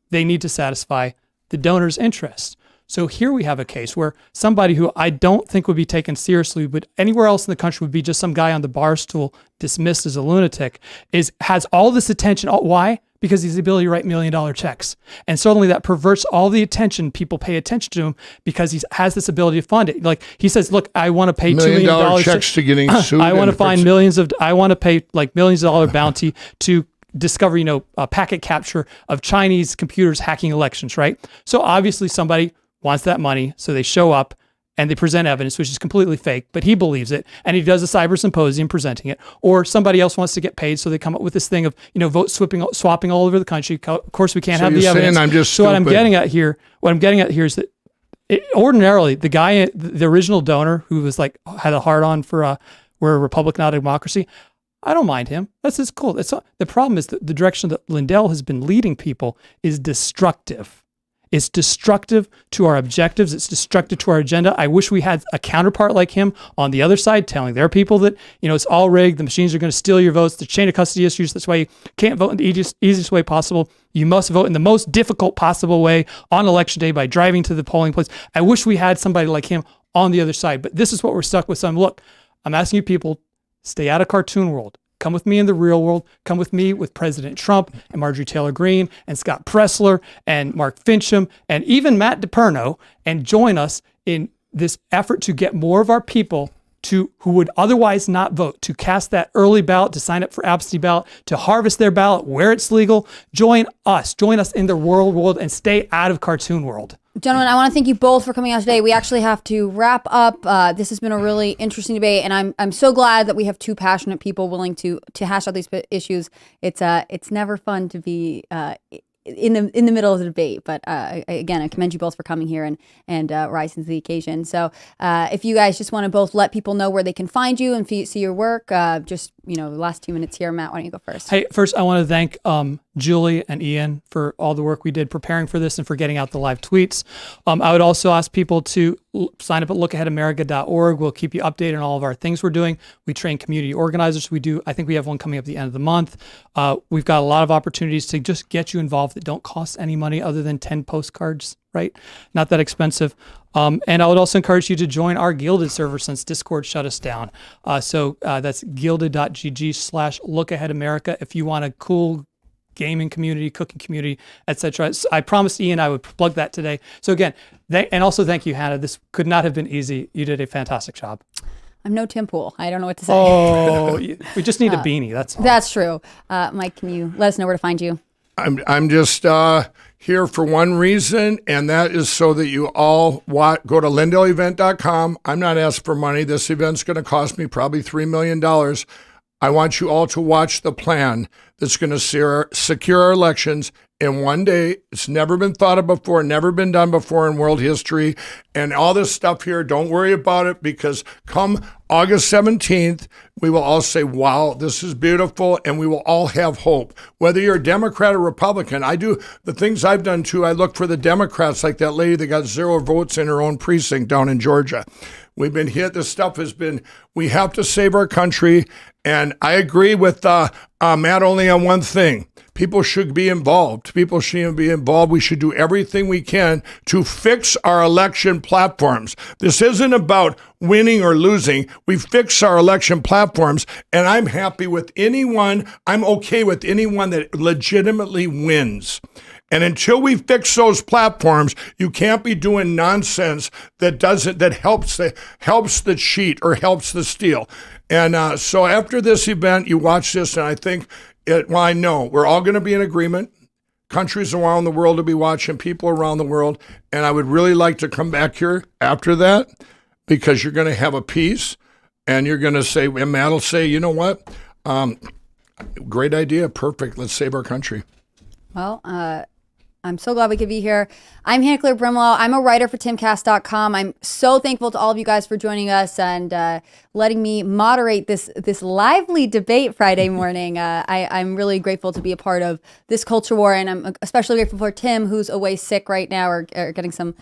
they need to satisfy the donor's interest. So here we have a case where somebody who I don't think would be taken seriously, but anywhere else in the country would be just some guy on the bar stool dismissed as a lunatic, has all this attention. Why? Because he has the ability to write $1 million checks. And suddenly that perverts all the attention. People pay attention to him because he has this ability to fund it. Like he says, look, I want to pay $2 million checks to getting sued. I want to find I want to pay like millions of dollar bounty to discover, a packet capture of Chinese computers hacking elections, right? So obviously somebody wants that money, so they show up and they present evidence, which is completely fake, but he believes it, and he does a cyber symposium presenting it. Or somebody else wants to get paid, so they come up with this thing of vote swapping all over the country. Of course, we can't have the evidence. I'm just so stupid. what I'm getting at here is that ordinarily the guy, the original donor who was had a hard on for we're a republic, not a democracy. I don't mind him. That's just cool. The problem is that the direction that Lindell has been leading people is destructive. It's destructive to our objectives. It's destructive to our agenda. I wish we had a counterpart like him on the other side telling their people that, it's all rigged. The machines are going to steal your votes. The chain of custody issues. That's why you can't vote in the easiest way possible. You must vote in the most difficult possible way on election day by driving to the polling place. I wish we had somebody like him on the other side. But this is what we're stuck with. So I'm asking you people, stay out of cartoon world. Come with me in the real world. Come with me with President Trump and Marjorie Taylor Greene and Scott Pressler and Mark Fincham and even Matt DePerno, and join us in this effort to get more of our people who would otherwise not vote, to cast that early ballot, to sign up for absentee ballot, to harvest their ballot where it's legal. Join us in the real world, and stay out of cartoon world. Gentlemen, I want to thank you both for coming out today. We actually have to wrap up. This has been a really interesting debate, and I'm so glad that we have two passionate people willing to hash out these issues. It's never fun to be in the middle of the debate, but again, I commend you both for coming here and rising to the occasion. So if you guys just want to both let people know where they can find you and see your work, just the last 2 minutes here. Matt, why don't you go first? Hey, first I want to thank Julie and Ian for all the work we did preparing for this and for getting out the live tweets. I would also ask people to sign up at lookaheadamerica.org. We'll keep you updated on all of our things we're doing. We train community organizers. I think we have one coming up at the end of the month. We've got a lot of opportunities to just get you involved that don't cost any money other than 10 postcards, right? Not that expensive. And I would also encourage you to join our Gilded server since Discord shut us down. So that's gilded.gg/lookaheadamerica if you want a cool gaming community, cooking community, etc. So I promised Ian I would plug that today. So again, and also thank you, Hannah. This could not have been easy. You did a fantastic job. I'm no Tim Pool. I don't know what to say. Oh, we just need a beanie. That's all. That's true. Mike, can you let us know where to find you? I'm just here for one reason, and that is so that you all go to lindellevent.com. I'm not asking for money. This event's going to cost me probably $3 million. I want you all to watch the plan that's going to secure our elections in one day. It's never been thought of before, never been done before in world history. And all this stuff here, don't worry about it, because come August 17th, we will all say, wow, this is beautiful, and we will all have hope. Whether you're a Democrat or Republican, I do the things I've done too. I look for the Democrats, like that lady that got 0 votes in her own precinct down in Georgia. We've been hit. This stuff has been, we have to save our country. And I agree with Matt only on one thing. People should be involved. People should be involved. We should do everything we can to fix our election platforms. This isn't about winning or losing. We fix our election platforms, and I'm happy with anyone. I'm okay with anyone that legitimately wins. And until we fix those platforms, you can't be doing nonsense that helps the cheat or helps the steal. And so after this event, you watch this, and I think I know we're all going to be in agreement. Countries around the world will be watching, people around the world, and I would really like to come back here after that, because you're going to have a peace, and you're going to say, and Matt will say, you know what? Great idea, perfect. Let's save our country. Well, I'm so glad we could be here. I'm Hannah Claire Brimlow. I'm a writer for timcast.com. I'm so thankful to all of you guys for joining us and letting me moderate this lively debate Friday morning. I'm really grateful to be a part of this culture war, and I'm especially grateful for Tim, who's away sick right now or getting some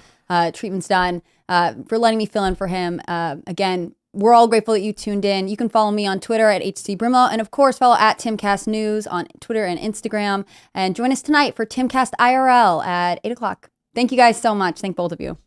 treatments done, for letting me fill in for him. Again, we're all grateful that you tuned in. You can follow me on Twitter at @HCBrimlow, and of course follow at Timcast News on Twitter and Instagram. And join us tonight for Timcast IRL at 8 o'clock. Thank you guys so much. Thank both of you.